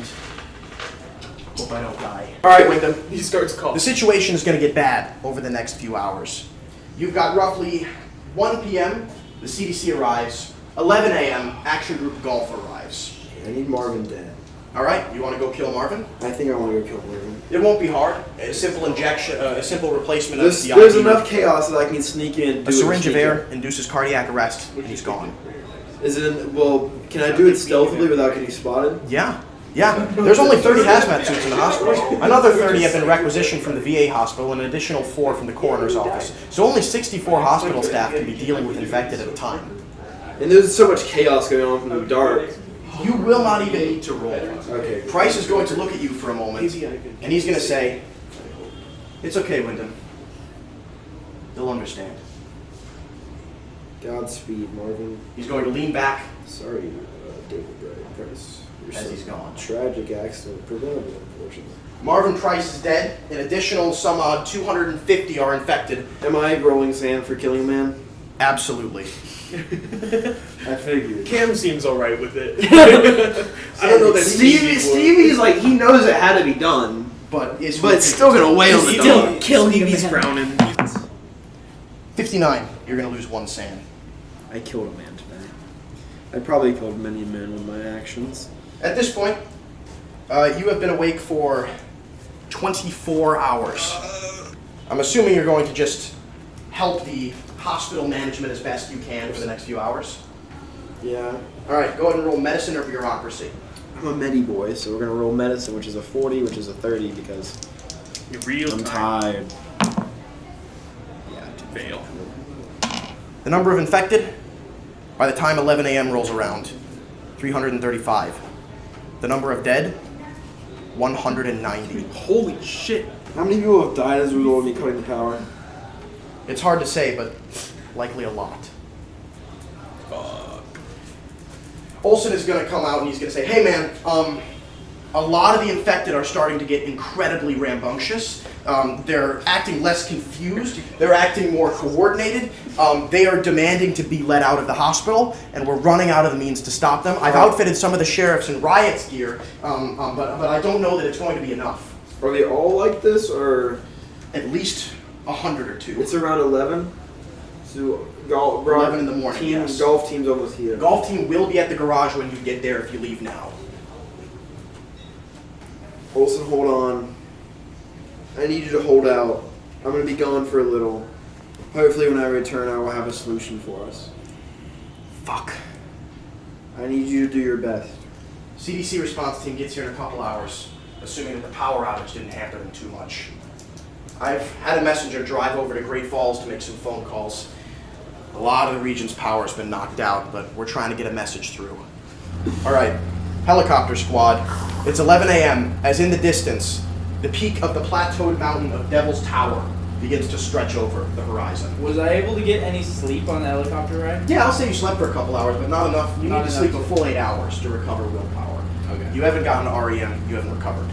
Speaker 2: hope I don't die. Alright, Windham.
Speaker 5: He starts coughing.
Speaker 2: The situation is going to get bad over the next few hours. You've got roughly 1 p.m., the CDC arrives. 11 a.m., Action Group Golf arrives.
Speaker 3: I need Marvin dead.
Speaker 2: All right, you want to go kill Marvin?
Speaker 3: I think I want to go kill Marvin.
Speaker 2: It won't be hard. A simple injection, a simple replacement of the
Speaker 3: There's
Speaker 2: IV.
Speaker 3: enough chaos that I can sneak in. And do
Speaker 2: A
Speaker 3: it
Speaker 2: syringe of
Speaker 3: sneak
Speaker 2: air induces cardiac arrest, and he's gone.
Speaker 3: in. Is it? Well, can I do it stealthily without getting spotted?
Speaker 2: Yeah. There's only 30 hazmat suits in the hospital. Another 30 have been requisitioned from the VA hospital, and an additional 4 from the coroner's office. So only 64 hospital staff can be dealing with infected at a time.
Speaker 3: And there's so much chaos going on from the dark.
Speaker 2: You will not even need to roll.
Speaker 3: Okay.
Speaker 2: Price is going to look at you for a moment, and he's going to say, "It's okay, Windham. They'll understand."
Speaker 3: Godspeed, Marvin.
Speaker 2: He's going to lean back
Speaker 3: Sorry, David Price.
Speaker 2: as he's gone.
Speaker 3: Tragic accident, preventable, unfortunately.
Speaker 2: Marvin Price is dead. An additional some odd 250 are infected.
Speaker 3: Am I rolling sand for killing a man?
Speaker 2: Absolutely.
Speaker 3: I figured.
Speaker 5: Cam seems alright with it. I don't know that
Speaker 3: Stevie's like, he knows it had to be done,
Speaker 2: But it's
Speaker 3: still gonna weigh on the dog.
Speaker 5: Stevie's frowning.
Speaker 2: 59. You're going to lose 1 sand.
Speaker 3: I killed a man today. I probably killed many men with my actions.
Speaker 2: At this point, you have been awake for 24 hours. I'm assuming you're going to just help the hospital management as best you can for the next few hours.
Speaker 3: Yeah.
Speaker 2: All right, go ahead and roll medicine or bureaucracy.
Speaker 3: I'm a medi boy, so we're gonna roll medicine, which is a 40, which is a 30, because
Speaker 5: You're real
Speaker 3: I'm tired.
Speaker 5: Yeah, to fail.
Speaker 2: The number of infected, by the time 11 a.m. rolls around, 335. The number of dead, 190.
Speaker 5: Holy shit.
Speaker 3: How many people have died as a result of me cutting the power?
Speaker 2: It's hard to say, but likely a lot. Olsen is going to come out and he's going to say, "Hey man, a lot of the infected are starting to get incredibly rambunctious. They're acting less confused. They're acting more coordinated. They are demanding to be let out of the hospital, and we're running out of the means to stop them. I've outfitted some of the sheriffs in riots gear, but I don't know that it's going to be enough.
Speaker 3: Are they all like this, or
Speaker 2: At least 100 or 2.
Speaker 3: it's around 11? So
Speaker 2: 11 in the morning,
Speaker 3: Team,
Speaker 2: yes.
Speaker 3: Golf team's almost here.
Speaker 2: The golf team will be at the garage when you get there if you leave now."
Speaker 3: Olsen, hold on. I need you to hold out. I'm going to be gone for a little. Hopefully when I return, I will have a solution for us.
Speaker 2: Fuck.
Speaker 3: I need you to do your best.
Speaker 2: CDC response team gets here in a couple hours, assuming that the power outage didn't hamper them too much. I've had a messenger drive over to Great Falls to make some phone calls. A lot of the region's power has been knocked out, but we're trying to get a message through. All right, helicopter squad. It's 11 a.m. as in the distance, the peak of the plateaued mountain of Devil's Tower begins to stretch over the horizon.
Speaker 6: Was I able to get any sleep on the helicopter ride?
Speaker 2: Yeah, I'll say you slept for a couple hours, but not enough. You
Speaker 6: Not
Speaker 2: need to
Speaker 6: enough
Speaker 2: sleep a full 8 hours to recover willpower.
Speaker 6: Okay.
Speaker 2: You haven't gotten REM, you haven't recovered.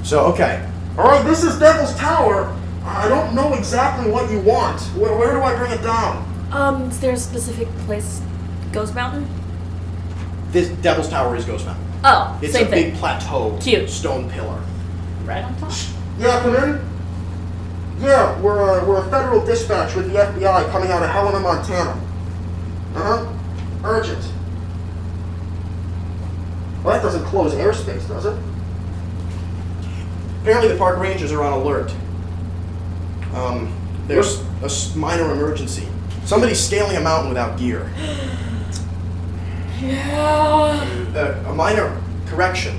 Speaker 2: So, okay. All right, this is Devil's Tower. I don't know exactly what you want. Where do I bring it down?
Speaker 4: Is there a specific place? Ghost Mountain?
Speaker 2: This Devil's Tower is Ghost Mountain.
Speaker 4: Oh,
Speaker 2: It's
Speaker 4: same
Speaker 2: a
Speaker 4: thing.
Speaker 2: big plateau,
Speaker 4: Cute.
Speaker 2: stone pillar.
Speaker 4: Right on top.
Speaker 2: Yeah, come in. Yeah, we're a federal dispatch with the FBI coming out of Helena, Montana. Urgent. Well, that doesn't close airspace, does it? Apparently the park rangers are on alert. There's a minor emergency. Somebody's scaling a mountain without gear.
Speaker 4: Yeah.
Speaker 2: A minor correction.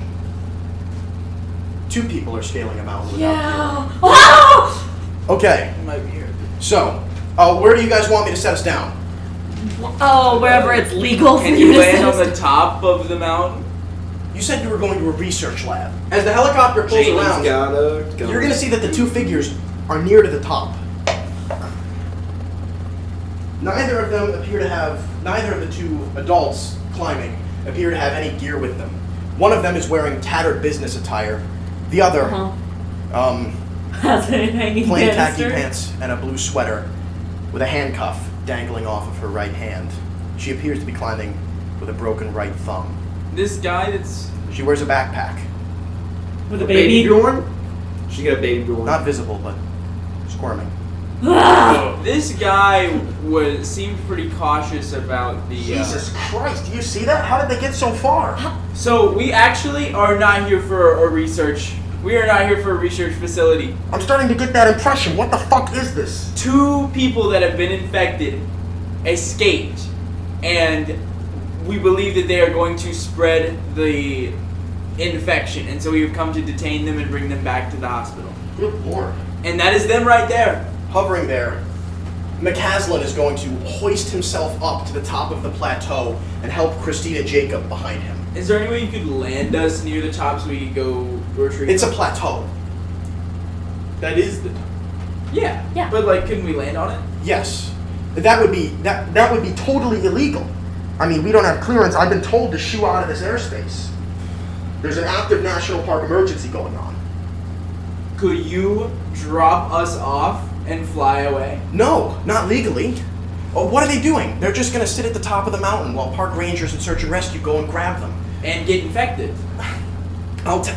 Speaker 2: 2 people are scaling a mountain without
Speaker 4: Yeah. Oh!
Speaker 2: gear. Okay,
Speaker 6: I might be here.
Speaker 2: so, where do you guys want me to set us down?
Speaker 4: Oh, wherever it's legal for
Speaker 6: Can
Speaker 4: you
Speaker 6: you
Speaker 4: to
Speaker 6: land on
Speaker 4: sit.
Speaker 6: the top of the mountain?
Speaker 2: You said you were going to a research lab. As the helicopter pulls
Speaker 3: James
Speaker 2: around,
Speaker 3: gotta go.
Speaker 2: you're going to see that the 2 figures are near to the top. Neither of the 2 adults climbing appear to have any gear with them. One of them is wearing tattered business attire. The other,
Speaker 4: Has it hanging
Speaker 2: plain khaki
Speaker 4: canister?
Speaker 2: pants and a blue sweater with a handcuff dangling off of her right hand. She appears to be climbing with a broken right thumb.
Speaker 6: This guy that's...
Speaker 2: She wears a backpack.
Speaker 4: With a baby.
Speaker 3: Bjorn? She got a baby Bjorn.
Speaker 2: Not visible, but squirming.
Speaker 6: This guy seemed pretty cautious about the.
Speaker 2: Jesus Christ! Do you see that? How did they get so far?
Speaker 6: So we actually are not here for a research. We are not here for a research facility.
Speaker 2: I'm starting to get that impression. What the fuck is this?
Speaker 6: 2 people that have been infected escaped, and we believe that they are going to spread the infection, and so we have come to detain them and bring them back to the hospital.
Speaker 2: Good lord.
Speaker 6: And that is them right there.
Speaker 2: Hovering there, McCaslin is going to hoist himself up to the top of the plateau and help Christina Jacob behind him.
Speaker 6: Is there any way you could land us near the top so we could go retrieve?
Speaker 2: It's a plateau.
Speaker 5: That is the.
Speaker 6: Yeah.
Speaker 4: Yeah.
Speaker 6: But like, couldn't we land on it?
Speaker 2: Yes. That would be totally illegal. I mean, we don't have clearance. I've been told to shoo out of this airspace. There's an active national park emergency going on.
Speaker 6: Could you drop us off and fly away?
Speaker 2: No, not legally. Oh, what are they doing? They're just gonna sit at the top of the mountain while park rangers and search and rescue go and grab them.
Speaker 6: And get infected?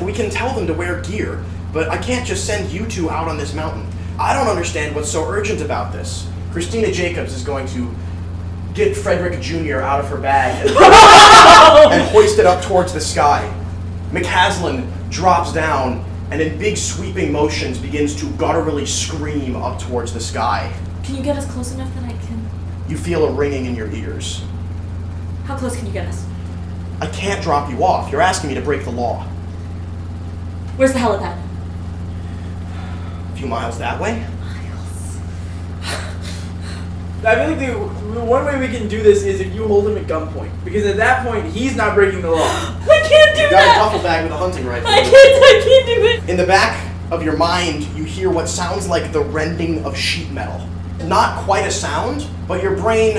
Speaker 2: We can tell them to wear gear, but I can't just send you 2 out on this mountain. I don't understand what's so urgent about this. Christina Jacobs is going to get Frederick Jr. out of her bag and hoist it up towards the sky. McCaslin drops down and in big sweeping motions begins to gutturally scream up towards the sky.
Speaker 4: Can you get us close enough that I can?
Speaker 2: You feel a ringing in your ears.
Speaker 4: How close can you get us?
Speaker 2: I can't drop you off. You're asking me to break the law.
Speaker 4: Where's the helipad?
Speaker 2: A few miles that way?
Speaker 6: I feel like the one way we can do this is if you hold him at gunpoint. Because at that point, he's not breaking the law.
Speaker 4: I can't do
Speaker 2: You've got a duffel bag with a hunting rifle.
Speaker 4: I can't do it.
Speaker 2: In the back of your mind, you hear what sounds like the rending of sheet metal. Not quite a sound, but your brain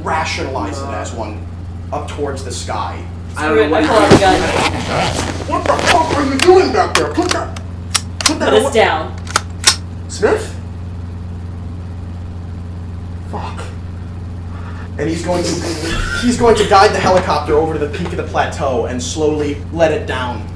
Speaker 2: rationalizes it as one up towards the sky.
Speaker 6: I don't know what
Speaker 2: What the fuck are you doing back there? Put that
Speaker 4: Put us down.
Speaker 2: Smith? Fuck. And he's going to guide the helicopter over to the peak of the plateau and slowly let it down.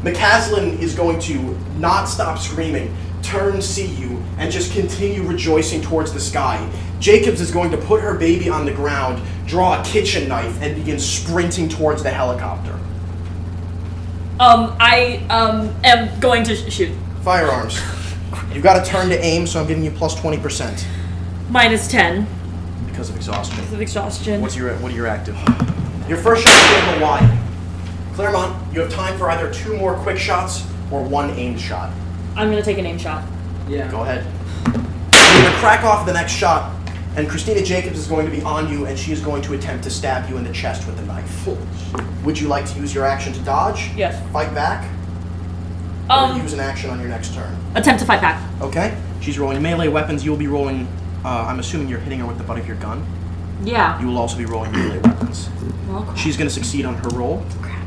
Speaker 2: McCaslin is going to not stop screaming, turn, see you, and just continue rejoicing towards the sky. Jacobs is going to put her baby on the ground, draw a kitchen knife, and begin sprinting towards the helicopter.
Speaker 4: I am going to shoot.
Speaker 2: Firearms. You've got to turn to aim, so I'm giving you plus 20%.
Speaker 4: Minus 10.
Speaker 2: Because of exhaustion.
Speaker 4: Because of exhaustion.
Speaker 2: What are your active? Your first shot is going to go wide. Clermont, you have time for either 2 more quick shots or 1 aimed shot.
Speaker 4: I'm going to take an aim shot.
Speaker 6: Yeah.
Speaker 2: Go ahead. You're going to crack off the next shot, and Christina Jacobs is going to be on you, and she is going to attempt to stab you in the chest with a knife. Would you like to use your action to dodge?
Speaker 4: Yes.
Speaker 2: Fight back? Or use an action on your next turn?
Speaker 4: Attempt to fight back.
Speaker 2: Okay. She's rolling melee weapons. You will be rolling... I'm assuming you're hitting her with the butt of your gun.
Speaker 4: Yeah.
Speaker 2: You will also be rolling melee weapons.
Speaker 4: Well, crap.
Speaker 2: She's going to succeed on her roll.
Speaker 4: Crap.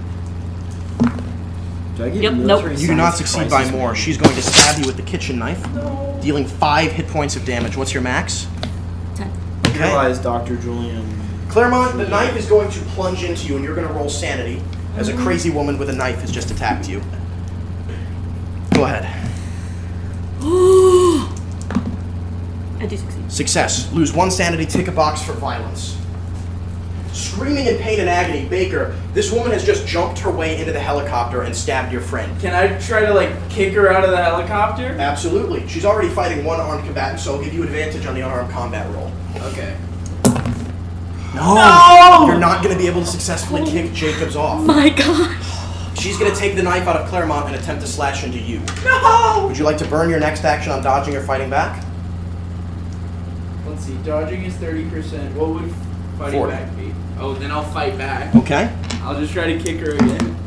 Speaker 3: Do I get
Speaker 4: Yep,
Speaker 3: military
Speaker 4: nope.
Speaker 2: You do not
Speaker 3: science
Speaker 2: succeed by
Speaker 3: crisis
Speaker 2: more.
Speaker 3: man?
Speaker 2: She's going to stab you with the kitchen knife, dealing 5 hit points of damage. What's your max?
Speaker 4: 10.
Speaker 2: Okay.
Speaker 3: Realize Dr. Julian.
Speaker 2: Claremont, the knife is going to plunge into you, and you're going to roll sanity, as a crazy woman with a knife has just attacked you. Go ahead.
Speaker 4: I do succeed.
Speaker 2: Success. Lose 1 sanity, tick a box for violence. Screaming in pain and agony, Baker, this woman has just jumped her way into the helicopter and stabbed your friend.
Speaker 6: Can I try to like kick her out of the helicopter?
Speaker 2: Absolutely. She's already fighting 1 armed combatant, so I'll give you advantage on the unarmed combat roll.
Speaker 6: Okay.
Speaker 2: No! You're not going to be able to successfully kick Jacobs off.
Speaker 4: My gosh.
Speaker 2: She's going to take the knife out of Clermont and attempt to slash into you.
Speaker 6: No!
Speaker 2: Would you like to burn your next action on dodging or fighting back?
Speaker 6: Let's see. Dodging is 30%. What would fighting
Speaker 2: 40.
Speaker 6: back be? Oh, then I'll fight back.
Speaker 2: Okay.
Speaker 6: I'll just try to kick her again.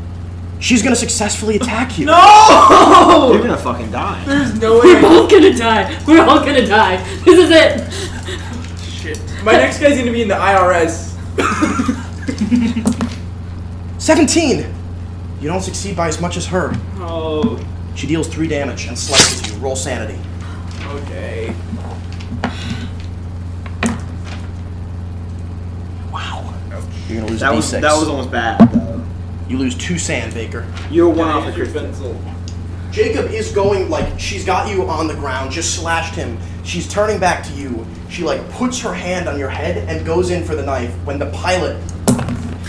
Speaker 2: She's going to successfully attack you.
Speaker 6: No!
Speaker 3: You're gonna fucking die.
Speaker 6: There's no
Speaker 4: We're
Speaker 6: way.
Speaker 4: both gonna die. We're all gonna die. This is it.
Speaker 6: Shit. My next guy's gonna be in the IRS.
Speaker 2: 17! You don't succeed by as much as her.
Speaker 6: Oh.
Speaker 2: She deals 3 damage and slices you. Roll sanity.
Speaker 6: Okay.
Speaker 2: Wow. You're going to lose
Speaker 3: That
Speaker 2: a
Speaker 3: was
Speaker 2: D6.
Speaker 3: that was almost bad though.
Speaker 2: You lose 2 sand, Baker.
Speaker 3: You're
Speaker 6: Can
Speaker 3: one
Speaker 6: I
Speaker 3: off
Speaker 6: use
Speaker 3: the
Speaker 6: your
Speaker 3: crystal.
Speaker 6: pencil?
Speaker 2: Jacob is going, like, she's got you on the ground, just slashed him, She's turning back to you. She puts her hand on your head and goes in for the knife when the pilot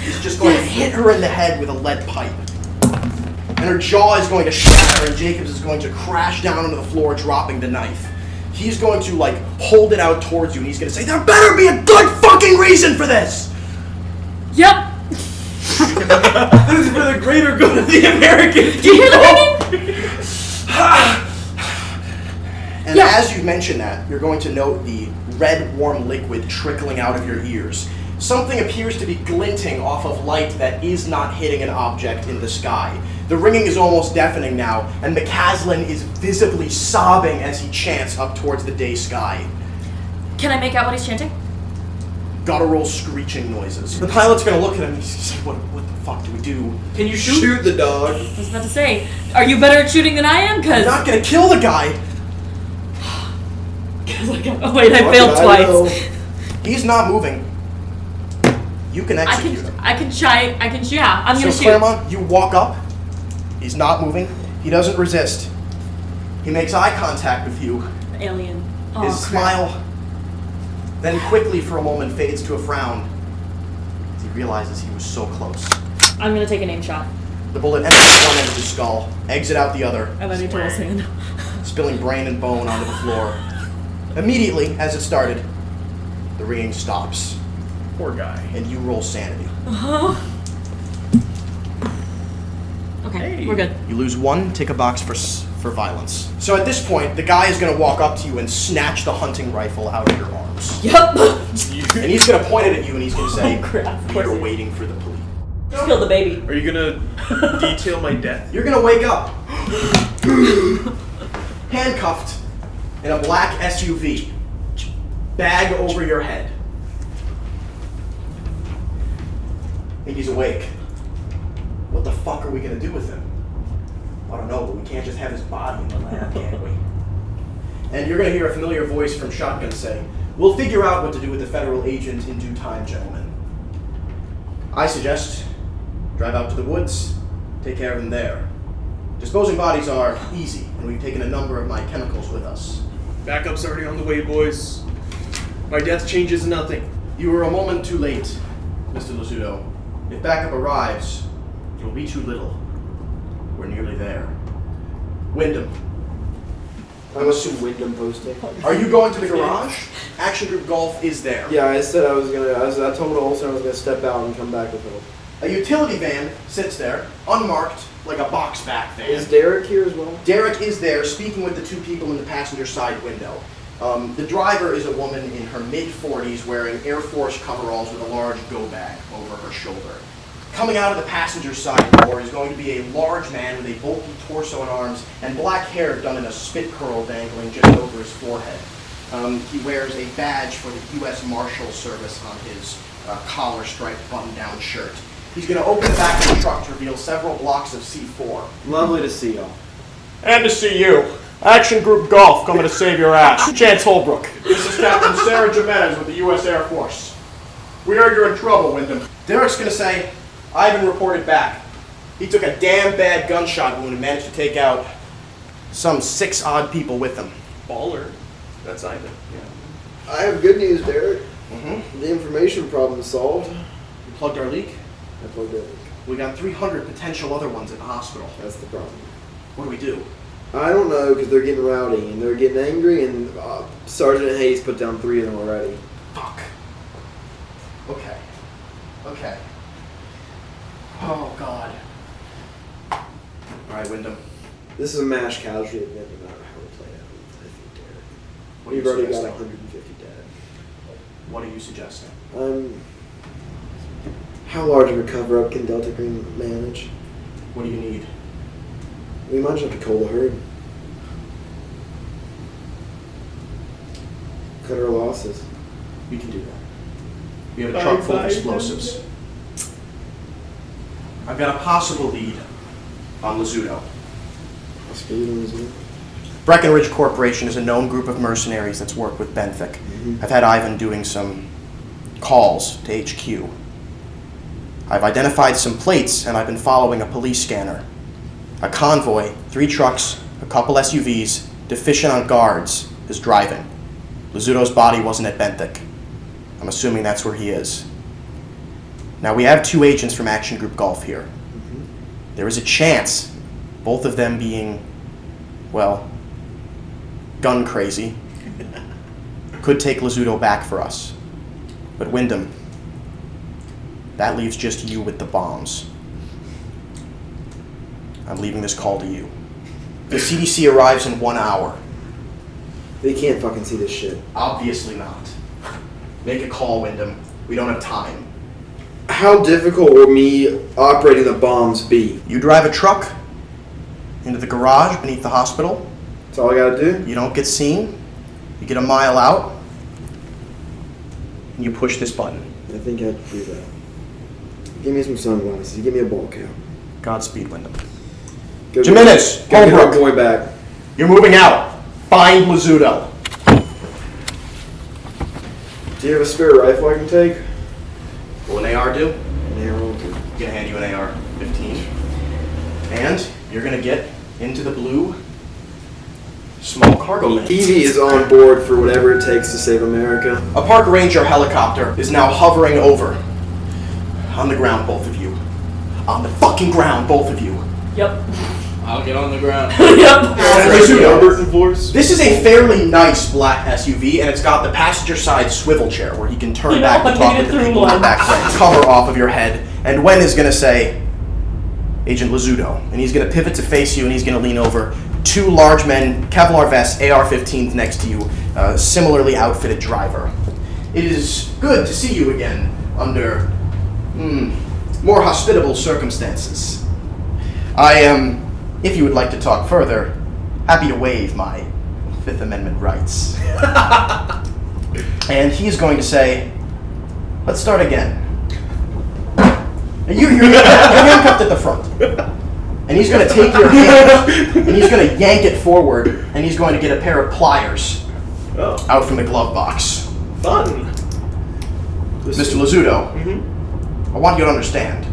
Speaker 2: is just going to hit her in the head with a lead pipe. And her jaw is going to shatter and Jacobs is going to crash down onto the floor, dropping the knife. He's going to hold it out towards you and he's going to say, "There better be a good fucking reason for this!"
Speaker 4: Yep.
Speaker 6: This is for the greater good of the American people.
Speaker 4: Do you hear the ringing?
Speaker 2: And as you mention that, you're going to note the red warm liquid trickling out of your ears. Something appears to be glinting off of light that is not hitting an object in the sky. The ringing is almost deafening now, and McCaslin is visibly sobbing as he chants up towards the day sky.
Speaker 4: Can I make out what he's chanting?
Speaker 2: Guttural screeching noises. The pilot's gonna look at him and he's like, what the fuck do we do?
Speaker 6: Can you shoot?
Speaker 3: Shoot the dog.
Speaker 4: I was about to say, are you better at shooting than I am?
Speaker 2: I'm
Speaker 4: Cause
Speaker 2: not gonna kill the guy!
Speaker 4: oh wait, I failed twice.
Speaker 2: He's not moving. You can execute him.
Speaker 4: I can try. Yeah, I'm gonna
Speaker 2: So
Speaker 4: shoot.
Speaker 2: Clermont, you walk up. He's not moving. He doesn't resist. He makes eye contact with you.
Speaker 4: Alien. Oh,
Speaker 2: His
Speaker 4: crap.
Speaker 2: smile then quickly for a moment fades to a frown as he realizes he was so close.
Speaker 4: I'm gonna take an aim shot.
Speaker 2: The bullet enters one end of his skull, exit out the other,
Speaker 4: And then he pulls in.
Speaker 2: spilling brain and bone onto the floor. Immediately, as it started, the ringing stops,
Speaker 5: Poor guy.
Speaker 2: and you roll sanity.
Speaker 4: Okay,
Speaker 5: Hey.
Speaker 4: we're good.
Speaker 2: You lose 1, take a box for violence. So at this point, the guy is going to walk up to you and snatch the hunting rifle out of your arms.
Speaker 4: Yep.
Speaker 2: And he's going to point it at you and he's going to say,
Speaker 4: Oh, crap.
Speaker 2: "We are waiting for the police."
Speaker 4: Just killed the baby.
Speaker 5: Are you gonna detail my death?
Speaker 2: You're going to wake up, handcuffed in a black SUV, bag over your head. I think he's awake. What the fuck are we going to do with him? I don't know, but we can't just have his body in the lab, can we? And you're going to hear a familiar voice from Shotgun say, "We'll figure out what to do with the federal agent in due time, gentlemen. I suggest drive out to the woods, take care of them there. Disposing bodies are easy, and we've taken a number of my chemicals with us."
Speaker 5: Backup's already on the way, boys. My death changes nothing.
Speaker 2: You were a moment too late, Mr. Lazuto. If backup arrives, it will be too little. We're nearly there. Windham,
Speaker 3: I was some Windham posting.
Speaker 2: are you going to the garage? Action Group Golf is there.
Speaker 3: Yeah, I said I was gonna. I told Olsen I was gonna step out and come back with him.
Speaker 2: A utility van sits there, unmarked, like a box back van.
Speaker 3: Is Derek here as well?
Speaker 2: Derek is there, speaking with the two people in the passenger side window. The driver is a woman in her mid-40s wearing Air Force coveralls with a large go bag over her shoulder. Coming out of the passenger side door is going to be a large man with a bulky torso and arms and black hair done in a spit curl dangling just over his forehead. He wears a badge for the U.S. Marshal Service on his collar-striped button-down shirt. He's going to open the back of the truck to reveal several blocks of C4.
Speaker 3: Lovely to see y'all.
Speaker 2: And to see you. Action Group Golf coming to save your ass. Chance Holbrook. This is Captain Sarah Jimenez with the U.S. Air Force. We heard you're in trouble, Windham. Derek's going to say, Ivan reported back. He took a damn bad gunshot wound and managed to take out some 6 odd people with him.
Speaker 5: Baller. That's Ivan. Yeah.
Speaker 3: I have good news, Derek.
Speaker 2: Mm-hmm.
Speaker 3: The information problem is solved.
Speaker 2: We plugged our leak.
Speaker 3: I plugged it.
Speaker 2: We got 300 potential other ones at the hospital.
Speaker 3: That's the problem.
Speaker 2: What do we do?
Speaker 3: I don't know because they're getting rowdy and they're getting angry, and Sergeant Hayes put down 3 of them already.
Speaker 2: Fuck. Okay. Okay. Oh, God. Alright, Windham.
Speaker 3: This is a mass casualty event, no matter how it played out. I think, Derek.
Speaker 2: What are
Speaker 3: We've
Speaker 2: you
Speaker 3: already got
Speaker 2: suggesting?
Speaker 3: 150 dead.
Speaker 2: What are you suggesting?
Speaker 3: How large of a cover-up can Delta Green manage?
Speaker 2: What do you need?
Speaker 3: We might just have to cull the herd. Cut our losses.
Speaker 2: We can do that. We have a truck full of explosives. I've got a possible lead on Lazuto. Breckenridge Corporation is a known group of mercenaries that's worked with Benthic. I've had Ivan doing some calls to HQ. I've identified some plates and I've been following a police scanner. A convoy, 3 trucks, a couple SUVs, deficient on guards, is driving. Lazuto's body wasn't at Benthic. I'm assuming that's where he is. Now, we have 2 agents from Action Group Golf here. There is a chance, both of them being, well, gun crazy, could take Lazuto back for us. But Windham, that leaves just you with the bombs. I'm leaving this call to you. The CDC arrives in 1 hour.
Speaker 3: They can't fucking see this shit.
Speaker 2: Obviously not. Make a call, Windham. We don't have time.
Speaker 3: How difficult will me operating the bombs be?
Speaker 2: You drive a truck into the garage beneath the hospital.
Speaker 3: That's all I gotta do?
Speaker 2: You don't get seen. You get a mile out. And you push this button.
Speaker 3: I think I can do that. Give me some sunglasses. Give me a ball cap.
Speaker 2: Godspeed, Windham.
Speaker 3: Go
Speaker 2: Jimenez,
Speaker 3: get our
Speaker 2: Holbrook.
Speaker 3: boy back.
Speaker 2: You're moving out. Find Lazuto.
Speaker 3: Do you have a spare rifle I can take?
Speaker 2: Will an AR do?
Speaker 3: Yeah, I'll do.
Speaker 2: I'm gonna hand you an AR-15. And you're gonna get into the blue small cargo van.
Speaker 3: Evie is on board for whatever it takes to save America.
Speaker 2: A park ranger helicopter is now hovering over. On the ground, both of you. On the fucking ground, both of you.
Speaker 4: Yep.
Speaker 6: I'll get on the ground.
Speaker 4: Yep.
Speaker 2: This is a fairly nice black SUV, and it's got the passenger side swivel chair where he can turn back to talk with the people in the back seat. Cover off of your head, and Wen is going to say, Agent Lazuto, and he's going to pivot to face you, and he's going to lean over. 2 large men, Kevlar vests, AR-15s next to you, similarly outfitted driver. It is good to see you again under more hospitable circumstances. I am, if you would like to talk further, happy to waive my Fifth Amendment rights. And he's going to say, let's start again. You're handcuffed at the front. And he's going to take your hand, and he's going to yank it forward, and he's going to get a pair of pliers out from the glove box.
Speaker 5: Fun.
Speaker 2: Mr. Lazuto, I want you to understand.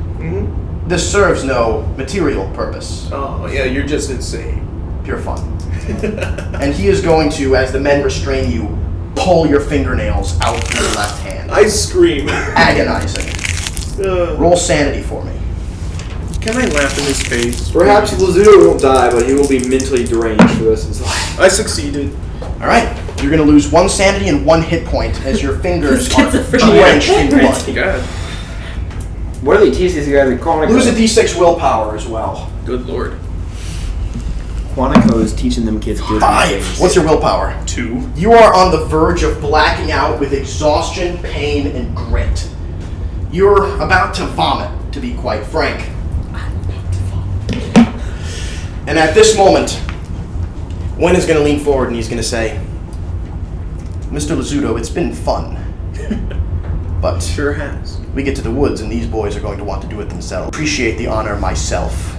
Speaker 2: This serves no material purpose.
Speaker 5: Oh, yeah, you're just insane.
Speaker 2: Pure fun. And he is going to, as the men restrain you, pull your fingernails out from your left hand.
Speaker 5: I scream.
Speaker 2: Agonizing. Roll sanity for me.
Speaker 5: Can I laugh in his face?
Speaker 3: Perhaps Lazuto won't die, but he will be mentally deranged for the rest of his life.
Speaker 5: I succeeded.
Speaker 2: All right. You're going to lose 1 sanity and 1 hit point as your fingers are drenched in blood.
Speaker 5: God.
Speaker 3: What do they teach these guys at Quantico?
Speaker 2: Lose a d6 willpower as well.
Speaker 5: Good lord.
Speaker 3: Quantico is teaching them kids good
Speaker 2: 5.
Speaker 3: things.
Speaker 2: What's your willpower?
Speaker 5: 2.
Speaker 2: You are on the verge of blacking out with exhaustion, pain, and grit. You're about to vomit, to be quite frank. And at this moment, Wen is going to lean forward and he's going to say, Mr. Lazuto, it's been fun. But
Speaker 5: Sure has.
Speaker 2: we get to the woods and these boys are going to want to do it themselves. Appreciate the honor myself.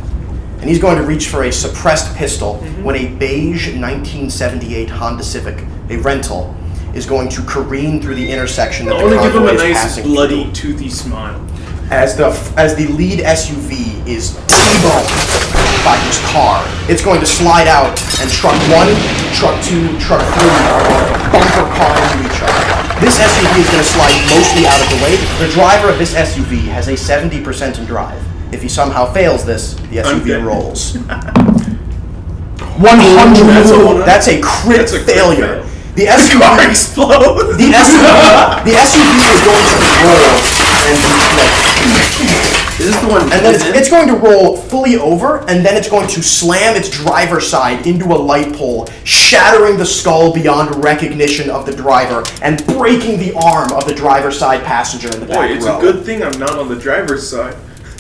Speaker 2: And he's going to reach for a suppressed pistol when a beige 1978 Honda Civic, a rental, is going to careen through the intersection that
Speaker 5: I
Speaker 2: the
Speaker 5: want to give him
Speaker 2: convoy
Speaker 5: a
Speaker 2: is
Speaker 5: nice,
Speaker 2: passing
Speaker 5: bloody,
Speaker 2: through.
Speaker 5: toothy smile.
Speaker 2: As the lead SUV is T-boned by his car, it's going to slide out, and truck 1, truck 2, truck 3 are going to bumper car into each other. This SUV is going to slide mostly out of the way. The driver of this SUV has a 70% in drive. If he somehow fails this, the SUV rolls. 100. That's a crit failure. The SUV explodes. The SUV is going to roll and
Speaker 3: Is this the one?
Speaker 2: and then it's going to roll fully over, and then it's going to slam its driver's side into a light pole, shattering the skull beyond recognition of the driver, and breaking the arm of the driver's side passenger in the
Speaker 5: Boy,
Speaker 2: back
Speaker 5: it's
Speaker 2: row.
Speaker 5: a good thing I'm not on the driver's side.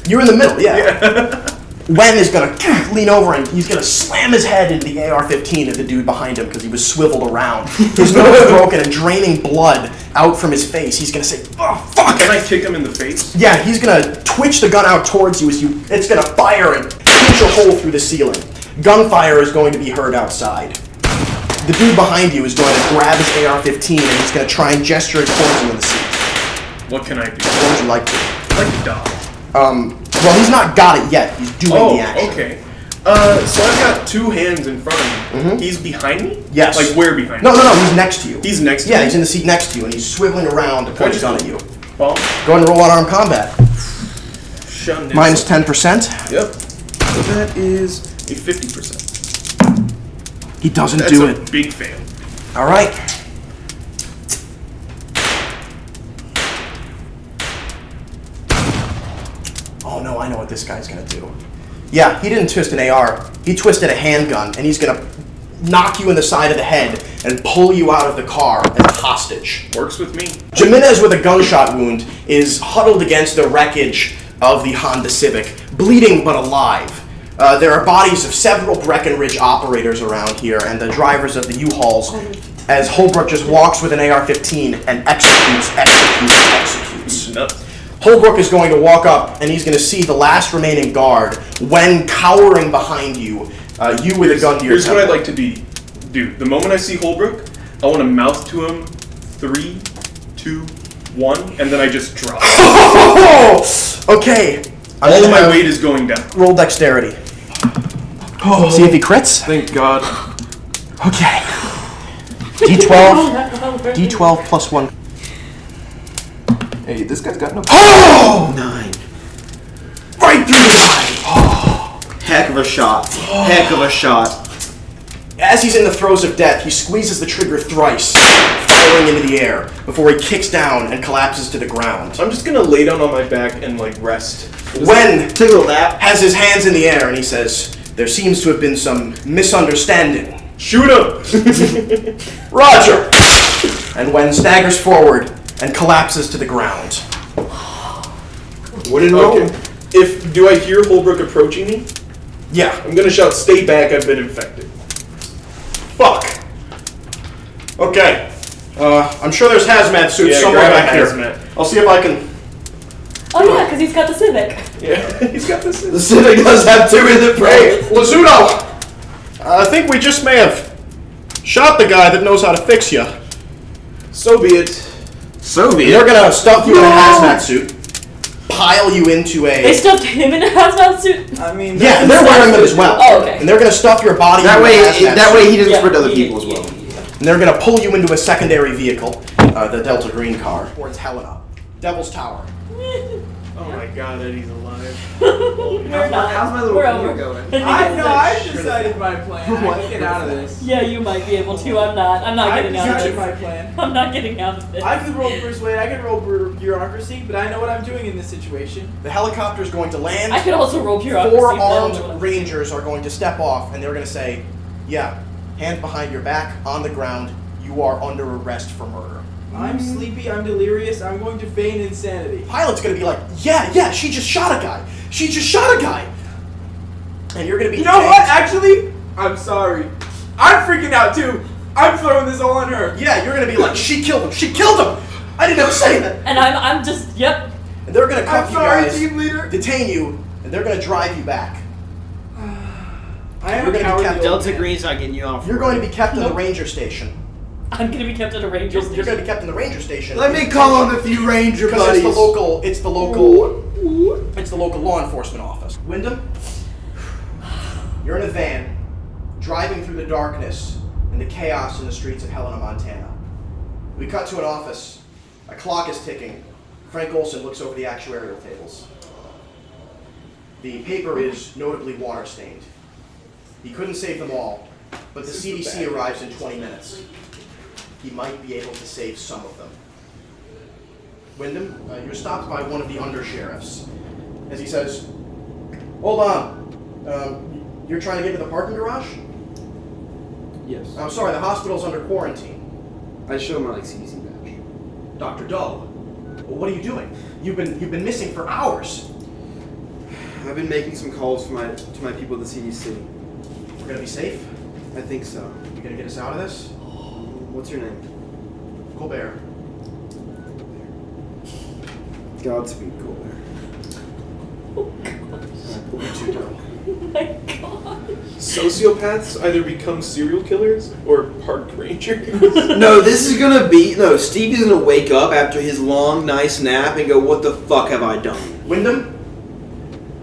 Speaker 2: You're in the middle, yeah. Wen is going to lean over and he's going to slam his head into the AR-15 at the dude behind him because he was swiveled around. His nose is broken and draining blood out from his face. He's going to say, oh, fuck!
Speaker 5: Can I kick him in the face?
Speaker 2: Yeah, he's going to twitch the gun out towards you as it's going to fire and punch a hole through the ceiling. Gunfire is going to be heard outside. The dude behind you is going to grab his AR-15 and he's going to try and gesture it towards you in the seat.
Speaker 5: What can I do?
Speaker 2: What would you like to?
Speaker 5: Like a dog.
Speaker 2: Well, he's not got it yet. He's doing the action.
Speaker 5: Okay. So I've got two hands in front of me.
Speaker 2: Mhm.
Speaker 5: He's behind me?
Speaker 2: Yes.
Speaker 5: Like where behind
Speaker 2: No,
Speaker 5: me?
Speaker 2: no, he's next to you.
Speaker 5: He's next to
Speaker 2: Yeah,
Speaker 5: me?
Speaker 2: he's in the seat next to you, and he's swiveling around to point his gun at you.
Speaker 5: Well,
Speaker 2: Go ahead and roll unarmed combat.
Speaker 5: shun
Speaker 2: Minus 10%.
Speaker 5: Yep. So that is a 50%.
Speaker 2: He doesn't
Speaker 5: That's
Speaker 2: do
Speaker 5: a
Speaker 2: it.
Speaker 5: big fail.
Speaker 2: All right. Oh no, I know what this guy's gonna do. Yeah, he didn't twist an AR. He twisted a handgun, and he's gonna knock you in the side of the head and pull you out of the car as a hostage.
Speaker 5: Works with me.
Speaker 2: Jimenez, with a gunshot wound, is huddled against the wreckage of the Honda Civic, bleeding but alive. There are bodies of several Breckenridge operators around here and the drivers of the U-Hauls as Holbrook just walks with an AR-15 and executes.
Speaker 5: Nuts.
Speaker 2: Holbrook is going to walk up and he's going to see the last remaining guard when cowering behind you, you with a gun to your
Speaker 5: Here's what
Speaker 2: temple.
Speaker 5: I'd like to do. The moment I see Holbrook, I want to mouth to him 3, 2, 1, and then I just drop.
Speaker 2: Okay. I'm
Speaker 5: All
Speaker 2: gonna
Speaker 5: my
Speaker 2: have-
Speaker 5: weight is going down.
Speaker 2: Roll dexterity. See if he crits.
Speaker 5: Thank God.
Speaker 2: Okay. D12. D12 plus 1.
Speaker 5: Hey, this guy's got no.
Speaker 2: Oh!
Speaker 3: 9.
Speaker 2: Right through the body.
Speaker 3: Heck of a shot. Heck of a shot.
Speaker 2: As he's in the throes of death, he squeezes the trigger thrice, firing into the air, before he kicks down and collapses to the ground.
Speaker 5: I'm just gonna lay down on my back and like rest.
Speaker 2: Wen
Speaker 3: Take a little nap.
Speaker 2: has his hands in the air and he says, "There seems to have been some misunderstanding."
Speaker 5: Shoot him!
Speaker 2: Roger! And Wen staggers forward and collapses to the ground.
Speaker 3: Wooden roll.
Speaker 5: Okay. Do I hear Holbrook approaching me?
Speaker 2: Yeah.
Speaker 5: I'm gonna shout, "Stay back! I've been infected."
Speaker 2: Fuck. Okay. I'm sure there's hazmat suits
Speaker 5: Yeah,
Speaker 2: somewhere
Speaker 5: grab a
Speaker 2: back here.
Speaker 5: hazmat.
Speaker 2: I'll see if I can.
Speaker 4: Oh yeah, because he's got the Civic.
Speaker 5: Yeah, he's got this.
Speaker 3: The Civic does have 2 in the
Speaker 2: Hey,
Speaker 3: frame.
Speaker 2: Lazuto! I think we just may have shot the guy that knows how to fix you.
Speaker 5: So be it.
Speaker 3: Soviet.
Speaker 2: They're gonna stuff you in a hazmat suit, pile you into
Speaker 4: They
Speaker 2: a.
Speaker 4: stuffed him in a hazmat suit.
Speaker 6: I mean,
Speaker 2: Yeah, and they're wearing them as well.
Speaker 4: Oh, okay.
Speaker 2: And they're gonna stuff your body
Speaker 3: That
Speaker 2: in
Speaker 3: way,
Speaker 2: a hazmat
Speaker 3: that
Speaker 2: suit.
Speaker 3: way he doesn't
Speaker 4: Yeah,
Speaker 3: spread to other
Speaker 4: yeah,
Speaker 3: people as well.
Speaker 2: And they're gonna pull you into a secondary vehicle, the Delta Green car, towards Helena. Devil's Tower.
Speaker 5: Oh my God, Eddie's alive.
Speaker 4: We're not.
Speaker 3: How's my little
Speaker 4: We're
Speaker 3: finger
Speaker 4: over.
Speaker 3: going?
Speaker 6: I've decided my plan. I can get out of this.
Speaker 4: Yeah, you might be able to. I'm not. I'm not
Speaker 6: I've
Speaker 4: getting out of
Speaker 6: decided
Speaker 4: this.
Speaker 6: my plan.
Speaker 4: I'm not getting out of this.
Speaker 6: I could roll persuade, I could roll bureaucracy, but I know what I'm doing in this situation.
Speaker 2: The helicopter's going to land.
Speaker 4: I could also roll bureaucracy.
Speaker 2: 4
Speaker 4: but I don't know what
Speaker 2: armed
Speaker 4: I'm-
Speaker 2: rangers are going to step off and they're going to say, "Yeah, hand behind your back, on the ground, you are under arrest for murder."
Speaker 6: I'm sleepy, I'm delirious, I'm going to feign insanity.
Speaker 2: Pilot's going to be like, "Yeah, she just shot a guy. She just shot a guy." And you're going to be
Speaker 6: You know what? Actually, I'm sorry. I'm freaking out too. I'm throwing this all on her.
Speaker 2: Yeah, you're going to be like, "She killed him. She killed him." I didn't ever say that.
Speaker 4: And I'm just. Yep.
Speaker 2: And they're going to cuff
Speaker 6: I'm
Speaker 2: you
Speaker 6: sorry,
Speaker 2: guys,
Speaker 6: team leader.
Speaker 2: detain you, and they're going to drive you back.
Speaker 6: I am
Speaker 2: You're
Speaker 6: a
Speaker 2: gonna be
Speaker 6: cowardly
Speaker 2: kept-
Speaker 6: old
Speaker 3: Delta
Speaker 6: man.
Speaker 3: Green's not getting you off.
Speaker 2: You're going to be kept in the
Speaker 4: Nope.
Speaker 2: ranger station.
Speaker 4: I'm gonna be kept at a ranger
Speaker 2: You're
Speaker 4: station.
Speaker 2: going to be kept in the ranger station.
Speaker 3: Let me call on a few ranger
Speaker 2: Because
Speaker 3: buddies.
Speaker 2: it's the local law enforcement office. Windham, you're in a van, driving through the darkness and the chaos in the streets of Helena, Montana. We cut to an office. A clock is ticking. Frank Olson looks over the actuarial tables. The paper is notably water-stained. He couldn't save them all, but the CDC arrives in 20 minutes. He might be able to save some of them. Windham, you're stopped by one of the undersheriffs as he says, "Hold on. You're trying to get to the parking garage?
Speaker 3: Yes.
Speaker 2: I'm sorry, the hospital's under quarantine."
Speaker 3: I show my CDC badge.
Speaker 2: "Dr. Doe, what are you doing? You've been missing for hours."
Speaker 3: I've been making some calls to my people at the CDC.
Speaker 2: "We're gonna be safe?
Speaker 3: I think so.
Speaker 2: You gonna get us out of this?"
Speaker 3: What's your name?
Speaker 2: "Colbert."
Speaker 3: Godspeed, Colbert.
Speaker 2: You too, Doe.
Speaker 4: Oh my god.
Speaker 5: Sociopaths either become serial killers or park rangers.
Speaker 3: No, Stevie's gonna wake up after his long, nice nap and go, "What the fuck have I done?"
Speaker 2: Windham,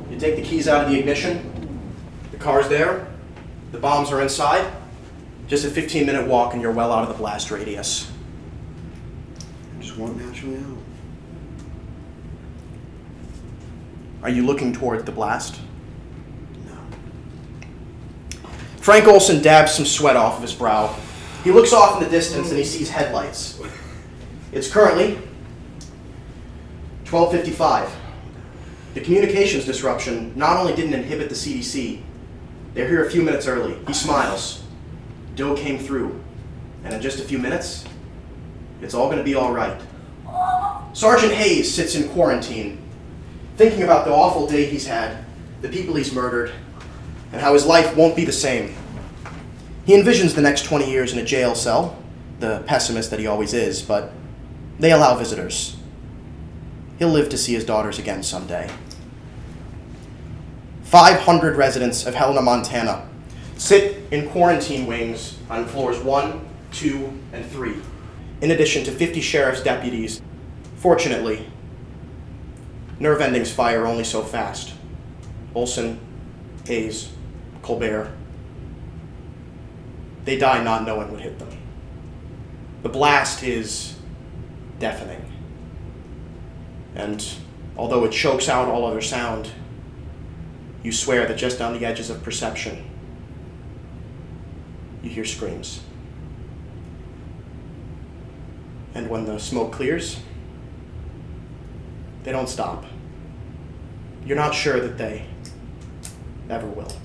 Speaker 2: you take the keys out of the ignition. The car's there. The bombs are inside. Just a 15-minute walk and you're well out of the blast radius.
Speaker 3: I just walk naturally out.
Speaker 2: Are you looking toward the blast? No. Frank Olson dabs some sweat off of his brow. He looks off in the distance and he sees headlights. It's currently 12:55. The communications disruption not only didn't inhibit the CDC, they're here a few minutes early. He smiles. Doe came through. And in just a few minutes, it's all going to be all right. Sergeant Hayes sits in quarantine, thinking about the awful day he's had, the people he's murdered, and how his life won't be the same. He envisions the next 20 years in a jail cell, the pessimist that he always is, but they allow visitors. He'll live to see his daughters again someday. 500 residents of Helena, Montana sit in quarantine wings on floors 1, 2, and 3, in addition to 50 sheriff's deputies. Fortunately, nerve endings fire only so fast. Olson, Hayes, Colbert, they die not knowing what hit them. The blast is deafening. And although it chokes out all other sound, you swear that just on the edges of perception, you hear screams. And when the smoke clears, they don't stop. You're not sure that they ever will.